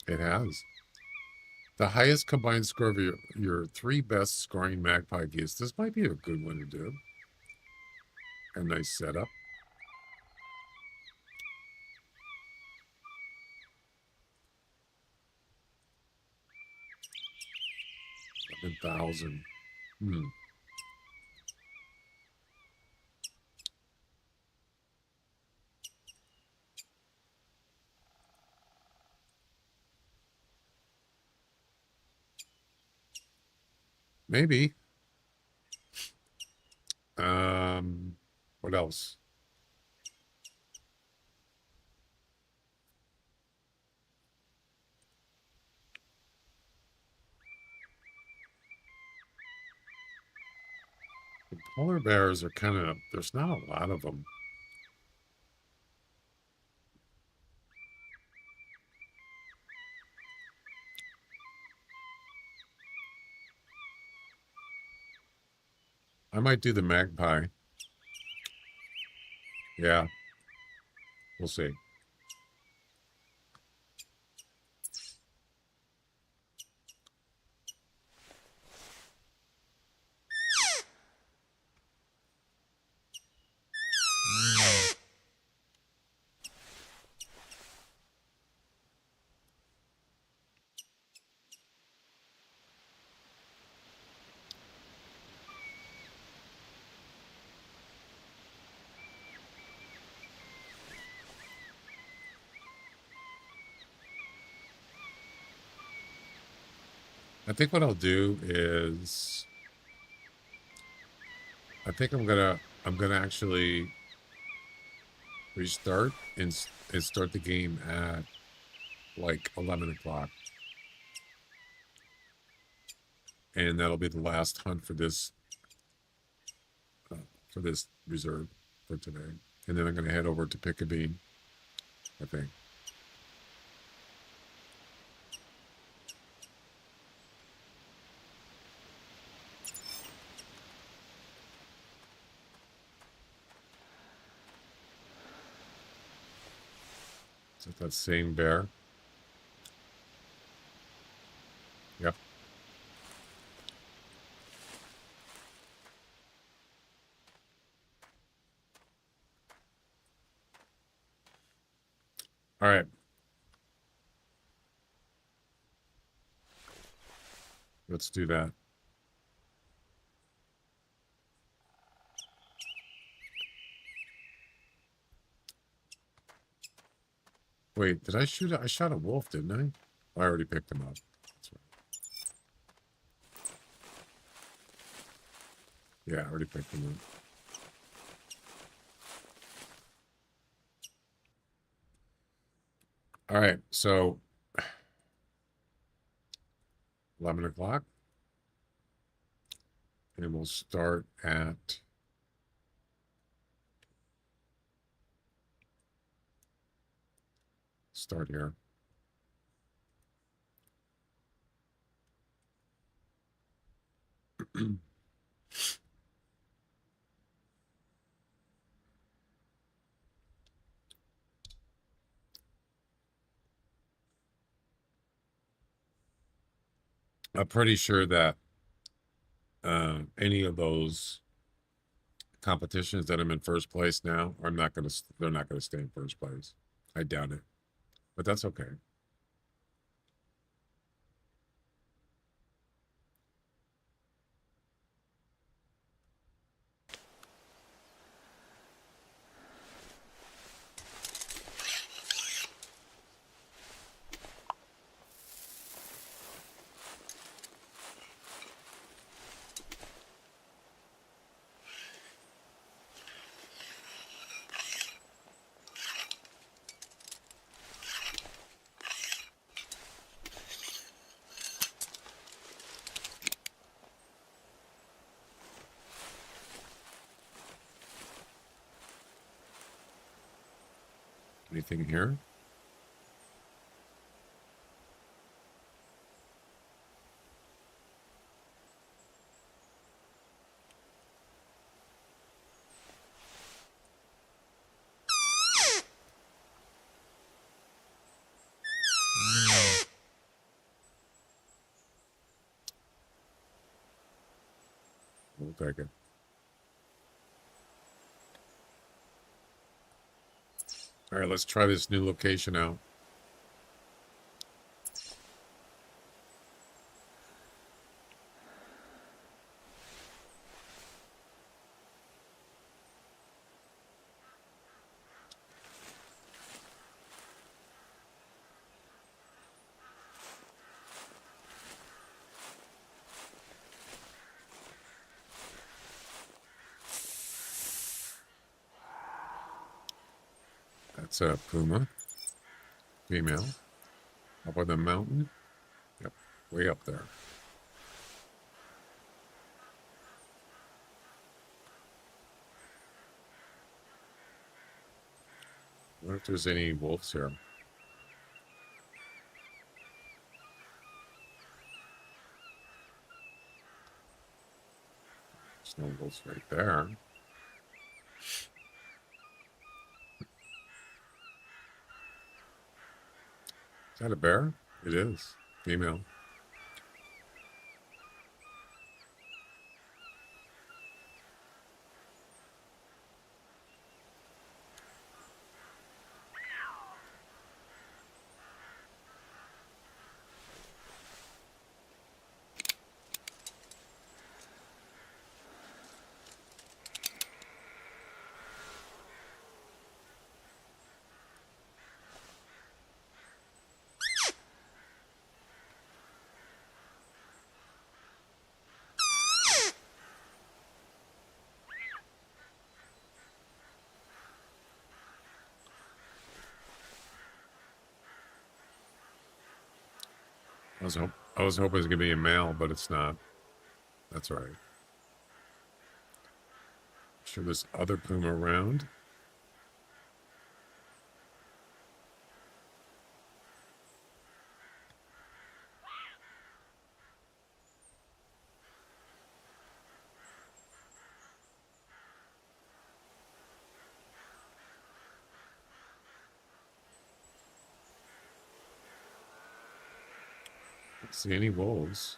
It has. The highest combined score of your three best scoring Magpie Geese. This might be a good one to do. A nice setup. $11,000. Maybe. What else? The polar bears are kind of, there's not a lot of them. I might do the magpie. Yeah. We'll see. I think what I'll do is I think I'm gonna actually restart and start the game at like 11 o'clock. And that'll be the last hunt for this reserve for today. And then I'm going to head over to pick a bean, I think. Is it that same bear? Yep. All right. Let's do that. Wait, did I shoot? I shot a wolf, didn't I? I already picked him up. That's right. Yeah, I already picked him up. All right, so 11 o'clock. And we'll start at here. I'm pretty sure that any of those competitions that I'm in first place now, they're not going to stay in first place. I doubt it, but that's okay. Anything here? We'll take it. All right, let's try this new location out. That's a puma, female, up on the mountain. Yep, way up there. I wonder if there's any wolves here. There's no wolves right there. Is that a bear? It is. Female. I was hoping it was gonna be a male, but it's not. That's all right. Sure, there's other puma around. Don't see any wolves.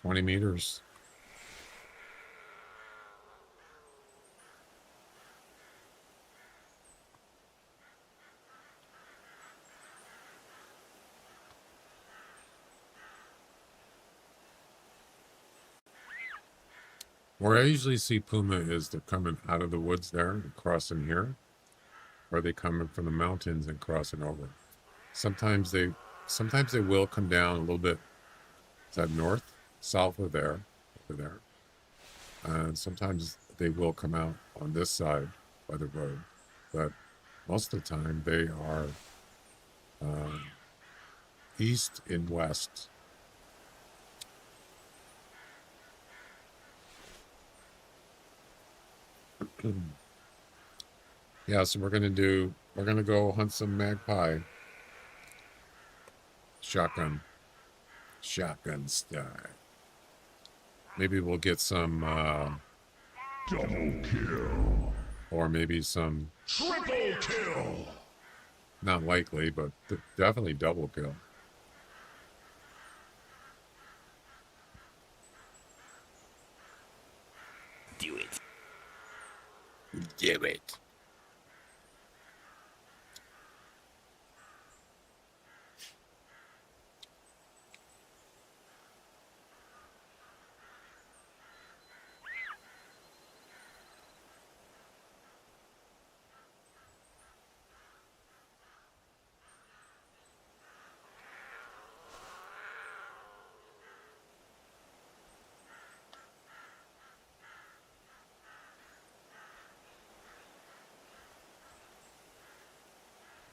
$20 meters. Where I usually see puma is they're coming out of the woods there and crossing here, or they coming from the mountains and crossing over. Sometimes they will come down a little bit. Is that north, south of there, over there? And sometimes they will come out on this side by the road, but most of the time they are east and west. Yeah, so we're gonna go hunt some magpie. Shotgun style. Maybe we'll get some Double kill. or maybe some Triple kill. not likely, but definitely double kill. Do it. Do it.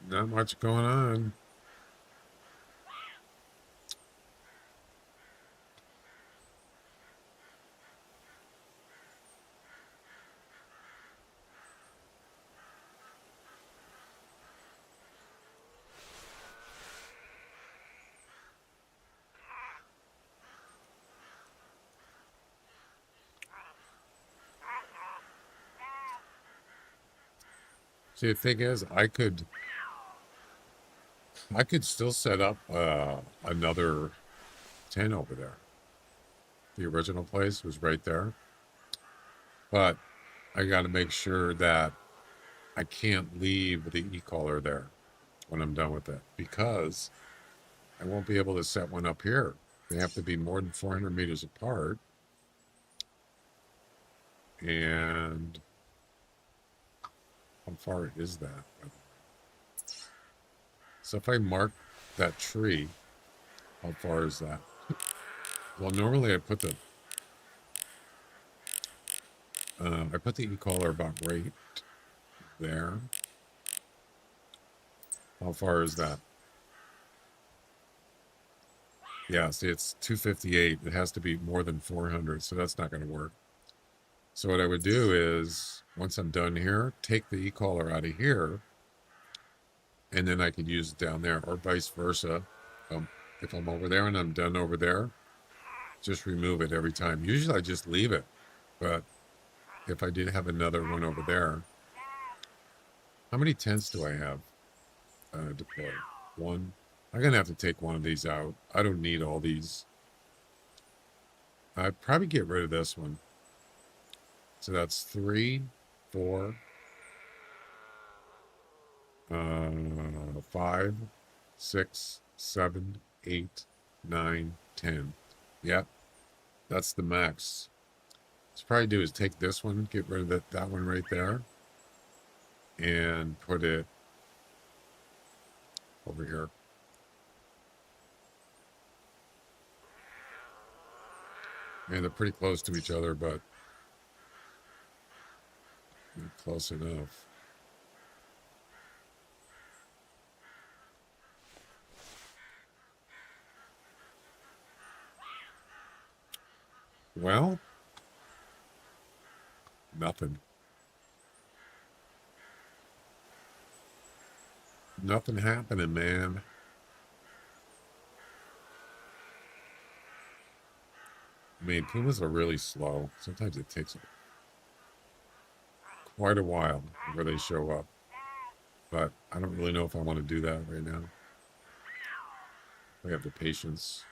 Not much going on. See, the thing is, I could still set up another 10 over there. The original place was right there. But I got to make sure that I can't leave the e-collar there when I'm done with it, because I won't be able to set one up here. They have to be more than 400 meters apart. And how far is that? So if I mark that tree, how far is that? Well, normally I put the e-collar about right there. How far is that? Yeah, see, it's 258. It has to be more than 400, so that's not going to work. So what I would do is, once I'm done here, take the e-collar out of here, and then I could use it down there, or vice versa. If I'm over there and I'm done over there, just remove it every time. Usually I just leave it, but if I did have another one over there, how many tents do I have deployed? One. I'm going to have to take one of these out. I don't need all these. I'd probably get rid of this one. So that's 3, 4, 5, 6, 7, 8, 9, 10. Yep, that's the max. What I'll probably do is take this one, get rid of that one right there, and put it over here. And they're pretty close to each other, but not close enough. Well, nothing. Nothing happening, man. I mean, pumas are really slow. Sometimes it takes quite a while before they show up. But I don't really know if I want to do that right now. I have the patience.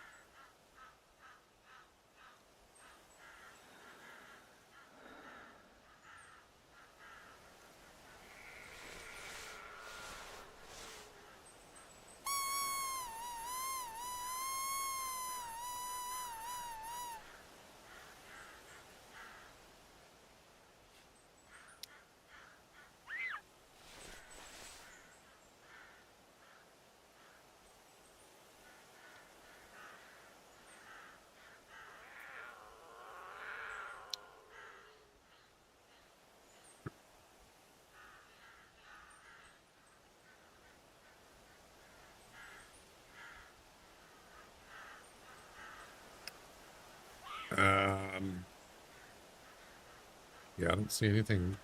Yeah, I don't see anything.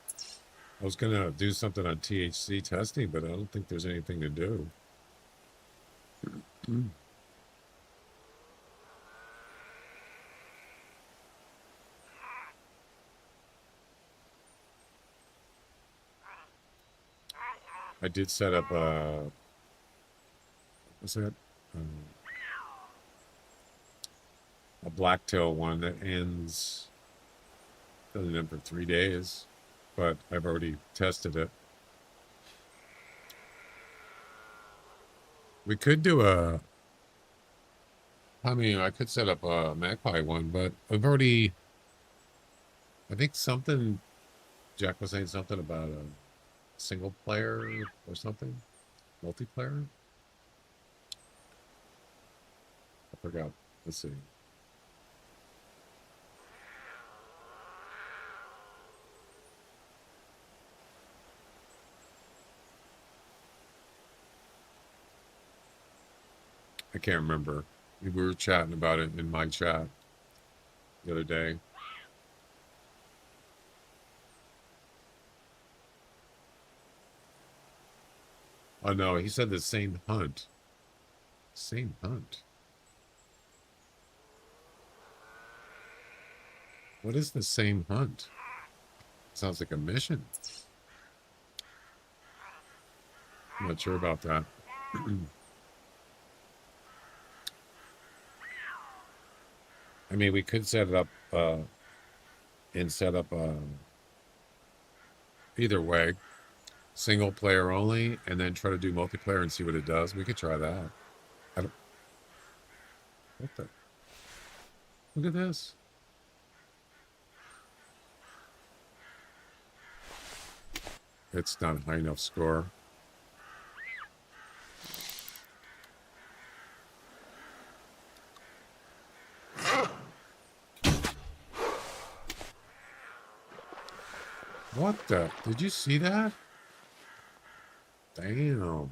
I was gonna do something on THC testing, but I don't think there's anything to do. I did set up what's that? A blacktail one that doesn't end for 3 days, but I've already tested it. We could do I could set up a magpie one, but I think Jack was saying something about a single player or something, multiplayer. I forgot. Let's see. I can't remember. We were chatting about it in my chat the other day. Oh no, he said the same hunt. Same hunt. What is the same hunt? Sounds like a mission. I'm not sure about that. I mean, we could set it up either way, single player only, and then try to do multiplayer and see what it does. We could try that. What the? Look at this. It's not a high enough score. What the? Did you see that? Damn.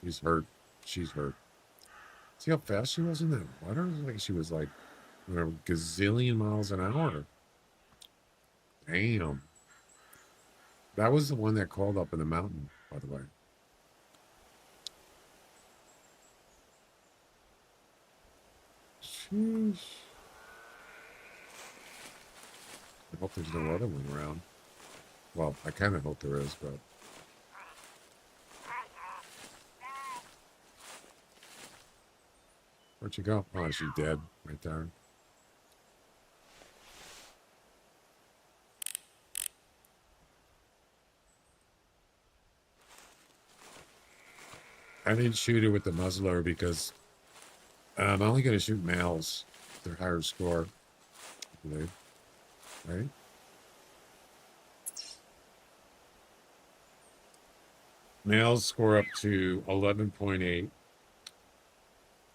He's hurt. She's hurt. See how fast she was in that water? It was like she was like a gazillion miles an hour. Damn. That was the one that crawled up in the mountain, by the way. Sheesh. I hope there's no other one around. Well, I kind of hope there is, but... Where'd she go? Oh, she's dead right there. I didn't shoot her with the muzzler because I'm only going to shoot males. They're higher score, I believe. Right? Males score up to 11.8.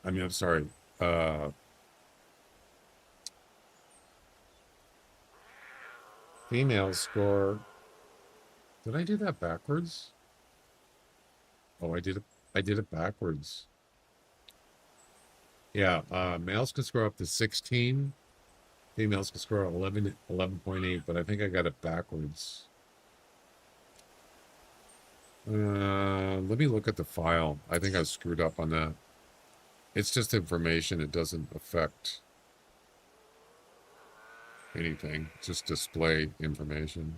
I mean, I'm sorry. Females score. Did I do that backwards? Oh, I did it. I did it backwards. Yeah, males can score up to 16. Females can score 11.8, but I think I got it backwards. Let me look at the file. I think I screwed up on that. It's just information. It doesn't affect anything. Just display information.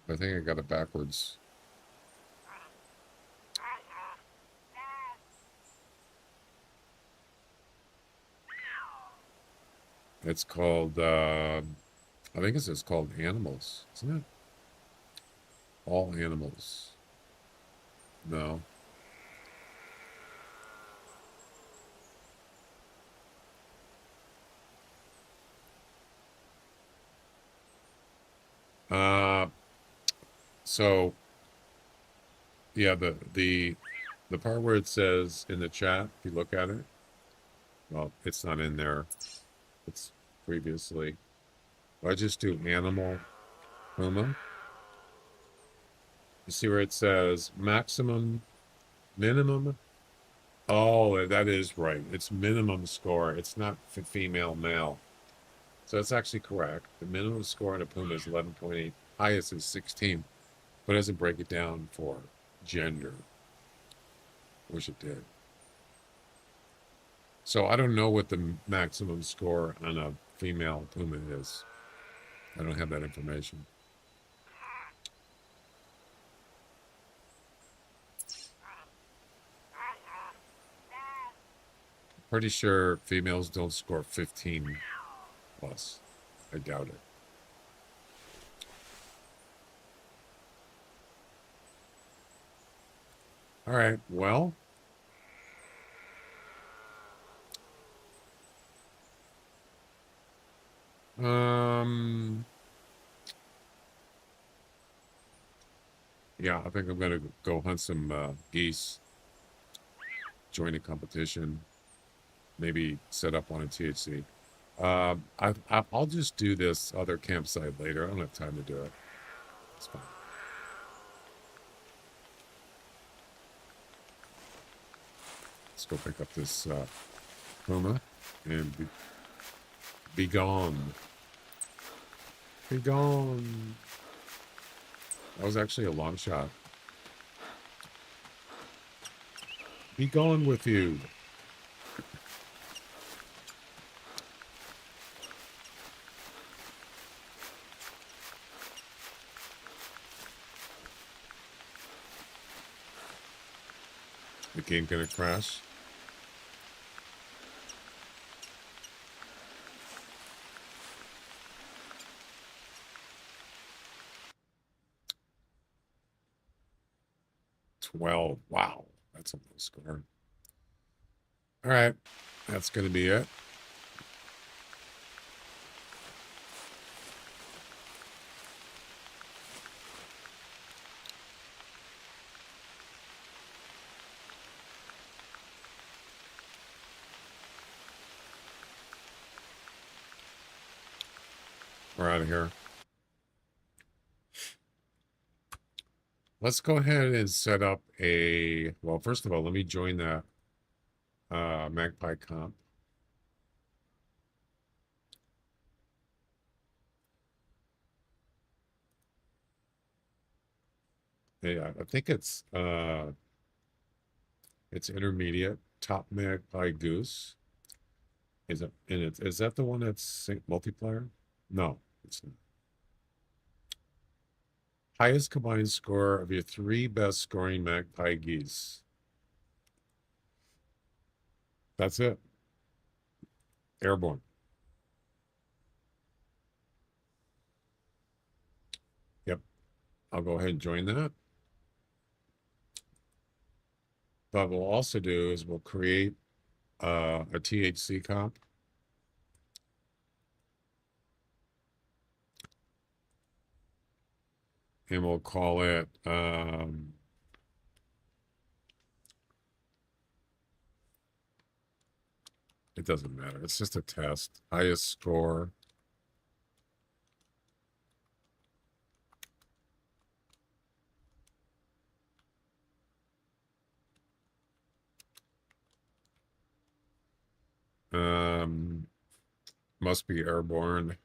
I think I got it backwards. It's called, I think it's just called animals, isn't it? All animals. No. So yeah, the part where it says in the chat, if you look at it, well, it's not in there. It's previously. I just do animal puma. You see where it says maximum, minimum. Oh, that is right. It's minimum score. It's not female, male. So that's actually correct. The minimum score on a puma is 11.8. Highest is 16. But it doesn't break it down for gender. Wish it did. So I don't know what the maximum score on a female puma is. I don't have that information. Pretty sure females don't score 15 plus. I doubt it. All right, well. Yeah, I think I'm gonna go hunt some geese. Join a competition. Maybe set up one in THC. I'll just do this other campsite later. I don't have time to do it. It's fine. Let's go pick up this puma and be gone. Be gone. That was actually a long shot. Be gone with you. The game gonna crash. Wow, that's a low score. All right, that's gonna be it. We're out of here. Let's go ahead and set up a, well, first of all, let me join that Magpie comp. Yeah, I think it's intermediate, top Magpie Goose. Is that the one that's multiplayer? No, it's not. Highest combined score of your 3 best scoring Magpie geese. That's it. Airborne. Yep. I'll go ahead and join that. But what we'll also do is we'll create a THC comp. and we'll call it it doesn't matter. It's just a test. Highest score. Must be airborne.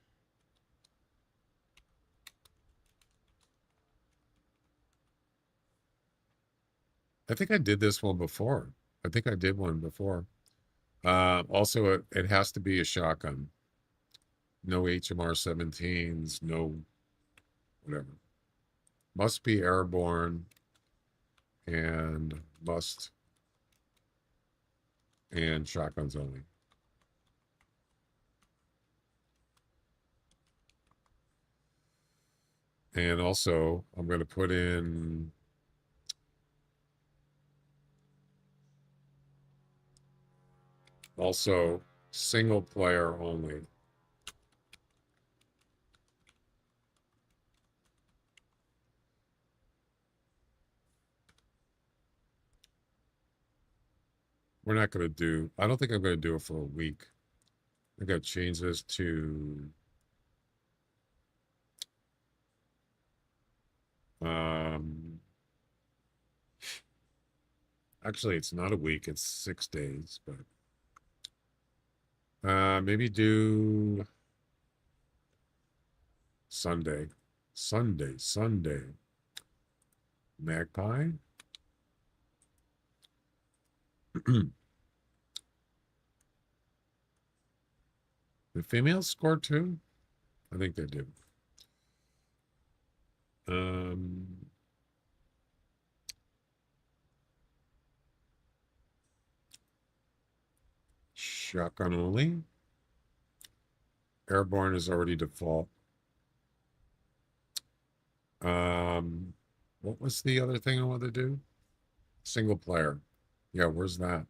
I think I did this one before. I think I did one before. Also, it has to be a shotgun. No HMR 17s, no whatever. Must be airborne and shotguns only. And also, I'm going to put in also single player only. We're not going to do, I don't think I'm going to do it for a week. I got to change this to actually it's not a week, it's 6 days, but maybe do Sunday. Magpie. The females score too? I think they do. Shotgun only. Airborne is already default. What was the other thing I wanted to do? Single player. Yeah, where's that?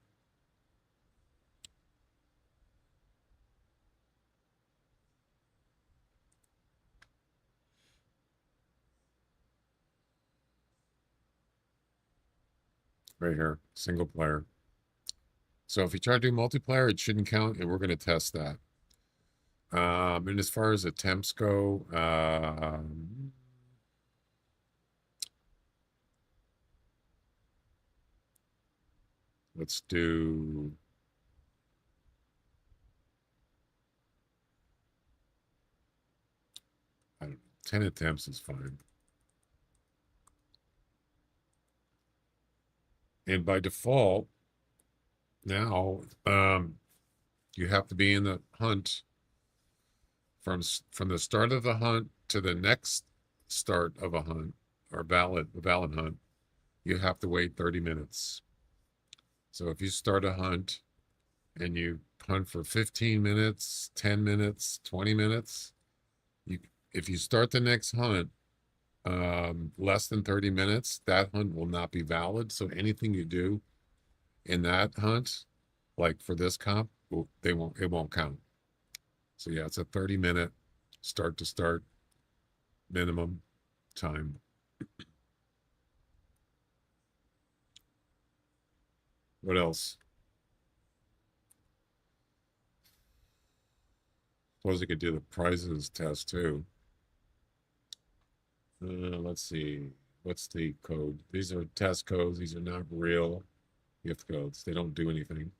Right here, single player. So if you try to do multiplayer, it shouldn't count, and we're going to test that. And as far as attempts go, let's do I don't know, 10 attempts is fine. And by default, now you have to be in the hunt from the start of the hunt to the next start of a hunt or valid hunt. You have to wait 30 minutes. So if you start a hunt and you hunt for 15 minutes, 10 minutes, 20 minutes, if you start the next hunt less than 30 minutes, that hunt will not be valid. So anything you do in that hunt, like for this comp, it won't count. So yeah, it's a 30-minute start to start minimum time. What else? Suppose I could do the prizes test too. Let's see. What's the code? These are test codes. These are not real gift codes. They don't do anything.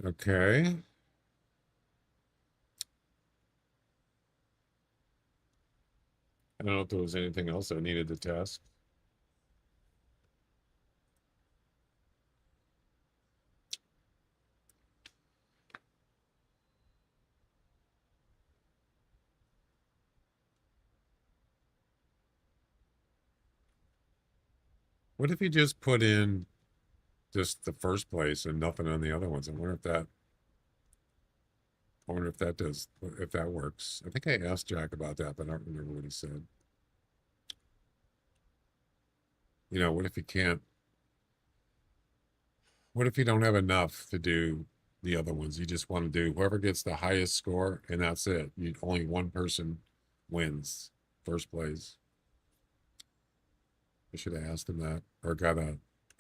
Okay. I don't know if there was anything else I needed to test. What if you just put in just the first place and nothing on the other ones? I wonder if that if that works. I think I asked Jack about that, but I don't remember what he said. You know, what if you can't? What if you don't have enough to do the other ones? You just want to do whoever gets the highest score, and that's it. Only one person wins first place. I should have asked him that, or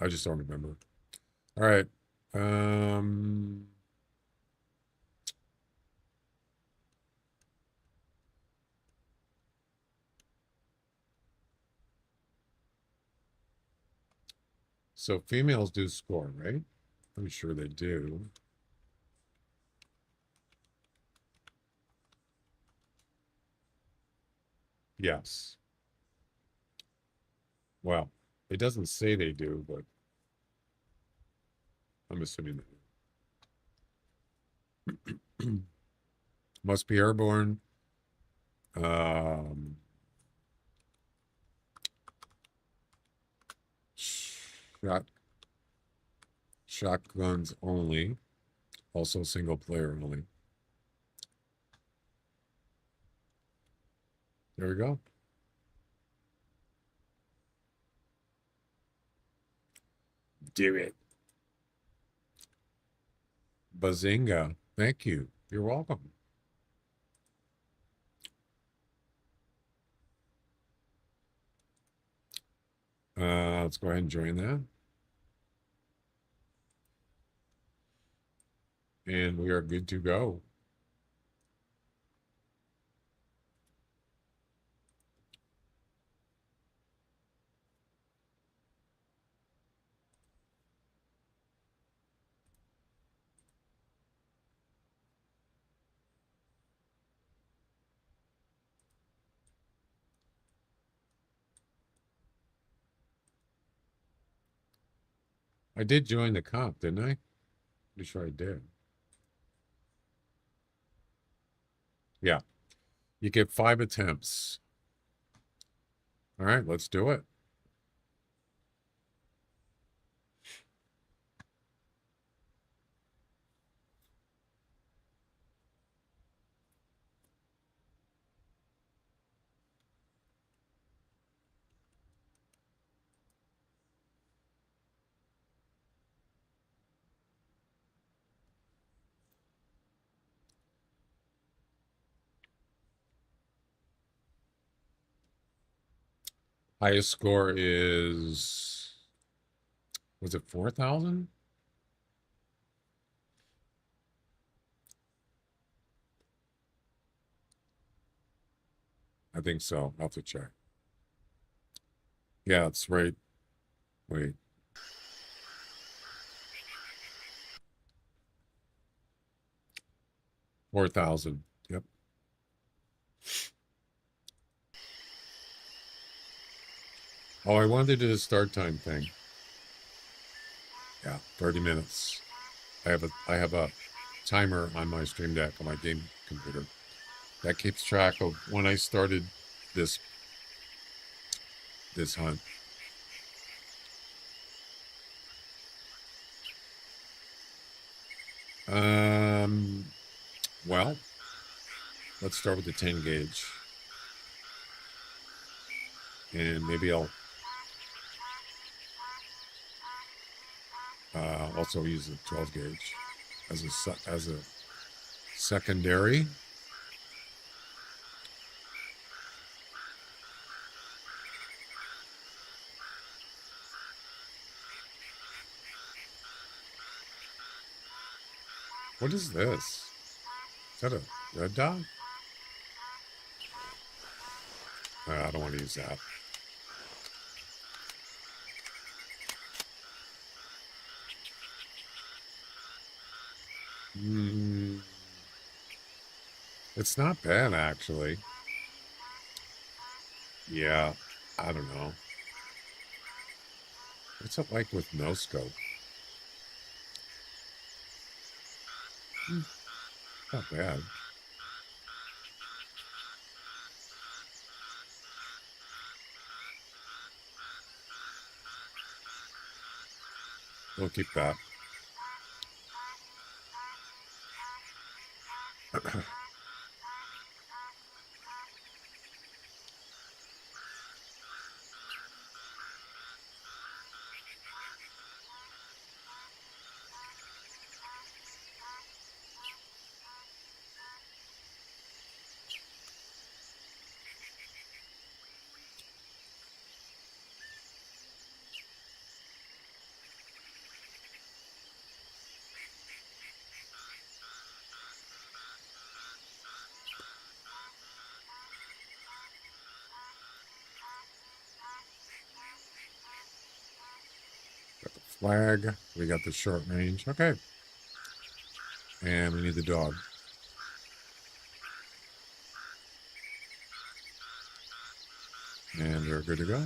I just don't remember. All right. So females do score, right? I'm sure they do. Yes. Well, it doesn't say they do, but I'm assuming they do. Must be airborne. Shotguns only. Also single player only. There we go. Do it. Bazinga. Thank you. You're welcome. Let's go ahead and join that. And we are good to go. I did join the comp, didn't I? Pretty sure I did. Yeah. You get 5 attempts. All right, let's do it. Highest score is, was it 4,000? I think so. I'll have to check. Yeah, it's right. Wait. $4,000. Yep. Oh, I wanted to do the start time thing. Yeah, 30 minutes. I have a timer on my Stream Deck on my game computer that keeps track of when I started this hunt. Well, let's start with the 10 gauge. And maybe I'll also use the 12 gauge as a secondary. What is this? Is that a red dot? I don't want to use that. It's not bad, actually. Yeah, I don't know. What's it like with no scope? Not bad. We'll keep that. Got the flag. We got the short range. Okay. And we need the dog. And we're good to go.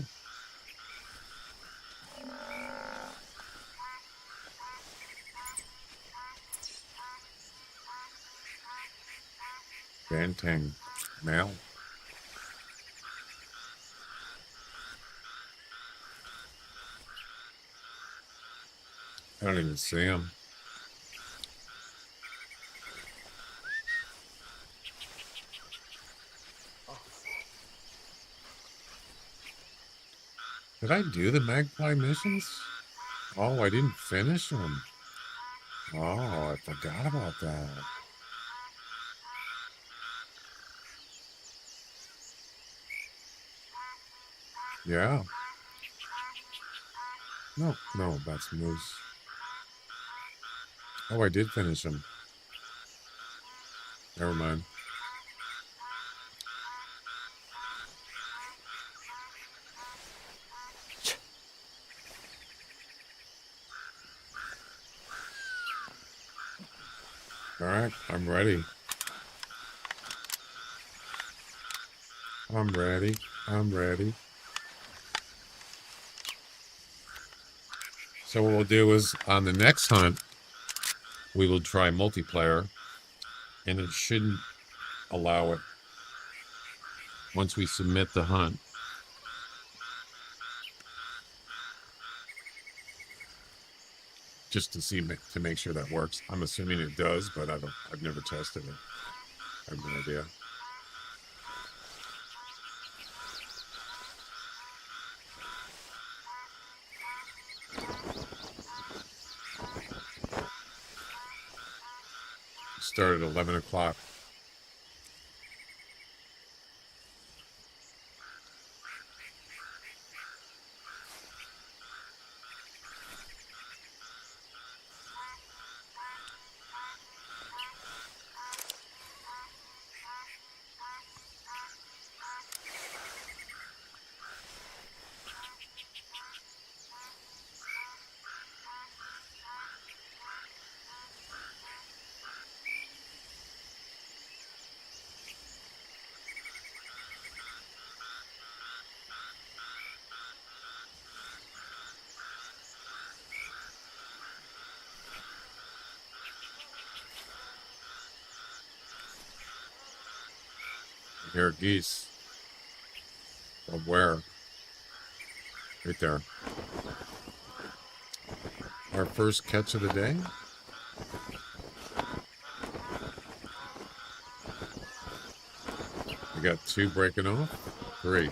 Banteng male. I don't even see him. Did I do the magpie missions? Oh, I didn't finish them. Oh, I forgot about that. Yeah. No, that's moose. Oh, I did finish them. Never mind. All right, I'm ready. I'm ready. So what we'll do is on the next hunt, we will try multiplayer, and it shouldn't allow it once we submit the hunt. Just to see, to make sure that works. I'm assuming it does, but I've never tested it. I have no idea. Started at 11 o'clock. Here, geese. From where? Right there. Our first catch of the day. We got 2 breaking off. 3.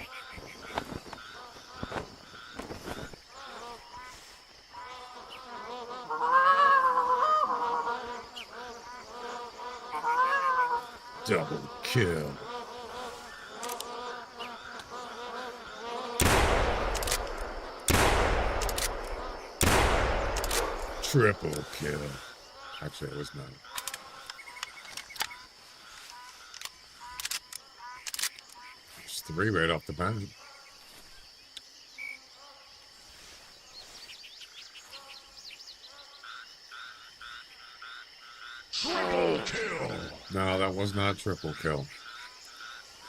Double kill. Triple kill. Actually, it was not. There's 3 right off the bat. Triple kill. No, that was not triple kill.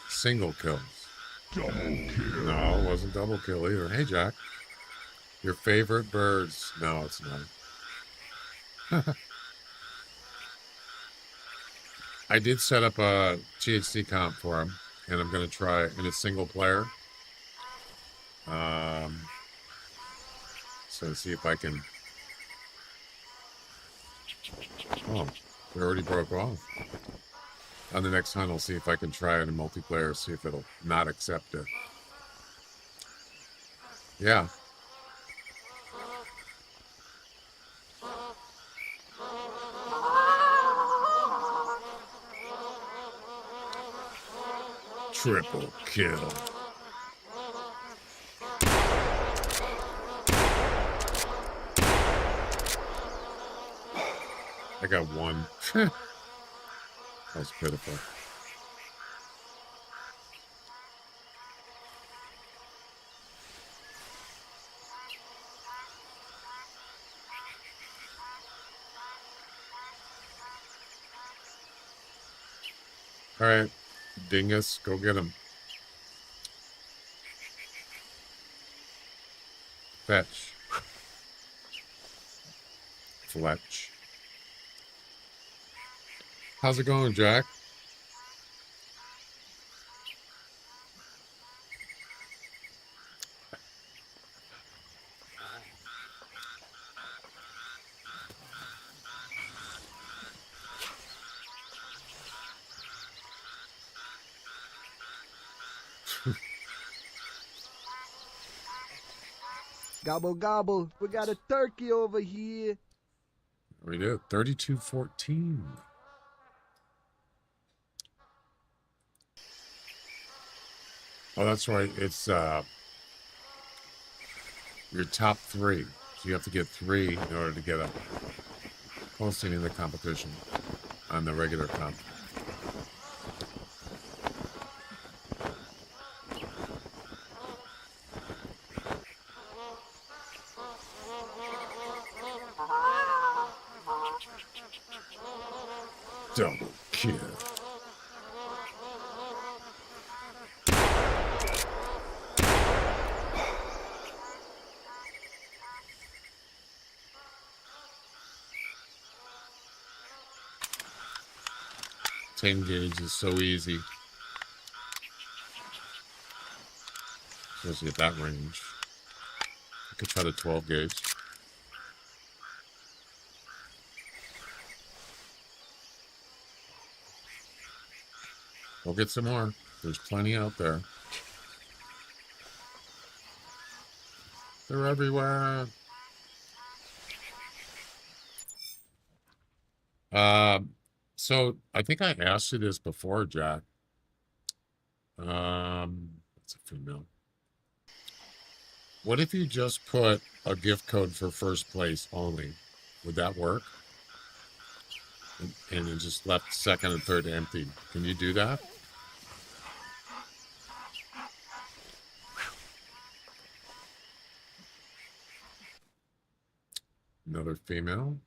Single kills. Double kill. No, it wasn't double kill either. Hey, Jack. Your favorite birds. No, it's not. I did set up a THC comp for him, and I'm going to try in a single player. So see if I can Oh, we already broke off. On the next hunt, I'll see if I can try it in multiplayer, see if it'll not accept it. Yeah. Triple kill. I got one. That was pitiful. All right, dingus, go get him. Fetch. Fletch. How's it going, Jack? Gobble gobble. We got a turkey over here. We do. 32-14. Oh, that's right. It's your top 3. So you have to get 3 in order to get a posting in the competition on the regular comp. Double kill. Ten gauge is so easy. Especially at that range. I could try the 12 gauge. Go get some more. There's plenty out there. They're everywhere. So I think I asked you this before, Jack. It's a female. What if you just put a gift code for first place only? Would that work? And it just left second and third empty. Can you do that? Another female.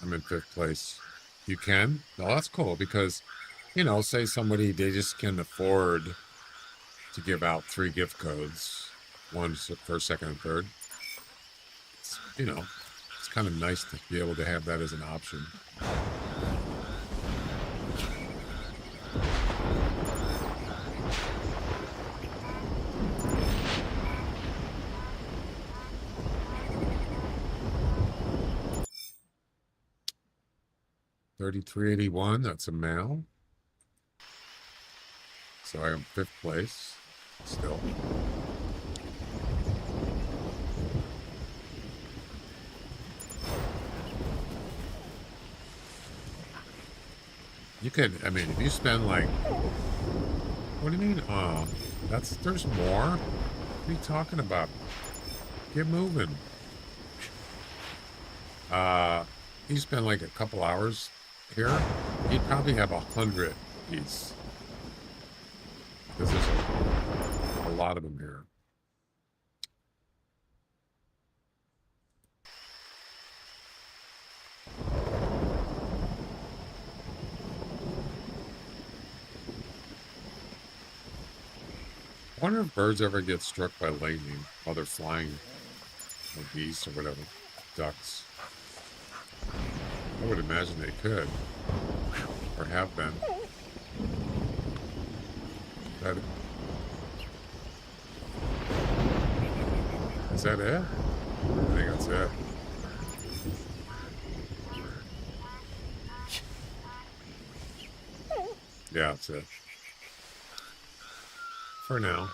I'm in 5th place. You can? Oh, that's cool because, you know, say somebody, they just can afford to give out 3 gift codes. One for second and third. It's, you know, it's kind of nice to be able to have that as an option. $33.81, that's a male. So I am 5th place still. You could, I mean, if you spend like, what do you mean? There's more? What are you talking about? Get moving. You spend like a couple hours here, you'd probably have 100 piece. Because there's a lot of them here. I wonder if birds ever get struck by lightning while they're flying, or geese or whatever, ducks. I would imagine they could, or have been. Is that it? I think that's it. Yeah, that's it. For now.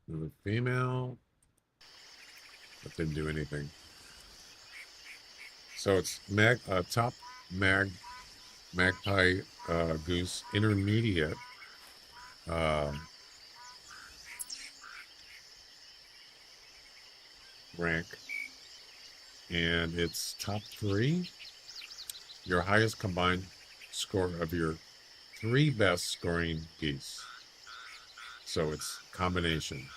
The female. That didn't do anything. So it's top magpie goose intermediate. Rank. And it's top 3. Your highest combined score of your 3 best scoring geese. So it's combination.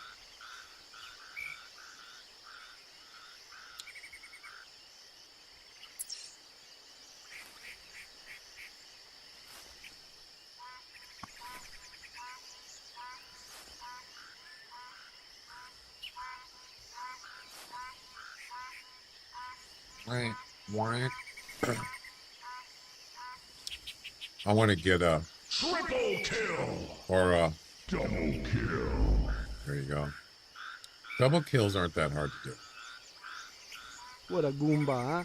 Why? I want to get a Triple kill. or a Double kill. there you go. Double kills aren't that hard to do. What a Goomba, huh?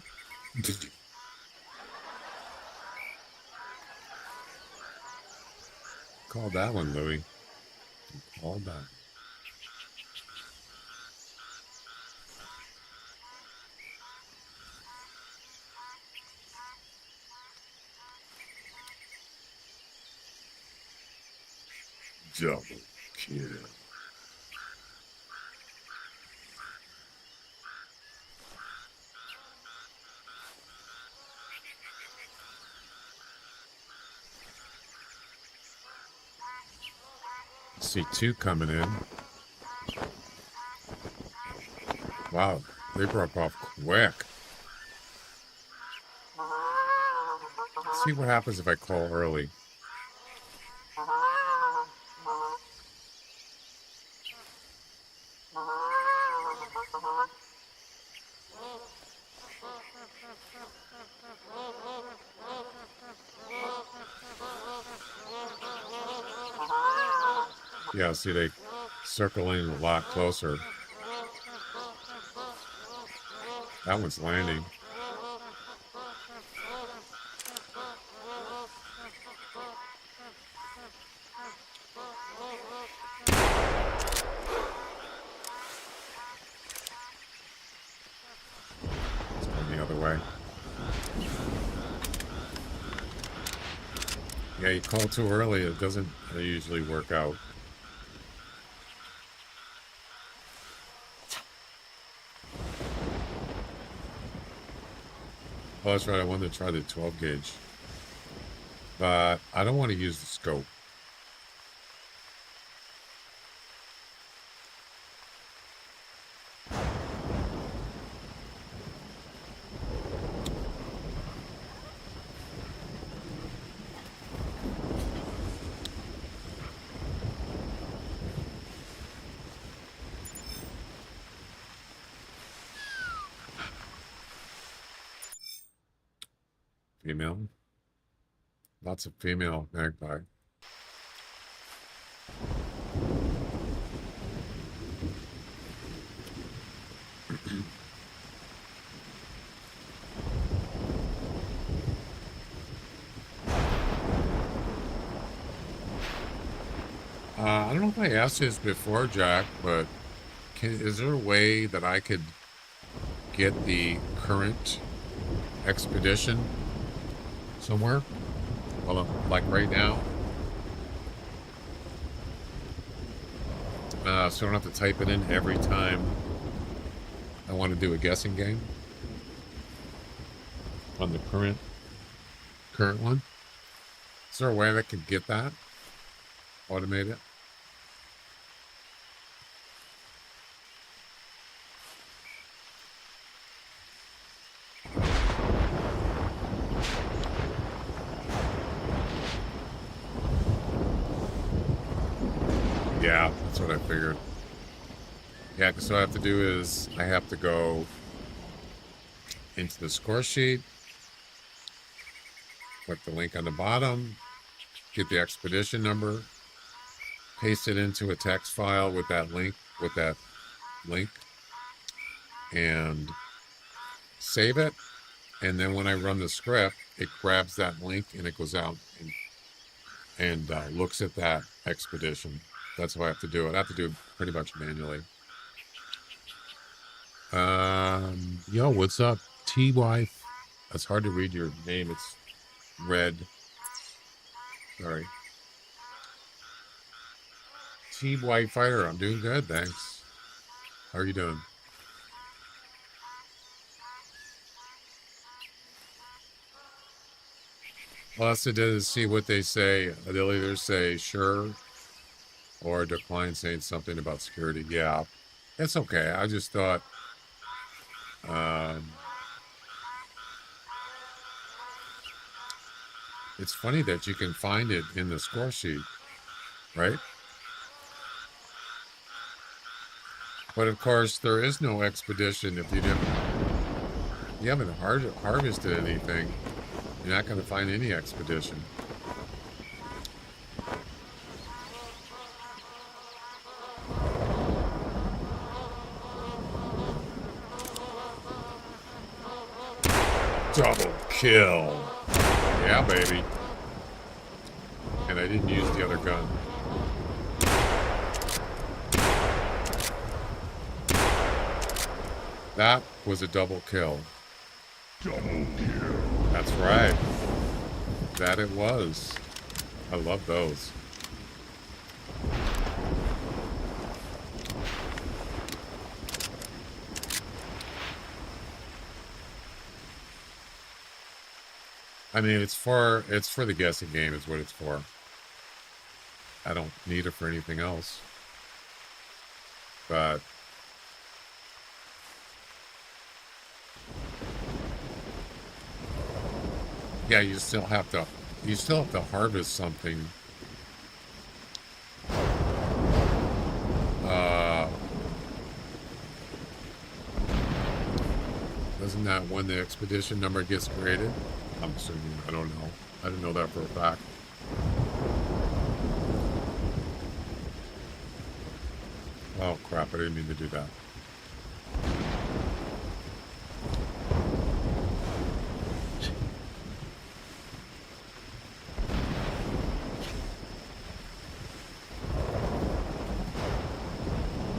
Call that one, Louis. Call that. Double kill. See 2 coming in. Wow, they broke off quick. See what happens if I call early. Yeah, see, they circle in a lot closer. That one's landing. It's going the other way. Yeah, you call too early, it doesn't usually work out. Oh, that's right. I wanted to try the 12 gauge. But I don't want to use the scope. Female. Lots of female magpie. I don't know if I asked this before, Jack, but is there a way that I could get the current expedition somewhere? Well, like right now. So I don't have to type it in every time I want to do a guessing game on the current one. Is there a way that could get that? Automate it? Yeah, that's what I figured. Yeah, because what I have to do is I have to go into the score sheet, click the link on the bottom, get the expedition number, paste it into a text file with that link, and save it. And then when I run the script, it grabs that link and it goes out and looks at that expedition. That's how I have to do it. I have to do it pretty much manually. Yo, what's up? TY. It's hard to read your name. It's red. Sorry. TY Fighter. I'm doing good, thanks. How are you doing? All I have to do is see what they say. They'll either say sure or decline saying something about security. Yeah, it's okay. I just thought it's funny that you can find it in the score sheet, right? But of course, there is no expedition if you haven't harvested anything. You're not going to find any expedition. Double kill. Yeah, baby. And I didn't use the other gun. That was a double kill. Double kill. That's right. That it was. I love those. I mean, it's for the guessing game is what it's for. I don't need it for anything else. But yeah, you still have to harvest something. Doesn't that when the expedition number gets created? I'm assuming. I don't know. I didn't know that for a fact. Oh crap, I didn't mean to do that.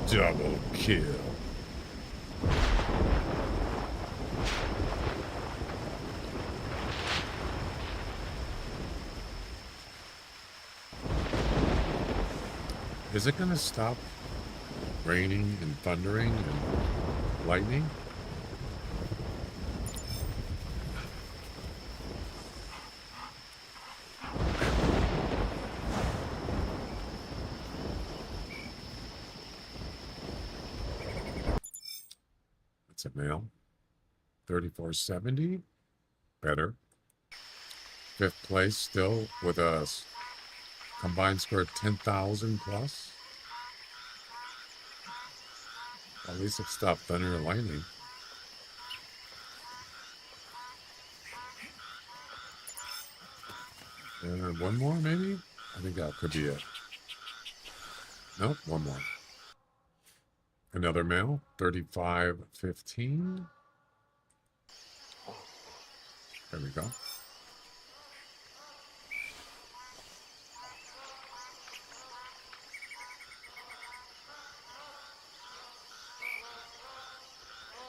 Double kill. Is it going to stop raining and thundering and lightning? That's a male. 3470. Better. 5th place still with a combined score of 10,000 plus. At least it stopped thunder and lightning. And one more, maybe? I think that could be it. Nope, one more. Another male, 3515. There we go.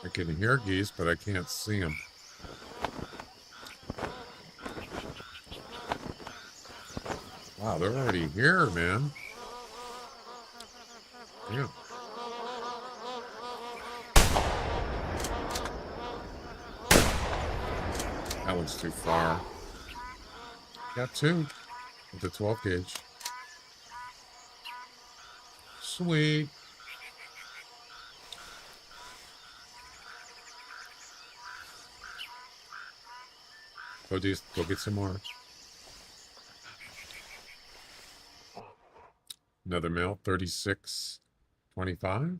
I can hear geese, but I can't see them. Wow, they're already here, man. Yeah. That one's too far. Got 2 with the 12 gauge. Sweet. Go get some more. Another male, 3625.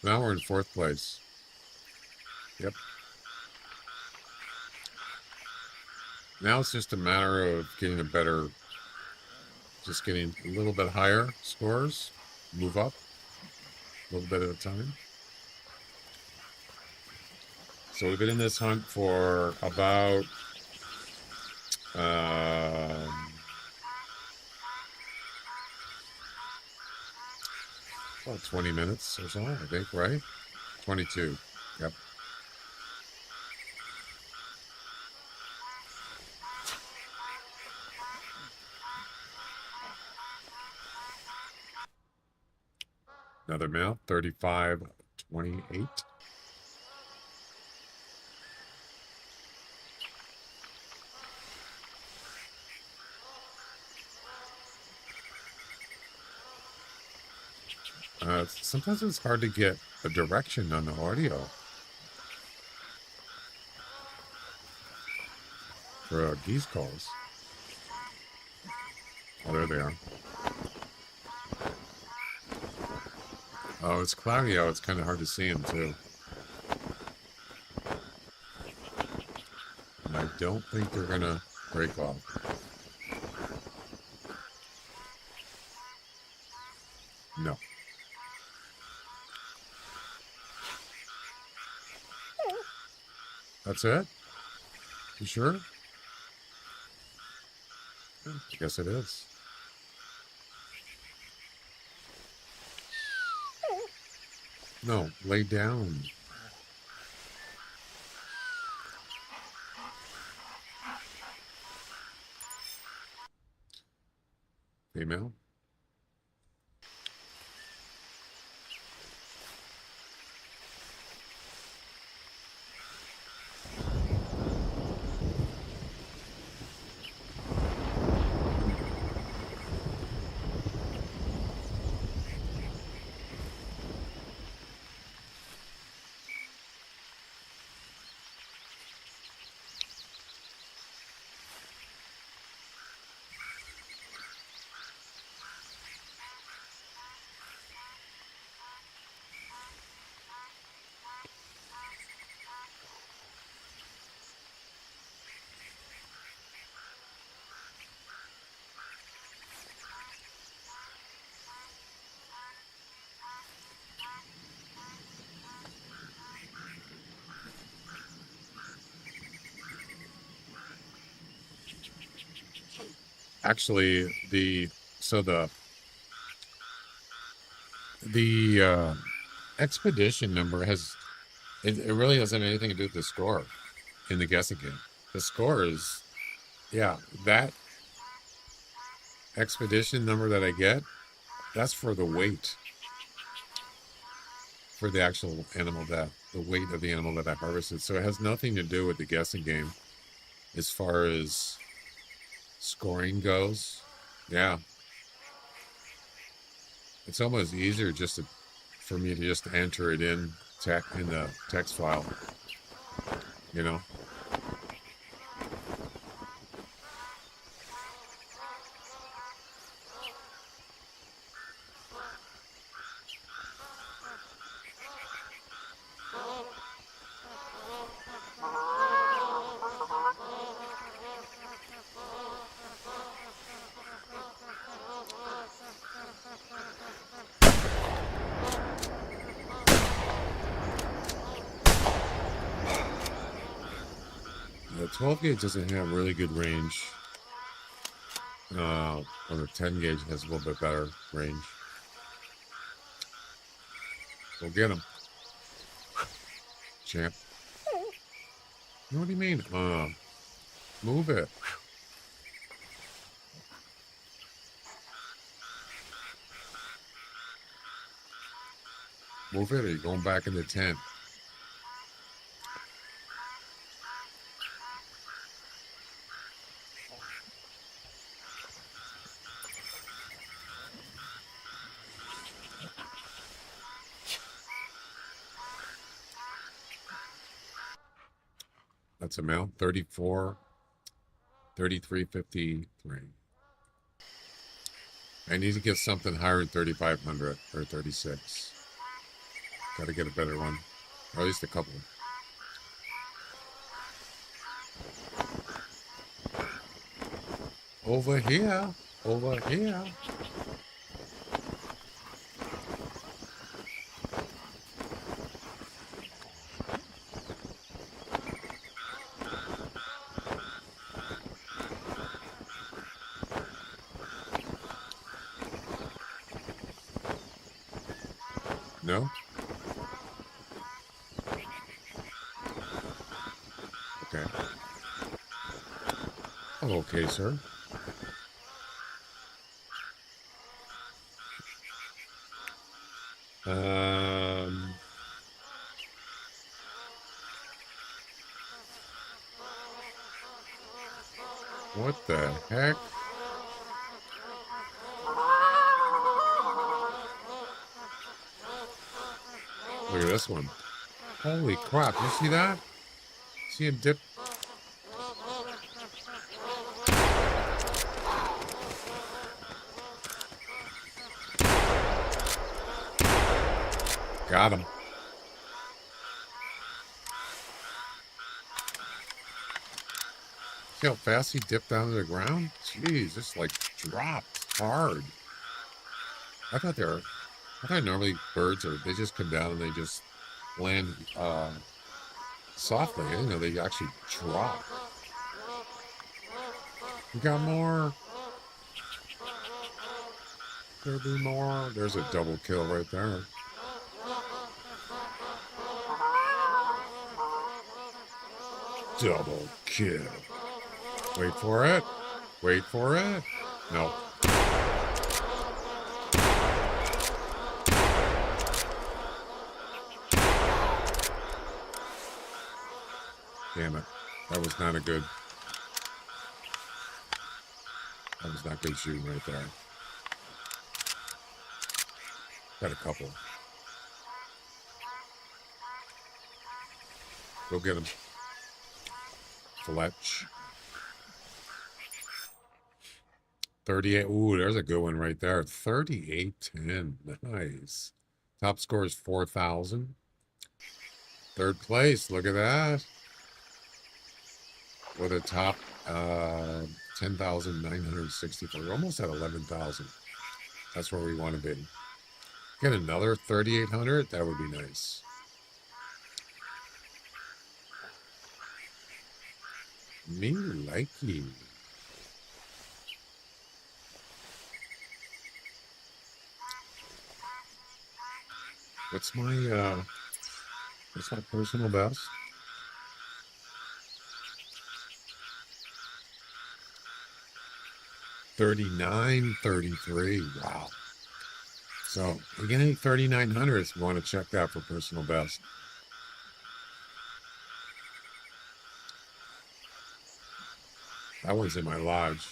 Now we're in 4th place. Yep. Now it's just a matter of getting a better Just getting a little bit higher scores. Move up a little bit at a time. So we've been in this hunt for about 20 minutes or so, I think, right? 22. Yep. Another male, 35.28. Sometimes it's hard to get a direction on the audio for geese calls. Oh, there they are. Oh, it's cloudy out. It's kind of hard to see them, too. And I don't think they're going to break off. No. That's it? You sure? I guess it is. No, lay down. Female. Actually, the expedition number has it really doesn't have anything to do with the score in the guessing game. The score is, yeah, that expedition number that I get, that's for the weight, for the actual animal, that the weight of the animal that I harvested. So it has nothing to do with the guessing game as far as scoring goes. Yeah, it's almost easier just for me to just enter it in the text file, you know. The 12 gauge doesn't have really good range. Well, the 10 gauge has a little bit better range. Go get him, champ. What do you mean? Move it. Move it, or you're going back in the tent. That's a male, 33.53. I need to get something higher than 3,500 or 36. Got to get a better one, or at least a couple. Over here. over here. No? Okay. Oh, okay, sir. What the heck? Look at this one. Holy crap, you see that? See him dip? Got him. See how fast he dipped down to the ground? Jeez, this like dropped hard. I thought normally birds they just come down and they just land softly. I didn't know they actually drop. We got more. There'll be more. There's a double kill right there. Double kill. Wait for it. Wait for it. No. Damn it. That was not good shooting right there. Got a couple. Go get him. Fletch. 38. Ooh, there's a good one right there. 38-10. Nice. Top score is 4,000. Third place. Look at that. With a top 10,964. We're almost at 11,000. That's where we want to be. Get another 3,800. That would be nice. Me likey. What's my personal best? 39.33. Wow. So we're getting 3,900 if you want to check that for personal best. That one's in my lodge.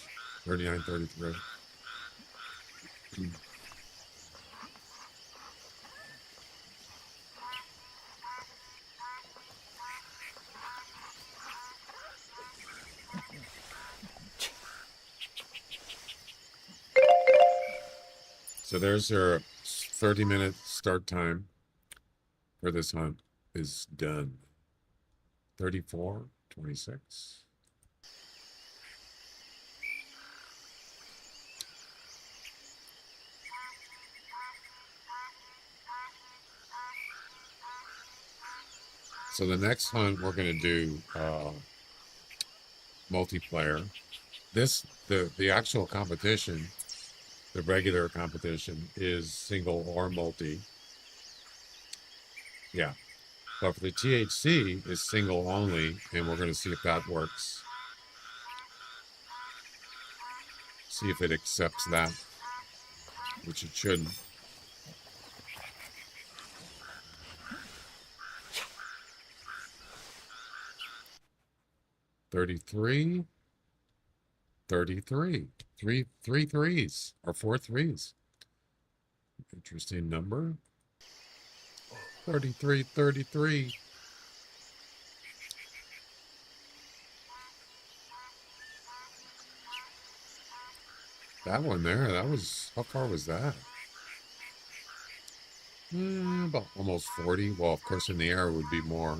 39.33. So there's our 30-minute start time for this hunt is done. 34.26. So the next hunt we're going to do multiplayer. The actual competition, the regular competition, is single or multi. Yeah. But for the THC is single only, and we're going to see if that works. See if it accepts that, which it shouldn't. $33. Three threes or 4 threes. Interesting number. 33. That one there, that was, how far was that? About almost 40. Well, of course, in the air it would be more.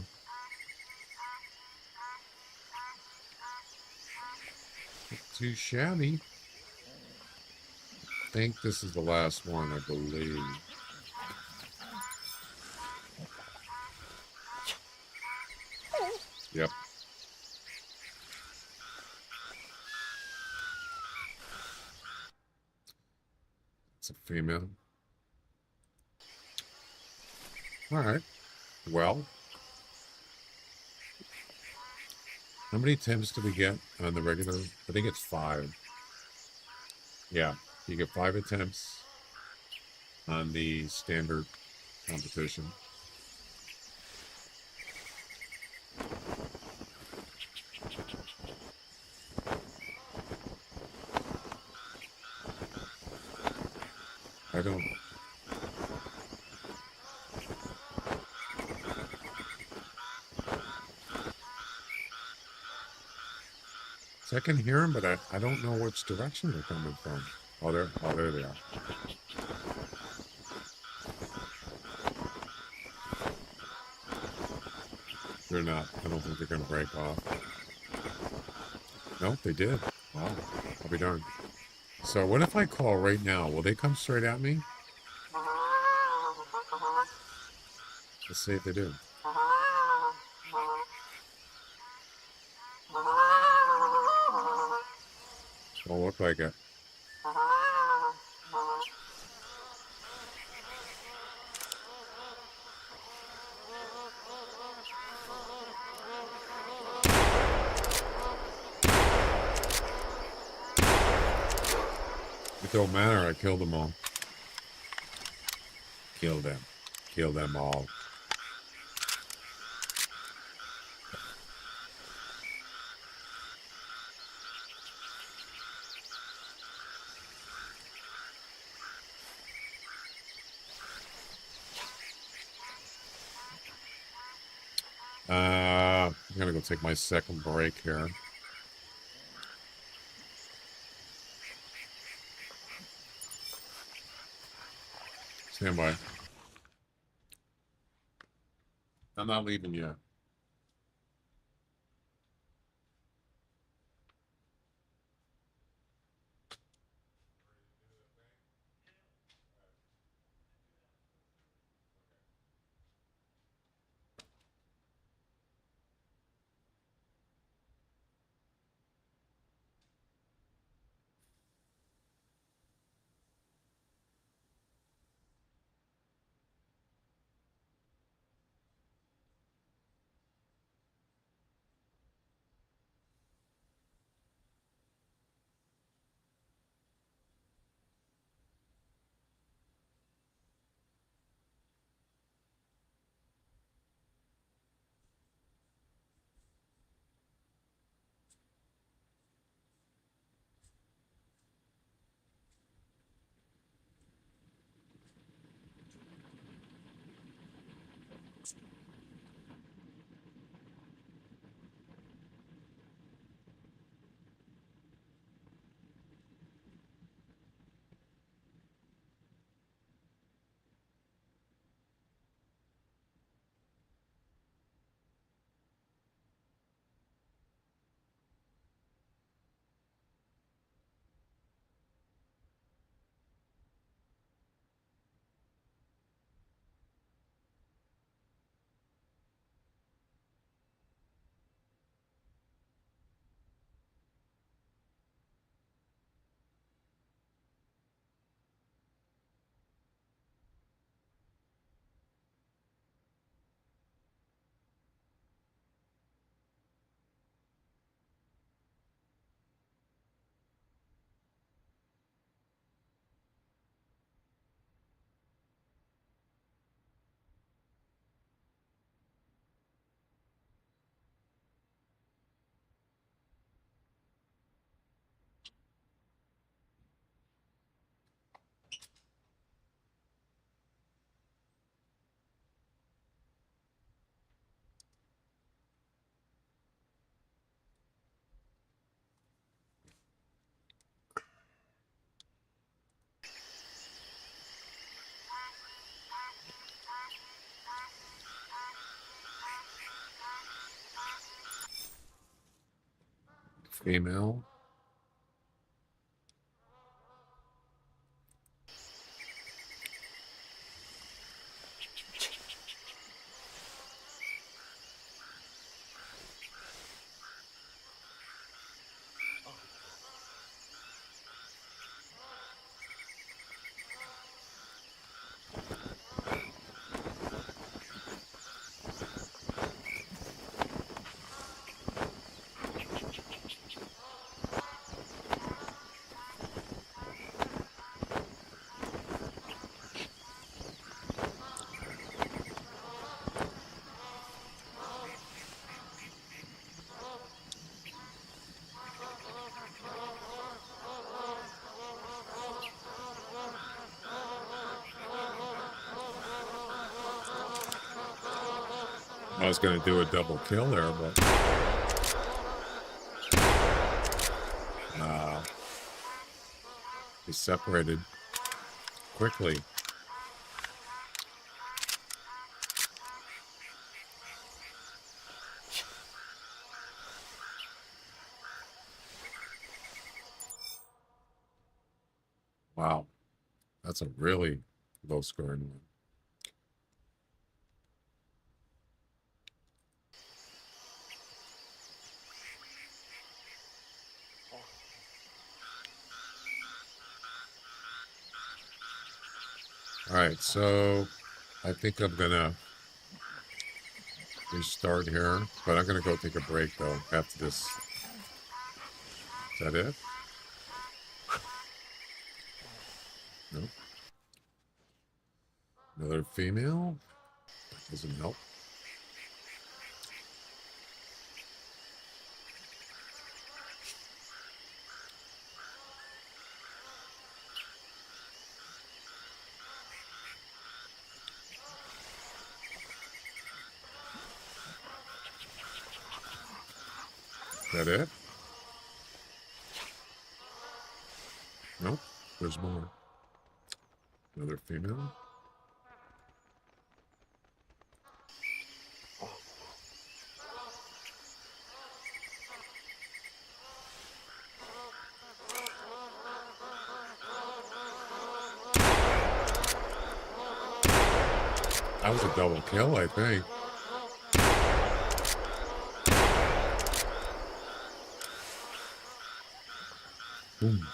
Not too shabby. think this is the last one, I believe. Yep. It's a female. All right. Well, how many attempts do we get on the regular? I think it's 5. Yeah, you get 5 attempts on the standard competition. I don't. So I can hear them, but I don't know which direction they're coming from. Oh, there they are. They're not. I don't think they're going to break off. Nope, they did. Wow, I'll be darned. So what if I call right now? Will they come straight at me? Let's see if they do. Don't look like it. It don't matter. I killed them all. Kill them. Kill them all. I'm gonna go take my second break here. Stand by. I'm not leaving yet. Female. I was going to do a double kill there, but he separated quickly. Wow, that's a really low scoring one. All right, so I think I'm gonna restart here, but I'm gonna go take a break though after this. Is that it? Nope. Another female? That doesn't help. Is that it? Nope. There's more. Another female. That was a double kill, I think. Boom.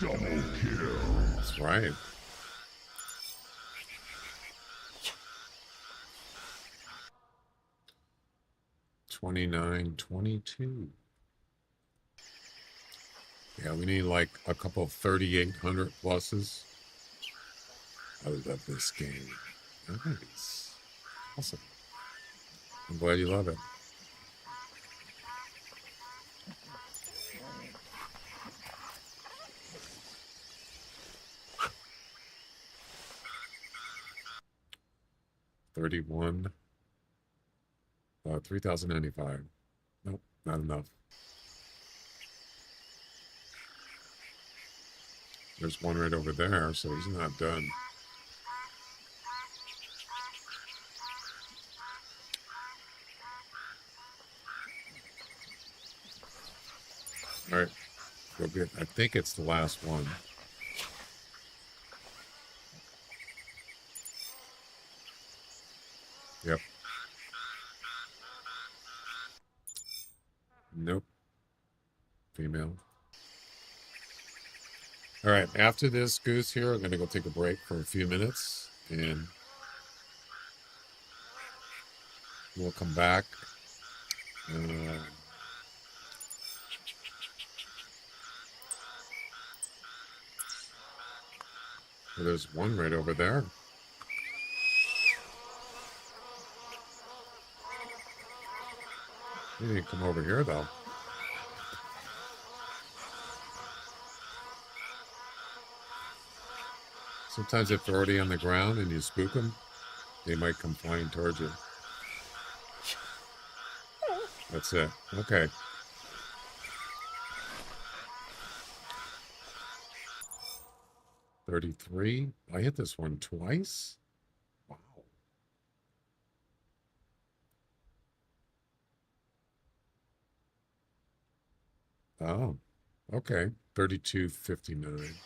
Double kill. That's right. $29.22. Yeah, we need like a couple of 3,800 pluses. I love this game. Nice. Awesome. I'm glad you love it. $31. 3,095. Nope, not enough. There's one right over there, so he's not done. All right, go get. I think it's the last one. Yep. Nope. Female. All right, after this goose here, I'm going to go take a break for a few minutes, and we'll come back. Well, there's one right over there. He didn't come over here, though. Sometimes if they're already on the ground and you spook them, they might come flying towards you. That's it. Okay. $33. I hit this one twice. Wow. Oh, okay. 32.59.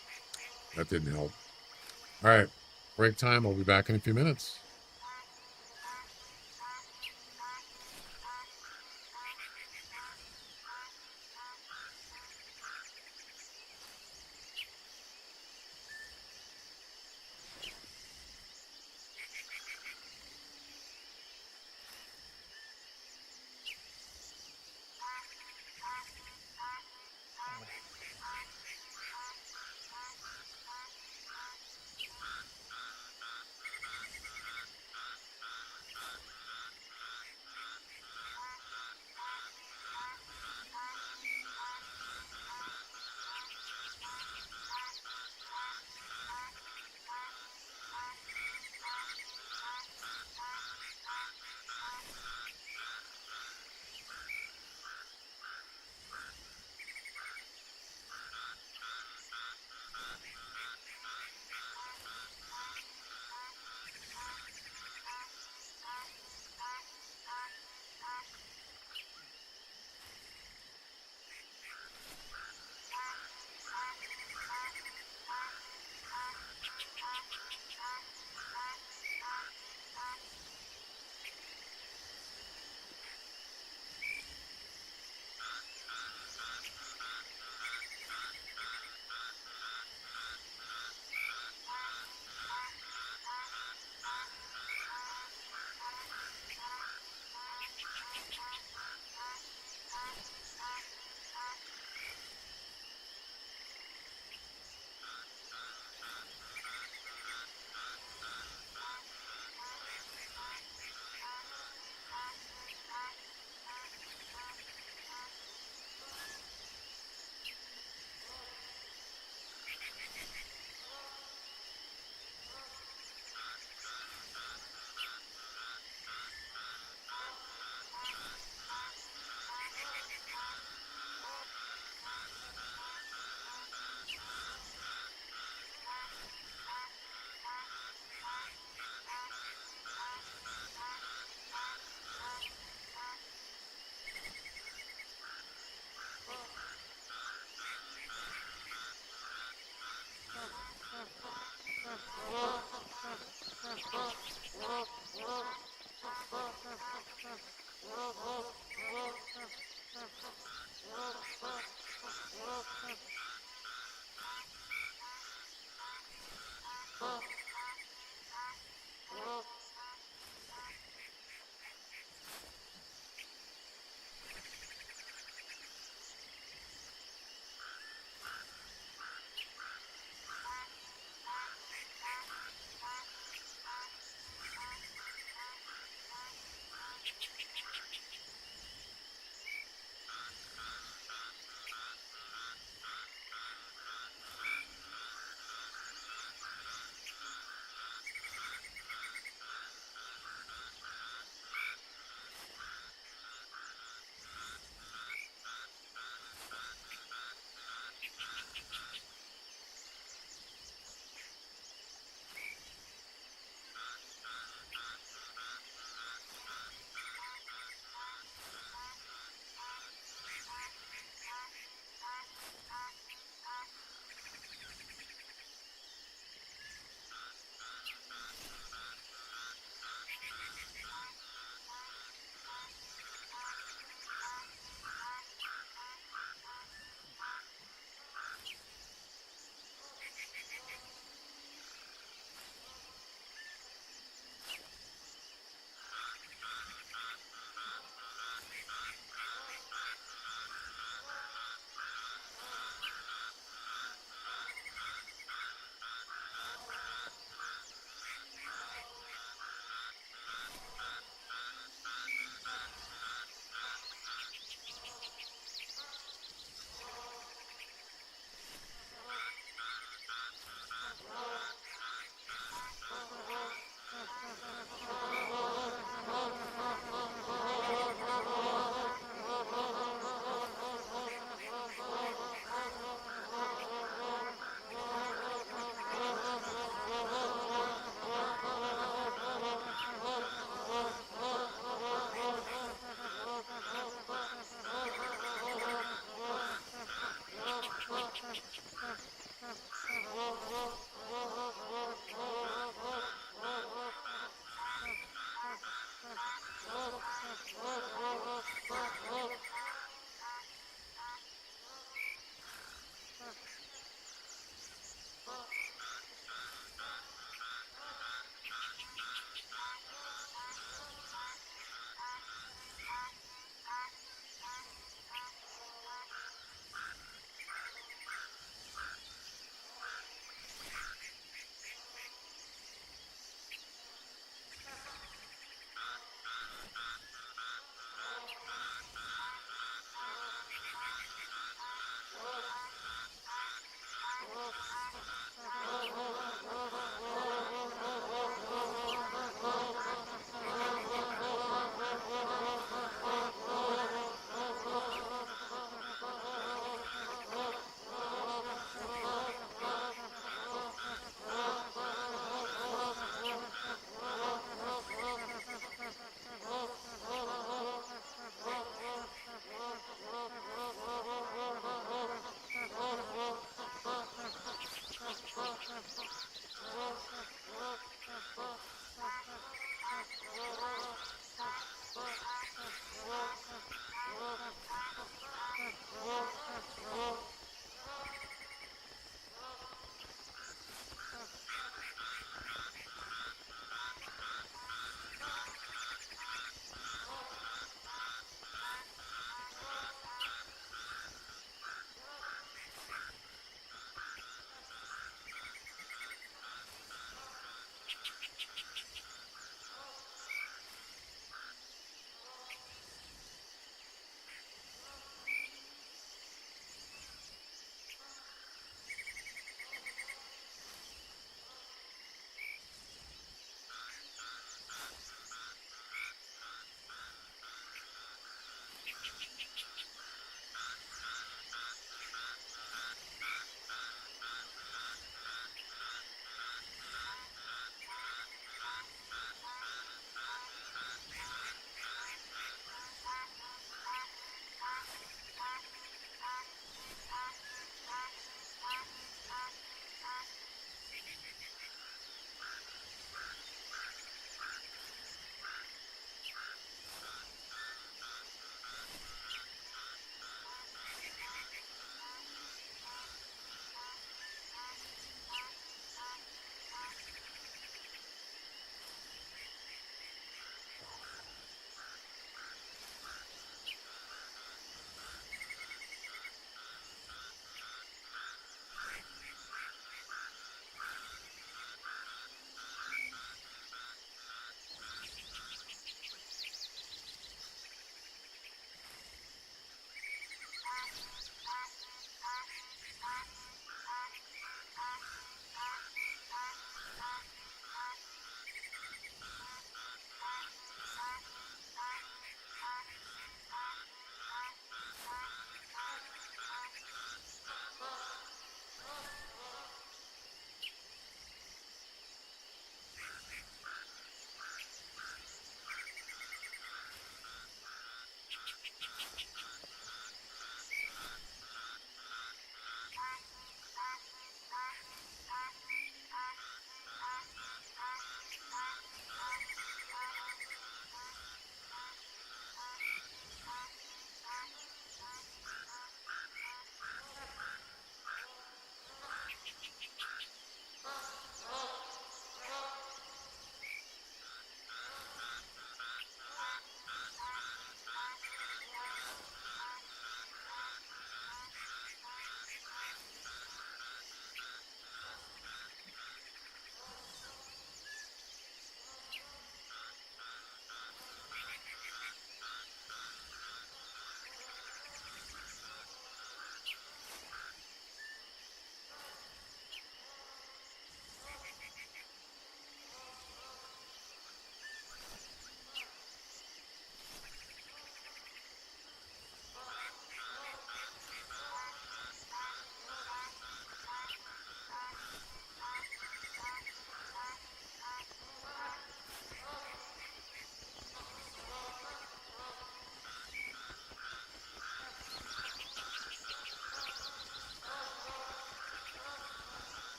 That didn't help. All right. Break time. I'll be back in a few minutes.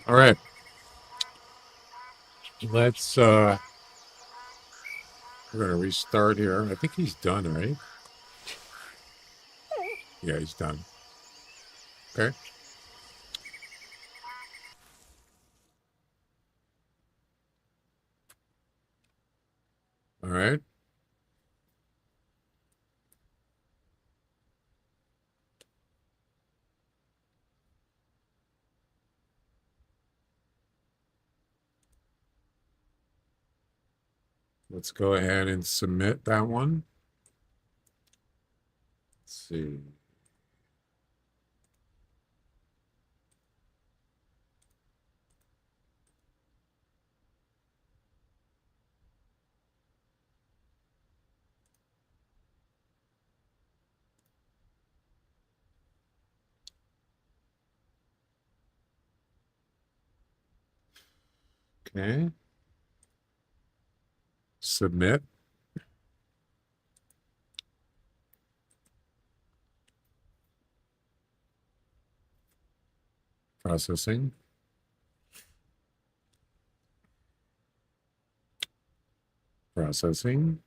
All right. Let's we're gonna restart here. I think he's done, right? Yeah, he's done. Okay. All right. Let's go ahead and submit that one. Let's see. Okay. Submit. Processing. Processing.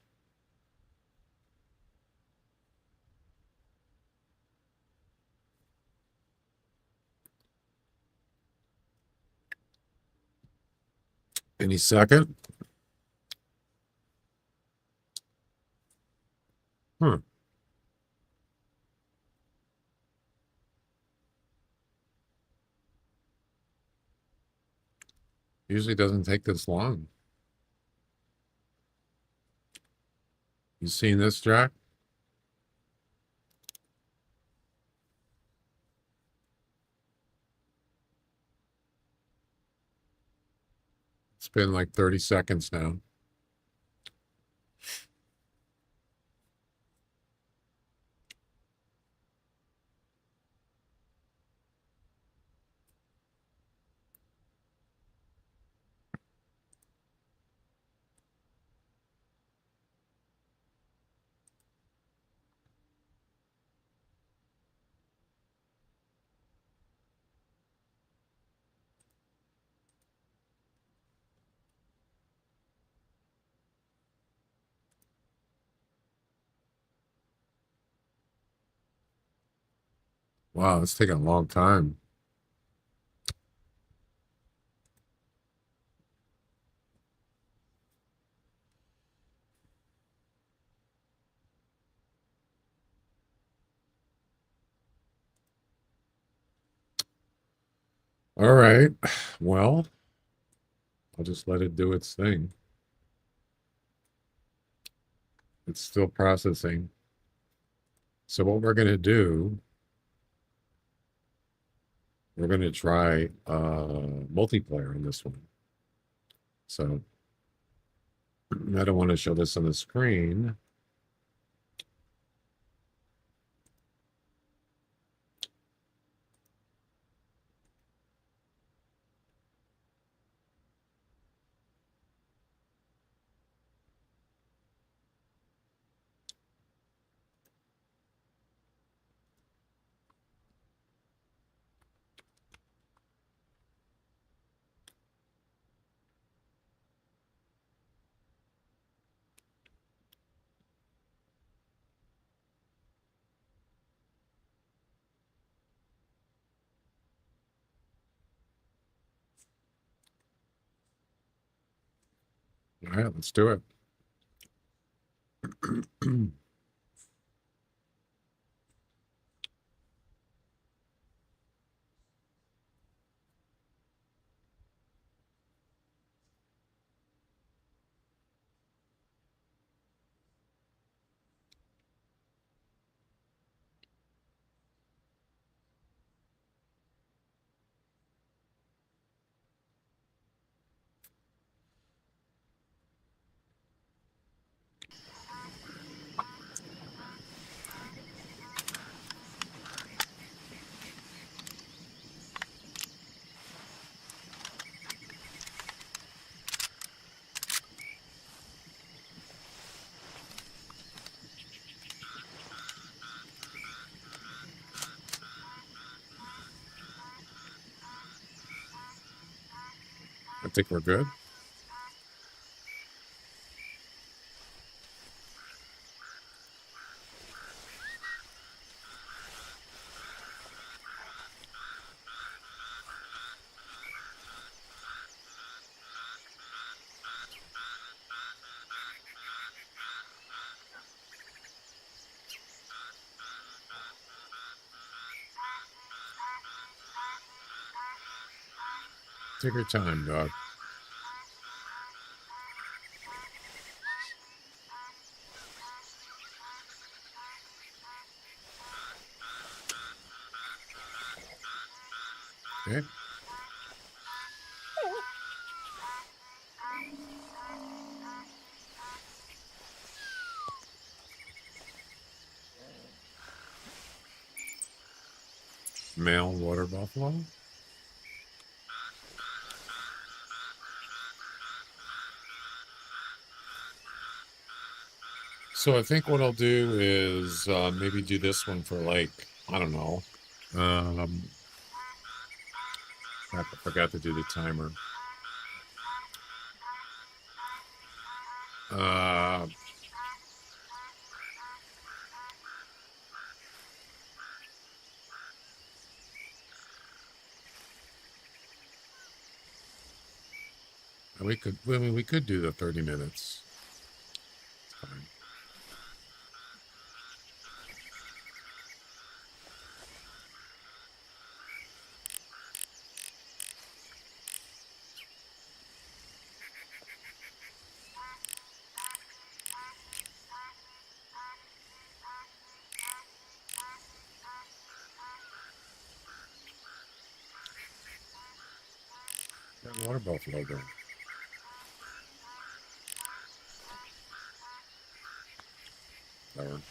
Any second? Huh. Usually doesn't take this long. You seen this, Jack? It's been like 30 seconds now. Wow, it's taking a long time. All right. Well, I'll just let it do its thing. It's still processing. So what we're going to do, we're going to try multiplayer on this one. So I don't want to show this on the screen. All right, let's do it. I think we're good. Take your time, dog. Okay. Male water buffalo. So I think what I'll do is maybe do this one for like, I don't know. I forgot to do the timer. We could do the 30 minutes. It's fine. That water buffalo going. That one.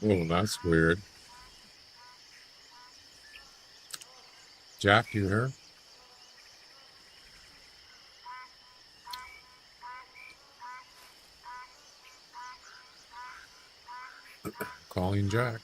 Oh, that's weird. Jack, you here? Calling Jack.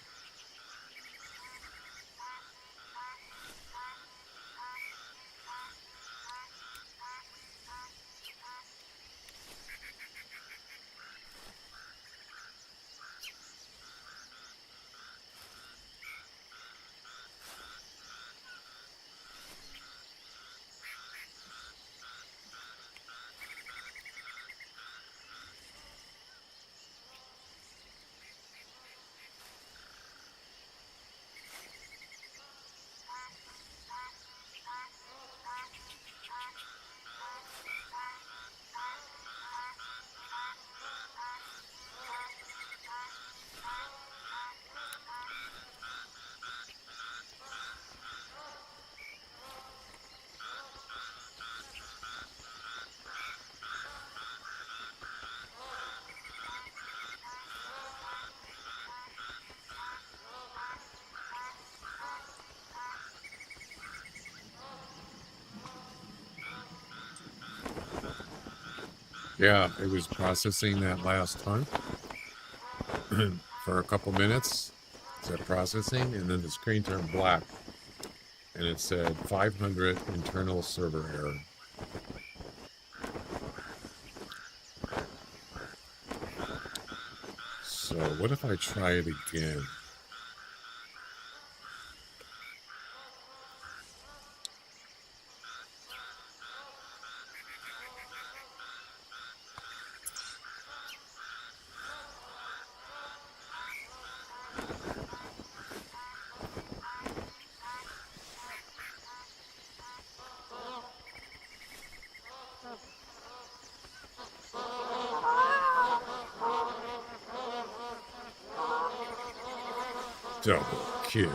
Yeah, it was processing that last hunt for a couple minutes. It said processing, and then the screen turned black, and it said 500 internal server error. So what if I try it again? Double kill.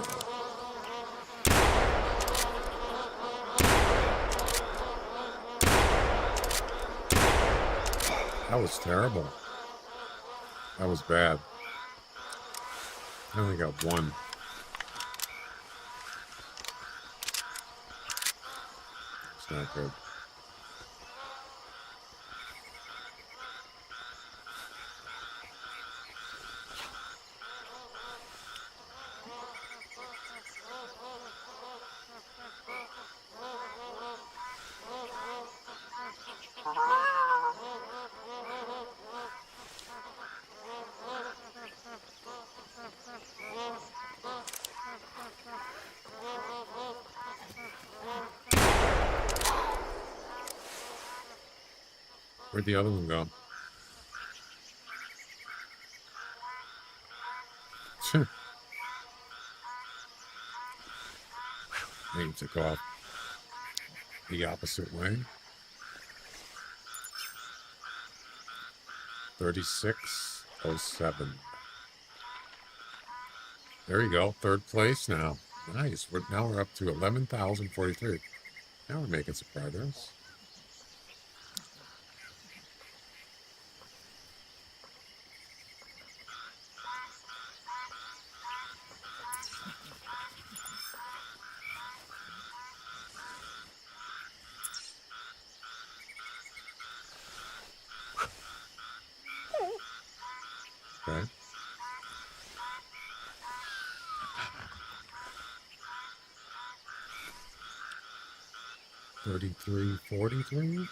That was terrible. That was bad. I only got one. It's not good. Where'd the other one go? Maybe took off the opposite way. 3607. There you go. Third place now. Nice. Now we're up to 11,043. Now we're making some progress. Okay. $33.43.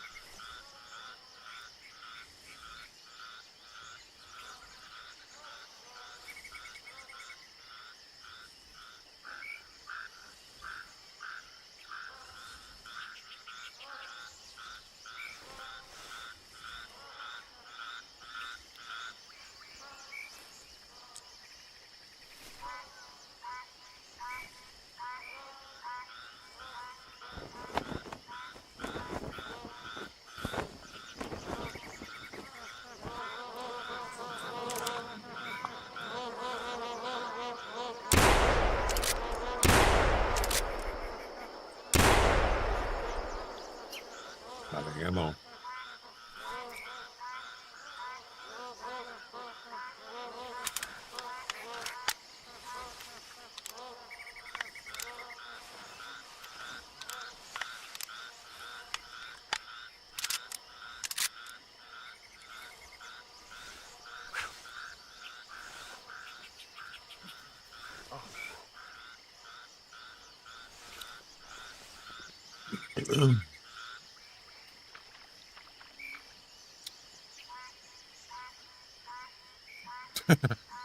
Out of ammo.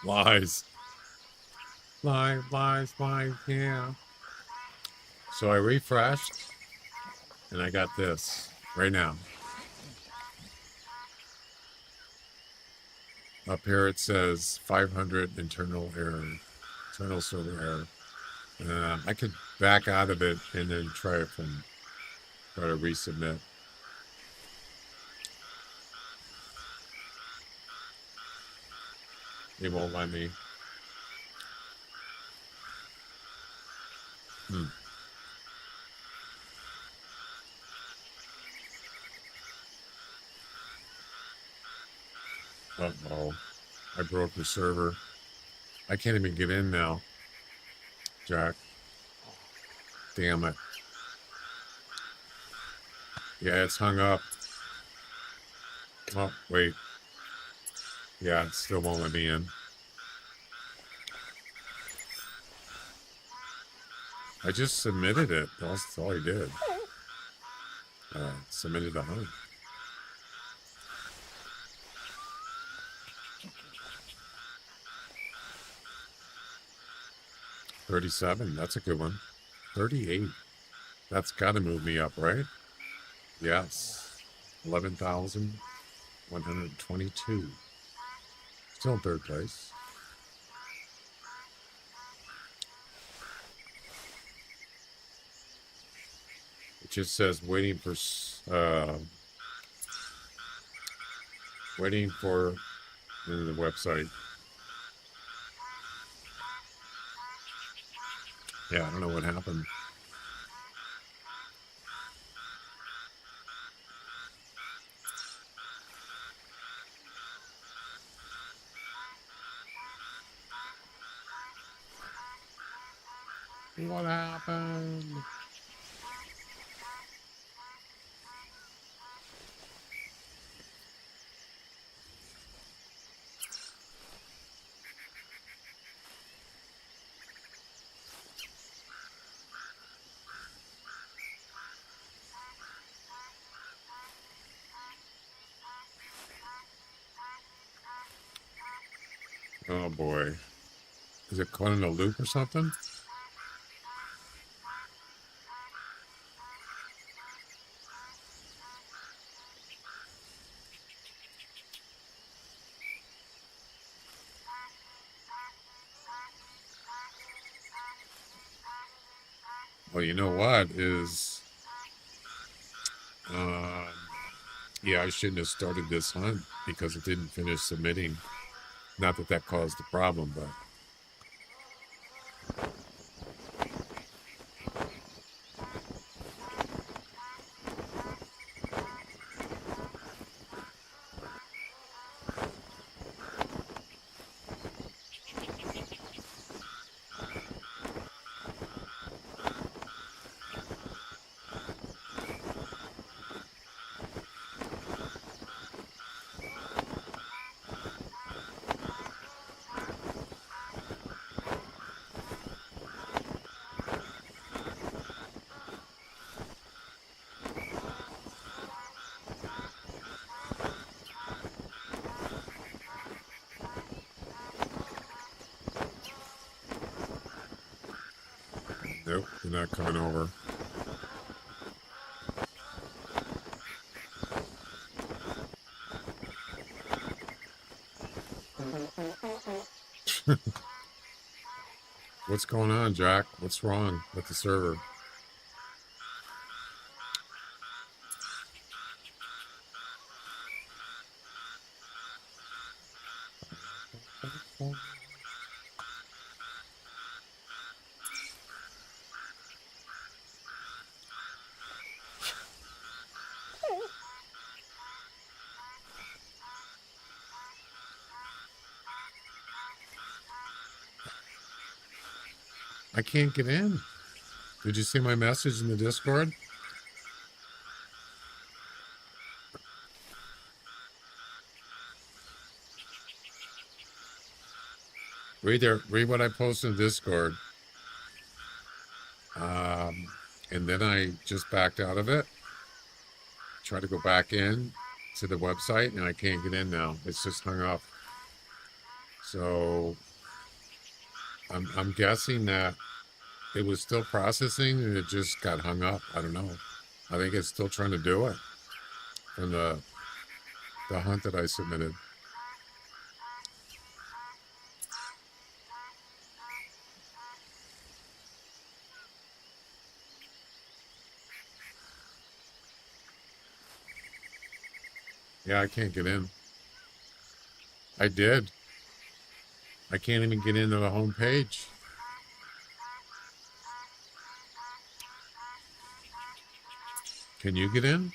Lies. Lies, yeah. So I refreshed, and I got this right now. Up here it says 500 internal server error. I could back out of it and then try to resubmit. It won't let me. Uh-oh. I broke the server. I can't even get in now. Jack. Damn it. Yeah, it's hung up. Oh, wait. Yeah, it still won't let me in. I just submitted it. That's all I did. Submitted the hunt. $37. That's a good one. 38. That's got to move me up, right? Yes. 11,122. Still in third place. It just says waiting for the website. Yeah, I don't know what happened. What happened? Oh boy. Is it caught in a loop or something? Well, you know what is, yeah, I shouldn't have started this hunt because it didn't finish submitting. Not that that caused the problem, but nope, they're not coming over. What's going on, Jack? What's wrong with the server? I can't get in. Did you see my message in the Discord? Read there. Read what I posted in Discord. And then I just backed out of it. Tried to go back in to the website, and I can't get in now. It's just hung up. So I'm guessing that it was still processing and it just got hung up. I don't know. I think it's still trying to do it from the hunt that I submitted. Yeah, I can't get in. I did. I can't even get into the home page. Can you get in?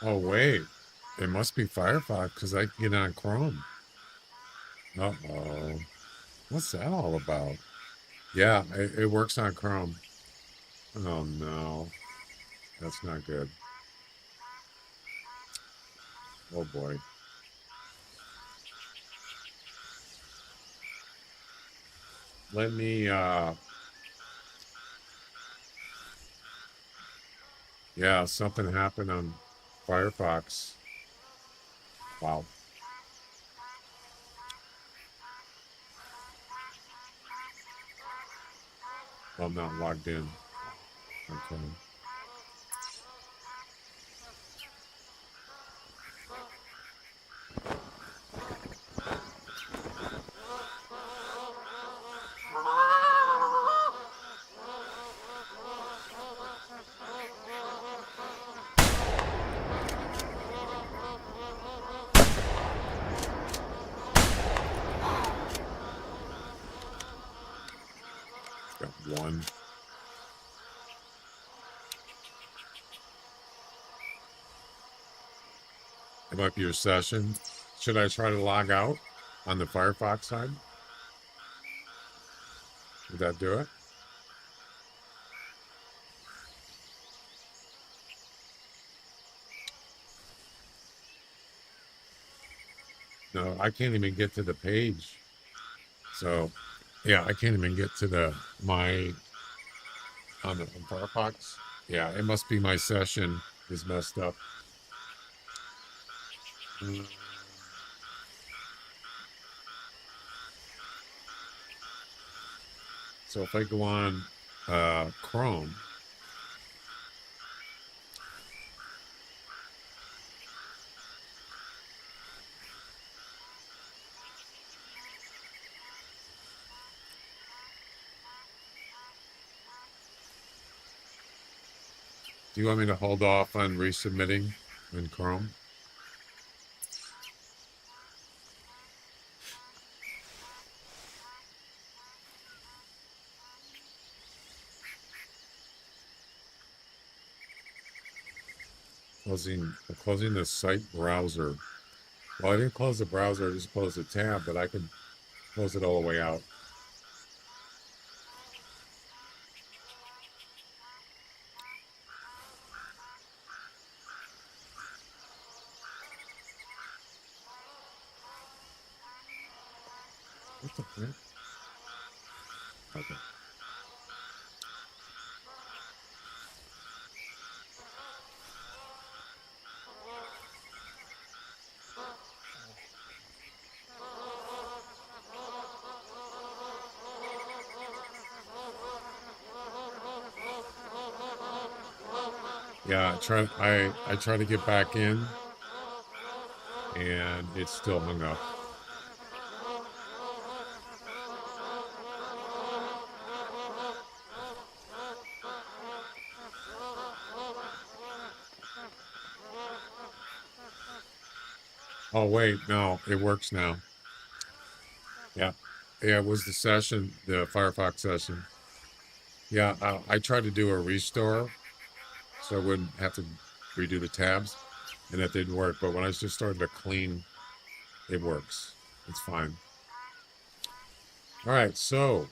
Oh, wait. It must be Firefox because I can get on Chrome. Uh-oh. What's that all about? Yeah, it works on Chrome. Oh, no. That's not good. Oh, boy. Let me, yeah, something happened on Firefox. Wow. Well, I'm not logged in. Okay. Got one. It might be your session. Should I try to log out on the Firefox side? Would that do it? No, I can't even get to the page. So, yeah, I can't even get to the on Firefox. Yeah, it must be my session is messed up. So if I go on Chrome, do you want me to hold off on resubmitting in Chrome? Closing the site browser. Well, I didn't close the browser, I just closed the tab, but I can close it all the way out. What the heck? Okay. Yeah, I try to get back in and it's still hung up. Oh wait, no, it works now. Yeah. Yeah, it was the session, the Firefox session. Yeah, I tried to do a restore so I wouldn't have to redo the tabs, and that didn't work. But when I just started to clean, it works. It's fine. All right, so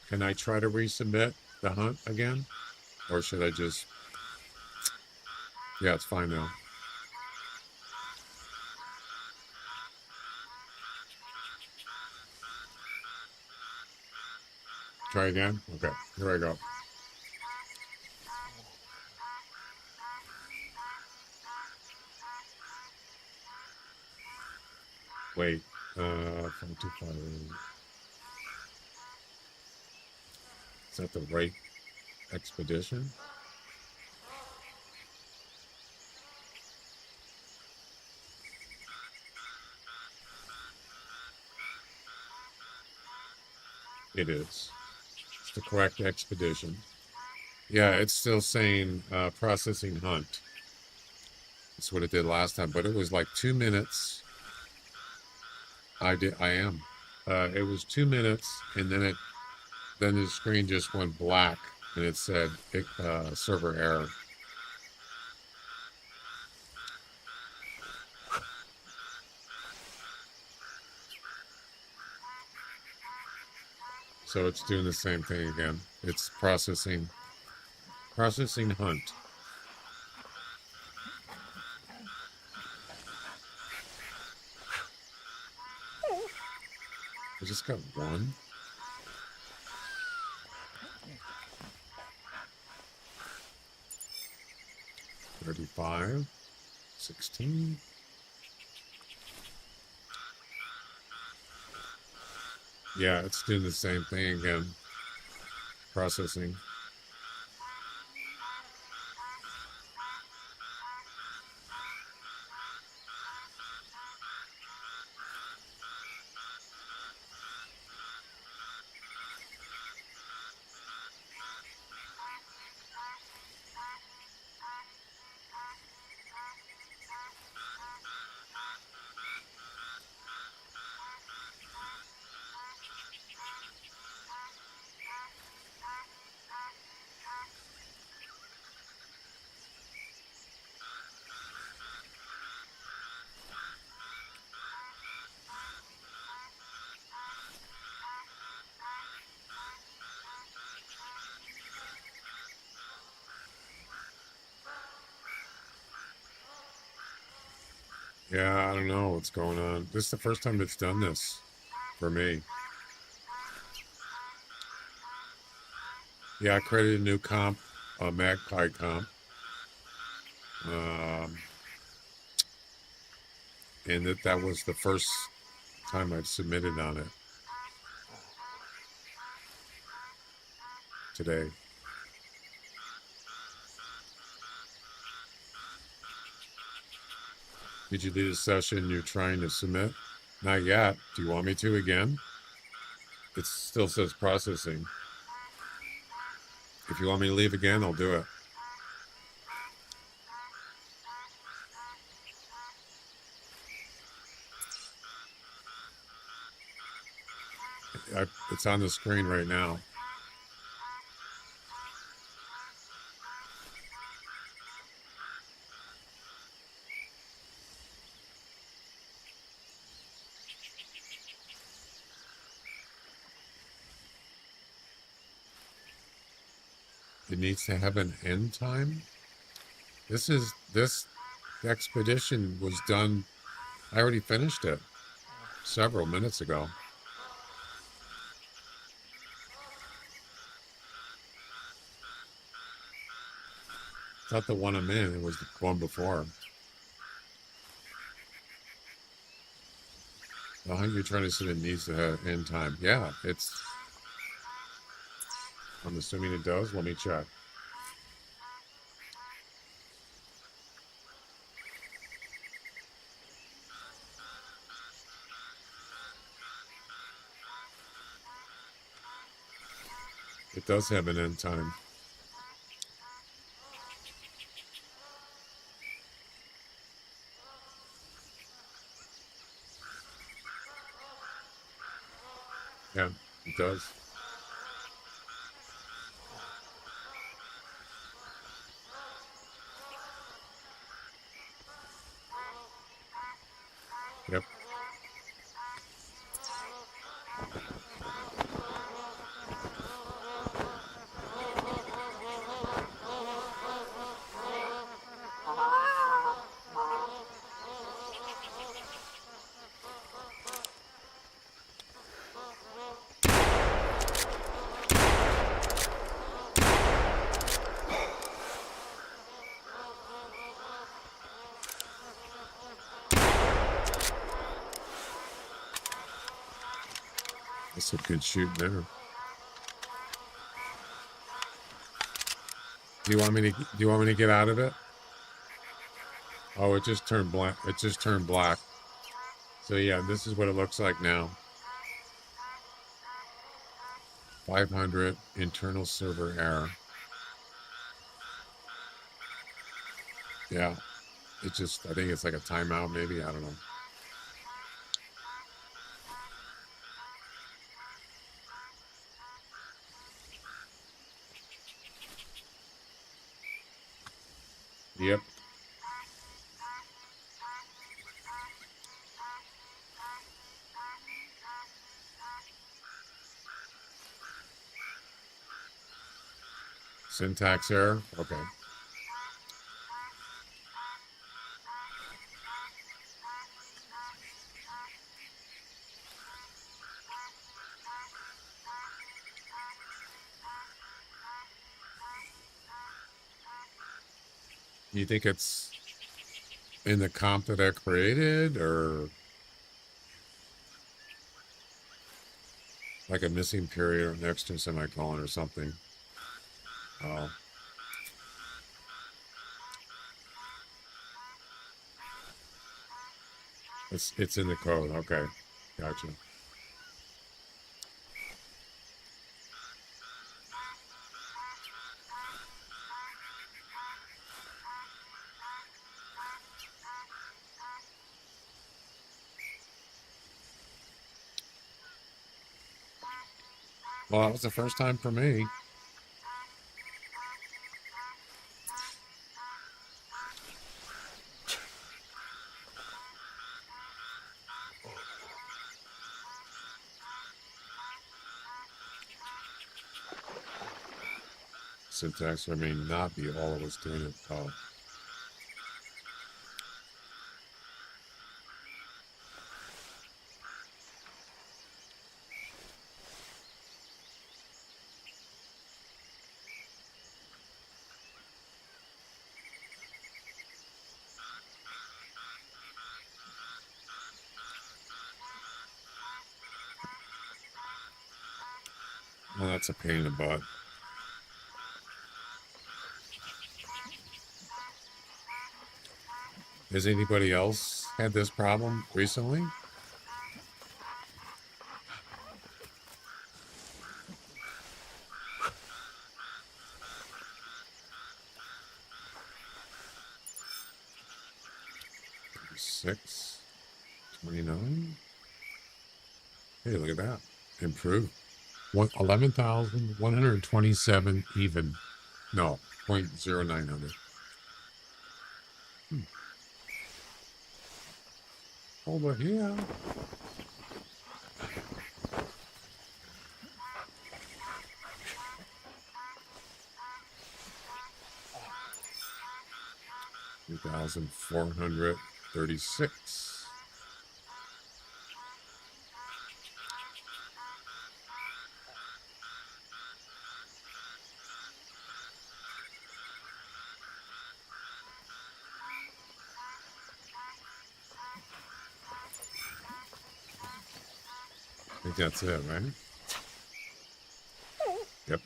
can I try to resubmit the hunt again? Or should I just... Yeah, it's fine now. Try again? Okay, here I go. Wait, 525. Is that the right expedition? It is. It's the correct expedition. Yeah, it's still saying processing hunt. That's what it did last time, but it was like 2 minutes. I am. It was 2 minutes, and then the screen just went black, and it said server error. So it's doing the same thing again. It's processing hunt. I just got one. $35, $16. Yeah, it's doing the same thing again. Processing. Yeah, I don't know what's going on. This is the first time it's done this for me. Yeah, I created a new comp, a Magpie comp. And that was the first time I've submitted on it today. Did you leave a session you're trying to submit? Not yet. Do you want me to again? It still says processing. If you want me to leave again, I'll do it. It's on the screen right now. It needs to have an end time. This expedition was done. I already finished it several minutes ago. It's not the one I'm in. It was the one before. The hunt you're trying to sit in needs to have end time. Yeah, it's. I'm assuming it does. Let me check. It does have an end time. Yeah, it does. Yep. That's a good shoot there. Do you want me to get out of it? Oh, it just turned black. It just turned black. So yeah, this is what it looks like now. 500 internal server error. Yeah, it just, I think it's like a timeout maybe, I don't know. Yep. Syntax error? Okay. You think it's in the comp that I created, or like a missing period or next to a semicolon or something? Oh. It's in the code. Okay. Gotcha. Well, that was the first time for me. Syntax, I may not be all of us doing it. Oh. Well, that's a pain in the butt. Has anybody else had this problem recently? Six, 29. Hey, look at that. Improved. 11,127 even. No, 0.0900. Over here. $2,436. I think that's it, right? Yep.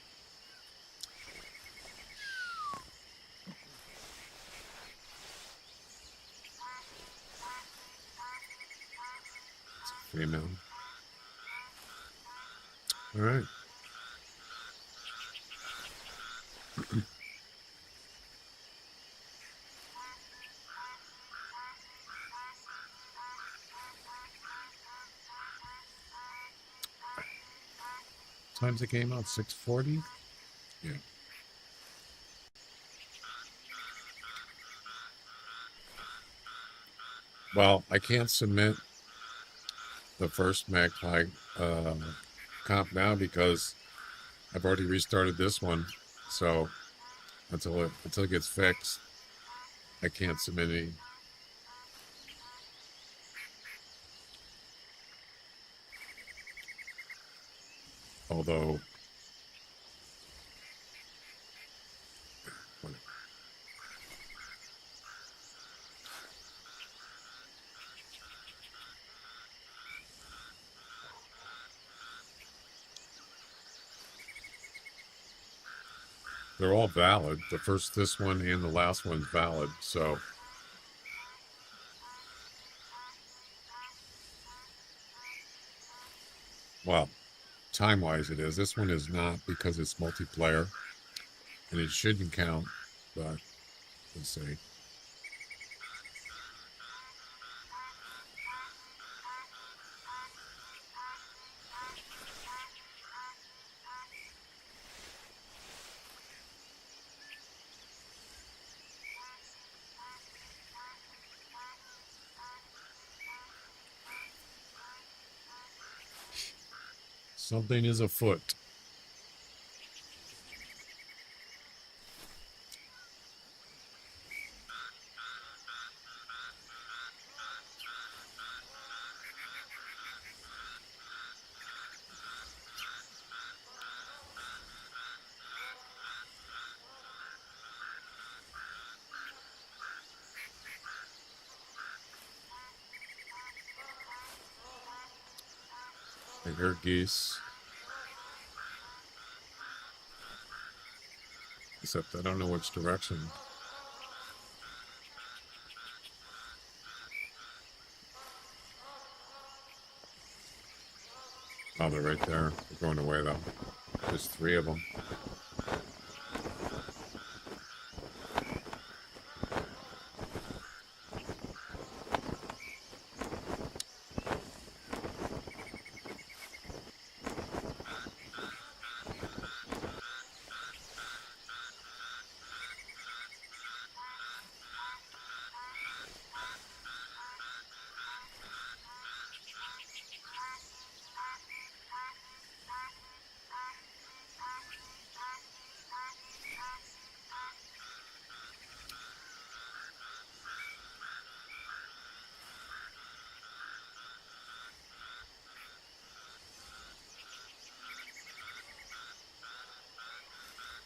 It's a female. All right. Time's the game out? 6:40? Yeah. Well, I can't submit the first Magpie comp now because I've already restarted this one. So until it gets fixed, I can't submit any. Although they're all valid. This one and the last one's valid. So well, time-wise it is. This one is not because it's multiplayer and it shouldn't count, but let's see. Something is afoot. I hear geese. Except I don't know which direction. Oh, they're right there. They're going away though. There's 3 of them.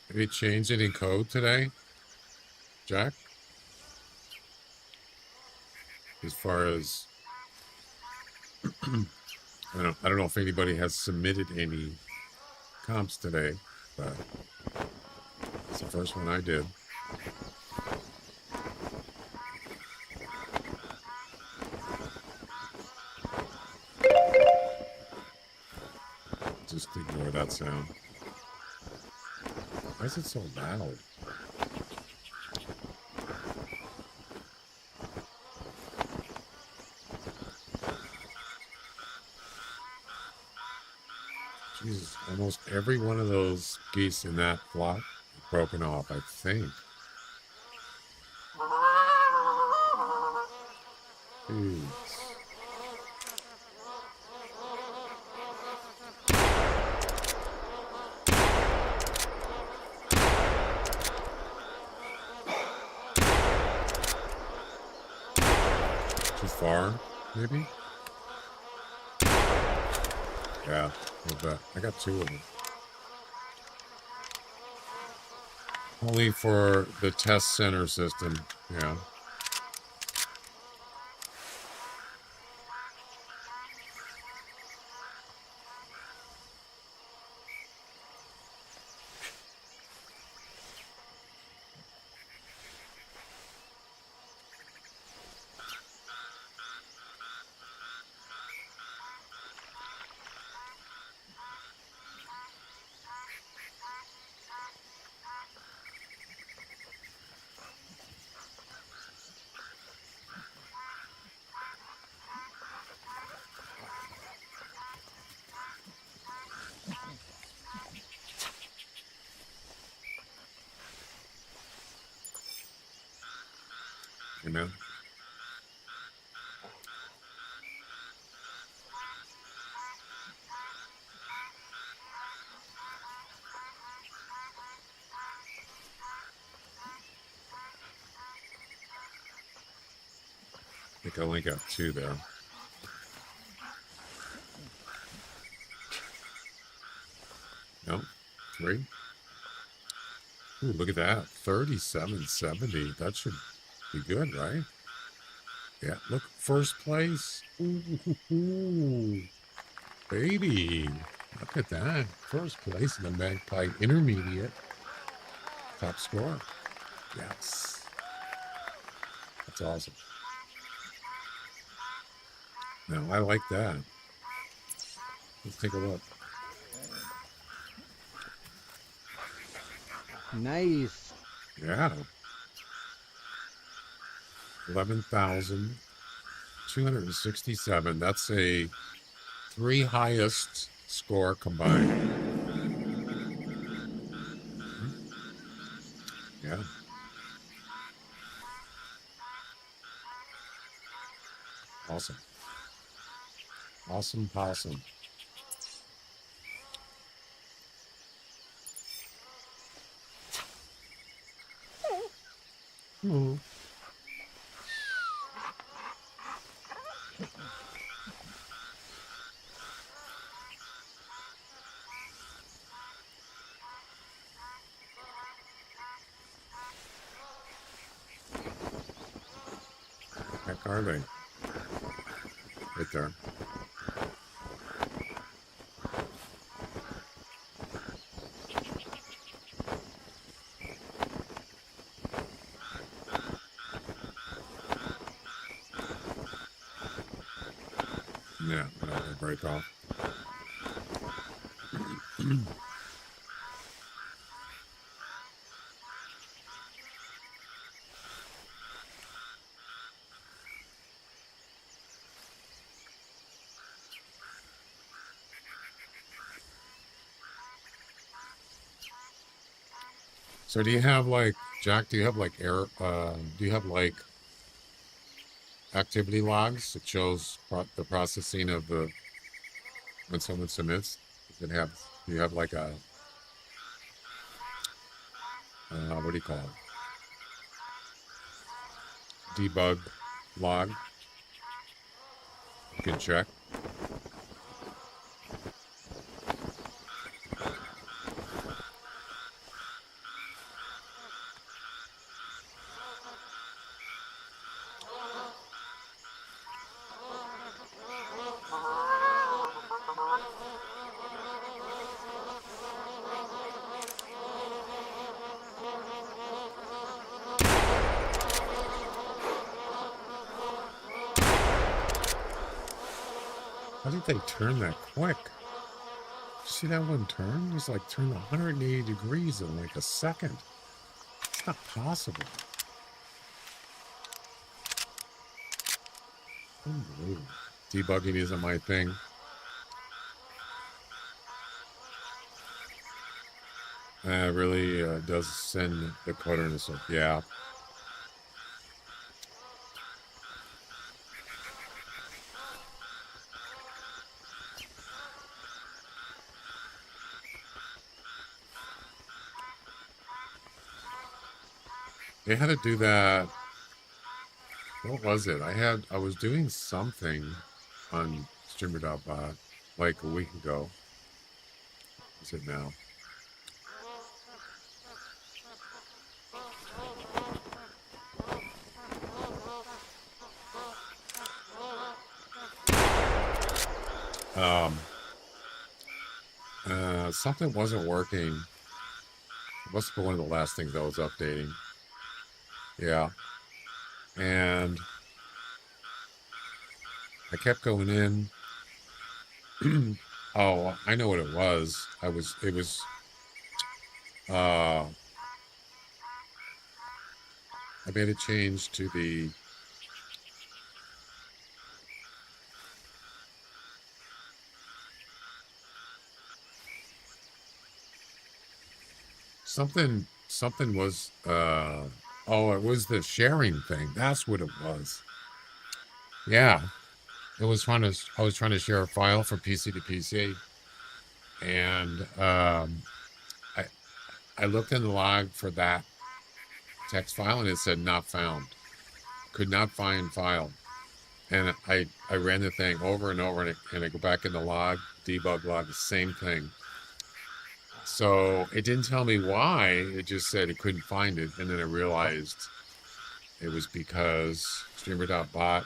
Have you changed any code today, Jack? As far as I don't know if anybody has submitted any comps today, but it's the first one I did. Just ignore that sound. Why is it so loud? Jesus, almost every one of those geese in that flock is broken off, I think. Jeez. Too far, maybe? Yeah, a little bit. I got 2 of them. Only for the test center system, yeah. Amen. I think I only got 2 there. No, 3. Ooh, look at that. 37.70. That should be good, right? Yeah, look, first place. Ooh, baby. Look at that. First place in the Magpie Intermediate. Top score. Yes. That's awesome. No, I like that. Let's take a look. Nice. Yeah. 11,267. That's a 3 highest score combined. Yeah. Awesome. Awesome possum. Oh. Heck are they? Right there. break off. So do you have like, Jack, do you have like do you have like activity logs that shows the processing of the, when someone submits? Do you have like a, what do you call it? Debug log? You can check. How did they turn that quick? See that one turn? It was like turned 180 degrees in like a second. It's not possible. Unbelievable. Debugging isn't my thing. It really does send the coder to say, yeah. They had to do that. What was it? I was doing something on streamer.bot like a week ago. What is it now? Something wasn't working. It must have been one of the last things I was updating. Yeah. And I kept going in. Oh, I know what it was. I made a change to the something was oh, it was the sharing thing. That's what it was. Yeah. I was trying to share a file from PC to PC, and I looked in the log for that text file, and it said not found. Could not find file. And I ran the thing over and over, and I go back in the log, debug log, the same thing. So it didn't tell me why. It just said it couldn't find it, and then I realized it was because streamer.bot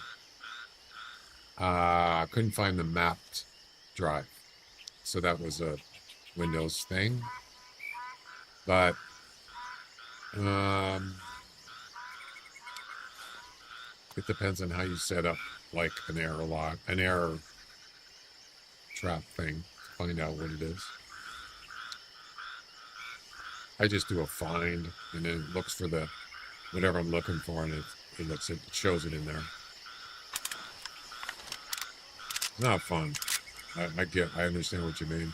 couldn't find the mapped drive. So that was a Windows thing. But it depends on how you set up like an error trap thing to find out what it is. I just do a find, and then it looks for the whatever I'm looking for, and it shows it in there. Not fun. I understand what you mean.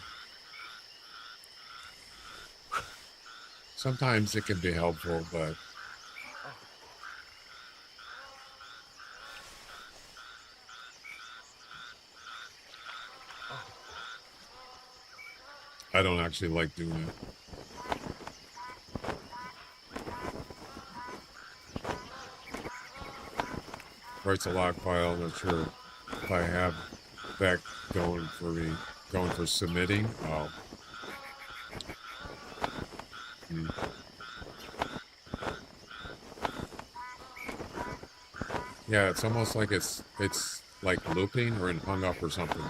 Sometimes it can be helpful, but I don't actually like doing it. Writes a log file. Not sure if I have that going for submitting. Oh. Yeah, it's almost like it's like looping or in hung up or something.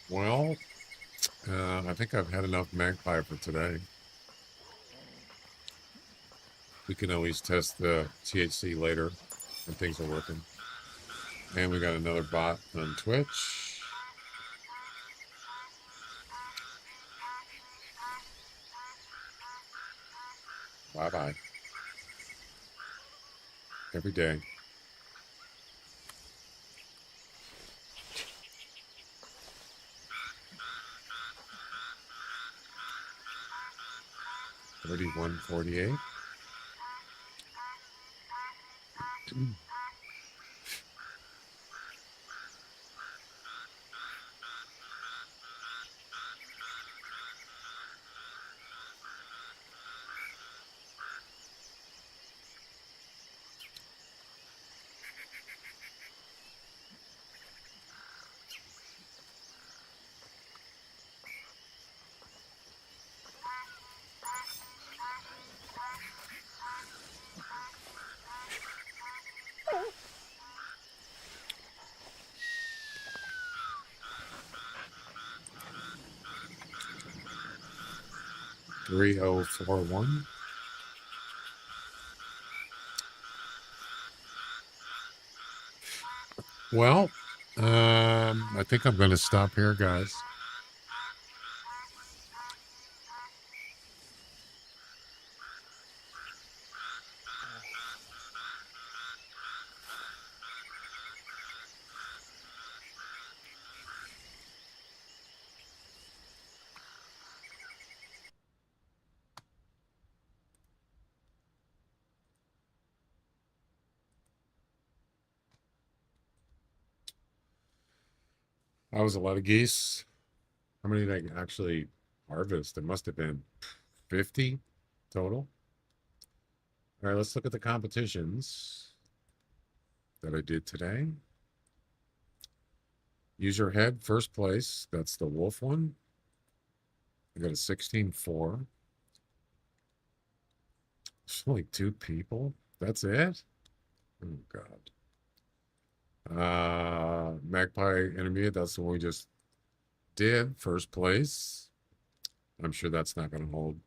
Well, I think I've had enough magpie for today. We can always test the THC later when things are working. And we got another bot on Twitch. Bye-bye. Every day. $31.48. $3.041. Well, I think I'm going to stop here, guys. That was a lot of geese. How many did I actually harvest? It must have been 50 total. All right, let's look at the competitions that I did today. Use your head, first place. That's the wolf one. I got a 16.4. There's only 2 people. That's it? Oh, God. Magpie Intermediate, that's the one we just did. First place. I'm sure that's not going to hold.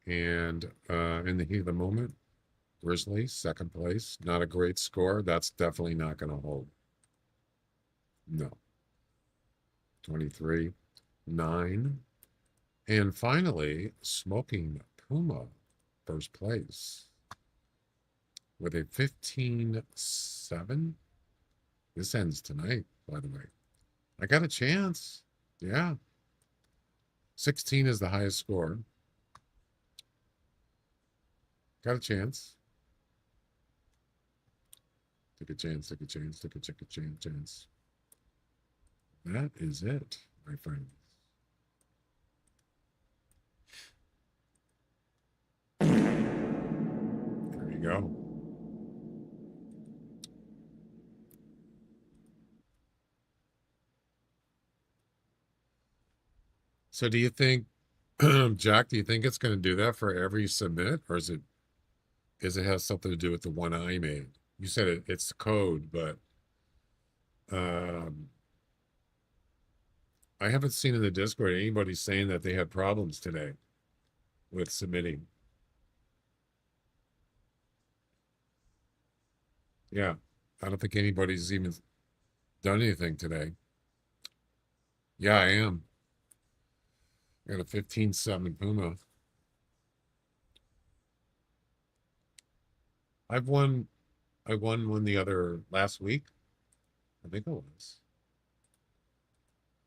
And in the heat of the moment, Grizzly, second place. Not a great score. That's definitely not going to hold. No. 23, 9. And finally, Smoking Puma, first place. With a 15.7. This ends tonight, by the way. I got a chance. Yeah. 16 is the highest score. Got a chance. Take a chance, take a chance, take a chance. That is it, my friends. There you go. So do you think, Jack, do you think it's going to do that for every submit, or is it has something to do with the one I made? You said it's the code, but I haven't seen in the Discord anybody saying that they had problems today with submitting. Yeah, I don't think anybody's even done anything today. Yeah, I am. I got a 15.7 Puma. I won one the other last week. I think it was.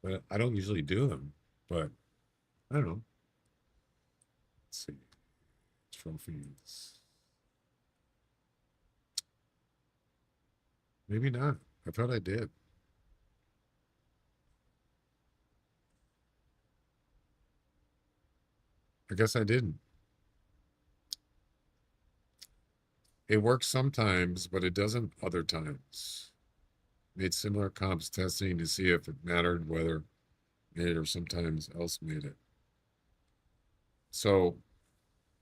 But I don't usually do them. But I don't know. Let's see. Trophies. Maybe not. I thought I did. I guess I didn't. It works sometimes, but it doesn't other times. Made similar comps testing to see if it mattered whether made it or sometimes else made it. So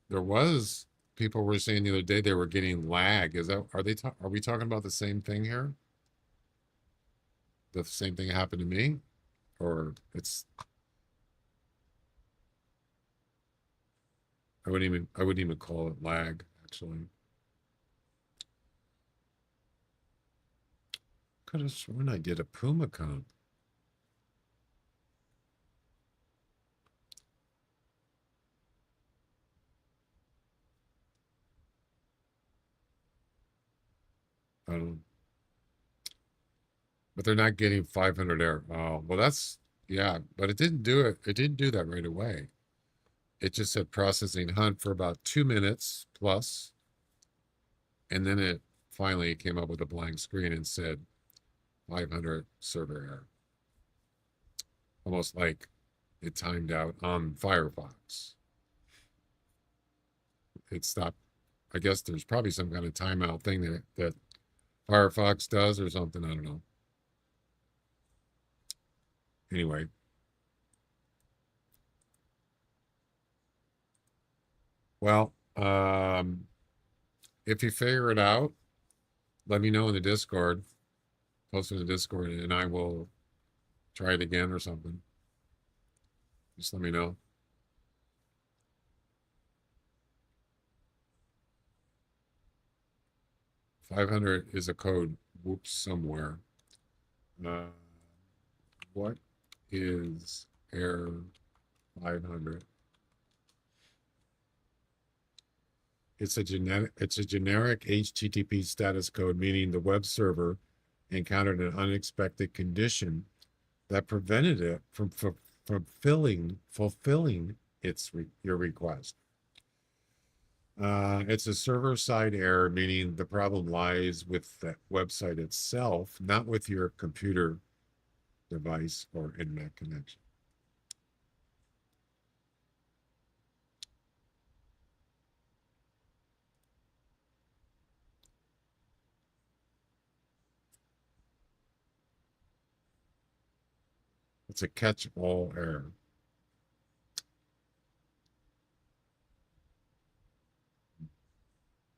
there was people were saying the other day they were getting lag. Is that are we talking about the same thing here? the same thing happened to me, or it's. I wouldn't even call it lag, actually. Could have sworn I did a Puma comp. I don't know. But they're not getting 500 error. Oh, well, that's, yeah, but it didn't do it. It didn't do that right away. It just said processing hunt for about 2 minutes plus. And then it finally came up with a blank screen and said 500 server error. Almost like it timed out on Firefox. It stopped. I guess there's probably some kind of timeout thing that Firefox does or something. I don't know. Anyway. Well, if you figure it out, let me know in the Discord. Post in the Discord, and I will try it again or something. Just let me know. $500 is a code. Whoops, somewhere. What is error 500? It's a generic HTTP status code, meaning the web server encountered an unexpected condition that prevented it from fulfilling your request. It's a server-side error, meaning the problem lies with the website itself, not with your computer device or internet connection. It's a catch-all error.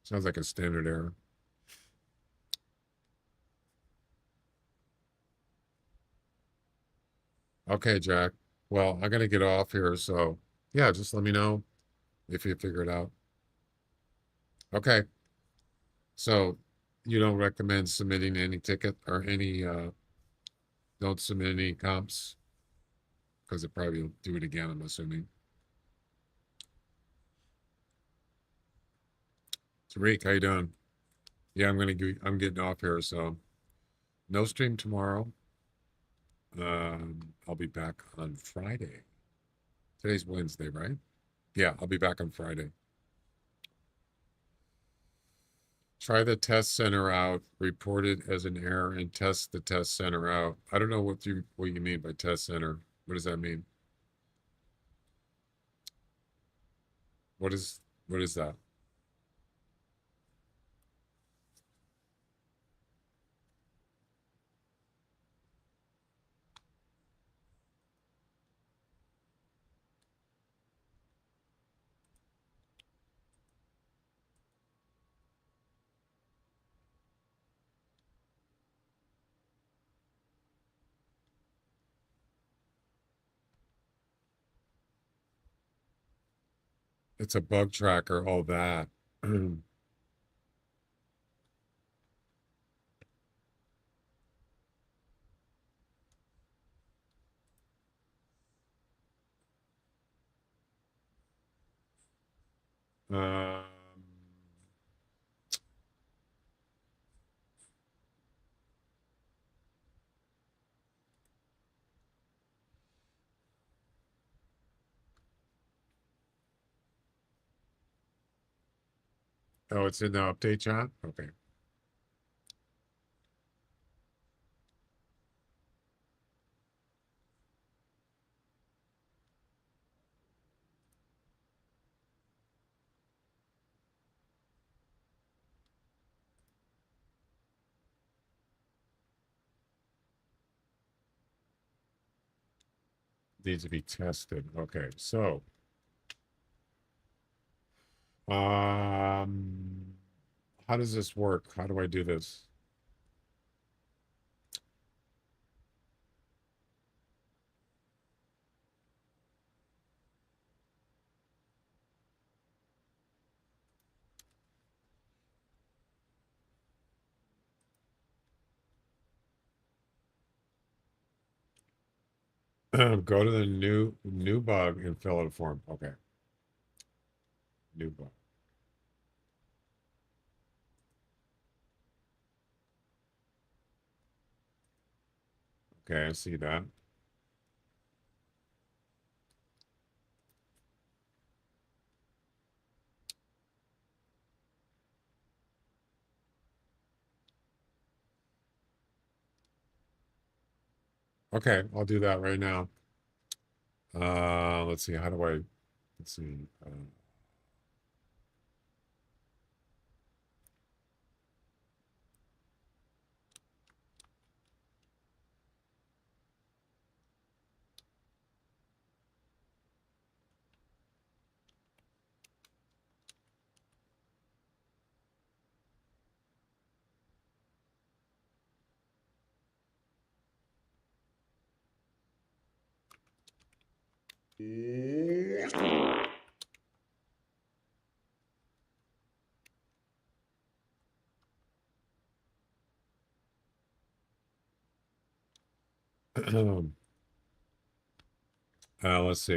Sounds like a standard error. Okay, Jack. Well, I'm going to get off here. So, yeah, just let me know if you figure it out. Okay. So, you don't recommend submitting any ticket or any, don't submit any comps? Because it probably will do it again, I'm assuming. Tariq, how you doing? Yeah, I'm getting off here, so no stream tomorrow. I'll be back on Friday. Today's Wednesday, right? Yeah, I'll be back on Friday. Try the test center out, report it as an error, and test the test center out. I don't know what you mean by test center. What does that mean? What is that? It's a bug tracker, all that. Um, oh, it's in the update chat? Okay. Needs to be tested. Okay, so how does this work? How do I do this? Go to the new bug and fill out a form. Okay. New bug. Okay, I see that. Okay, I'll do that right now. Let's see. How do I? Let's see. Let's see.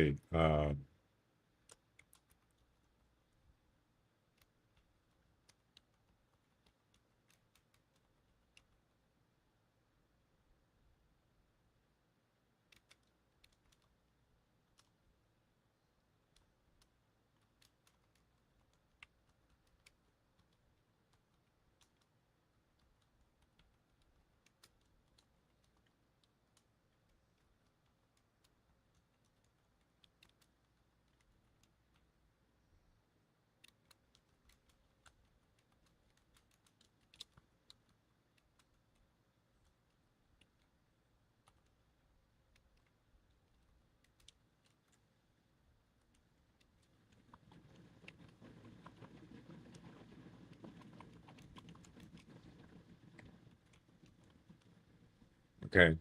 Okay.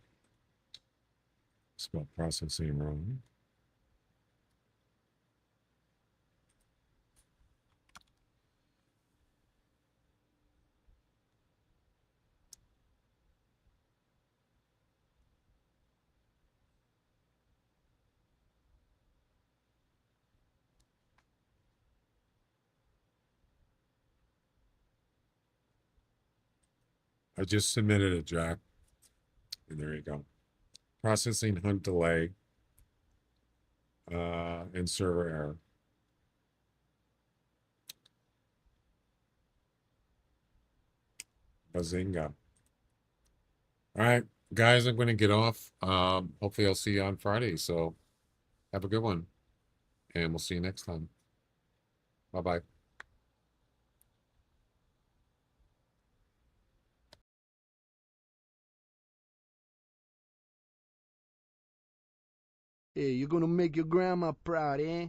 Spell processing wrong. I just submitted it, Jack. And there you go. Processing hunt delay. And server error. Bazinga. All right, guys, I'm going to get off. Hopefully I'll see you on Friday. So have a good one. And we'll see you next time. Bye-bye. Hey, you're gonna make your grandma proud, eh?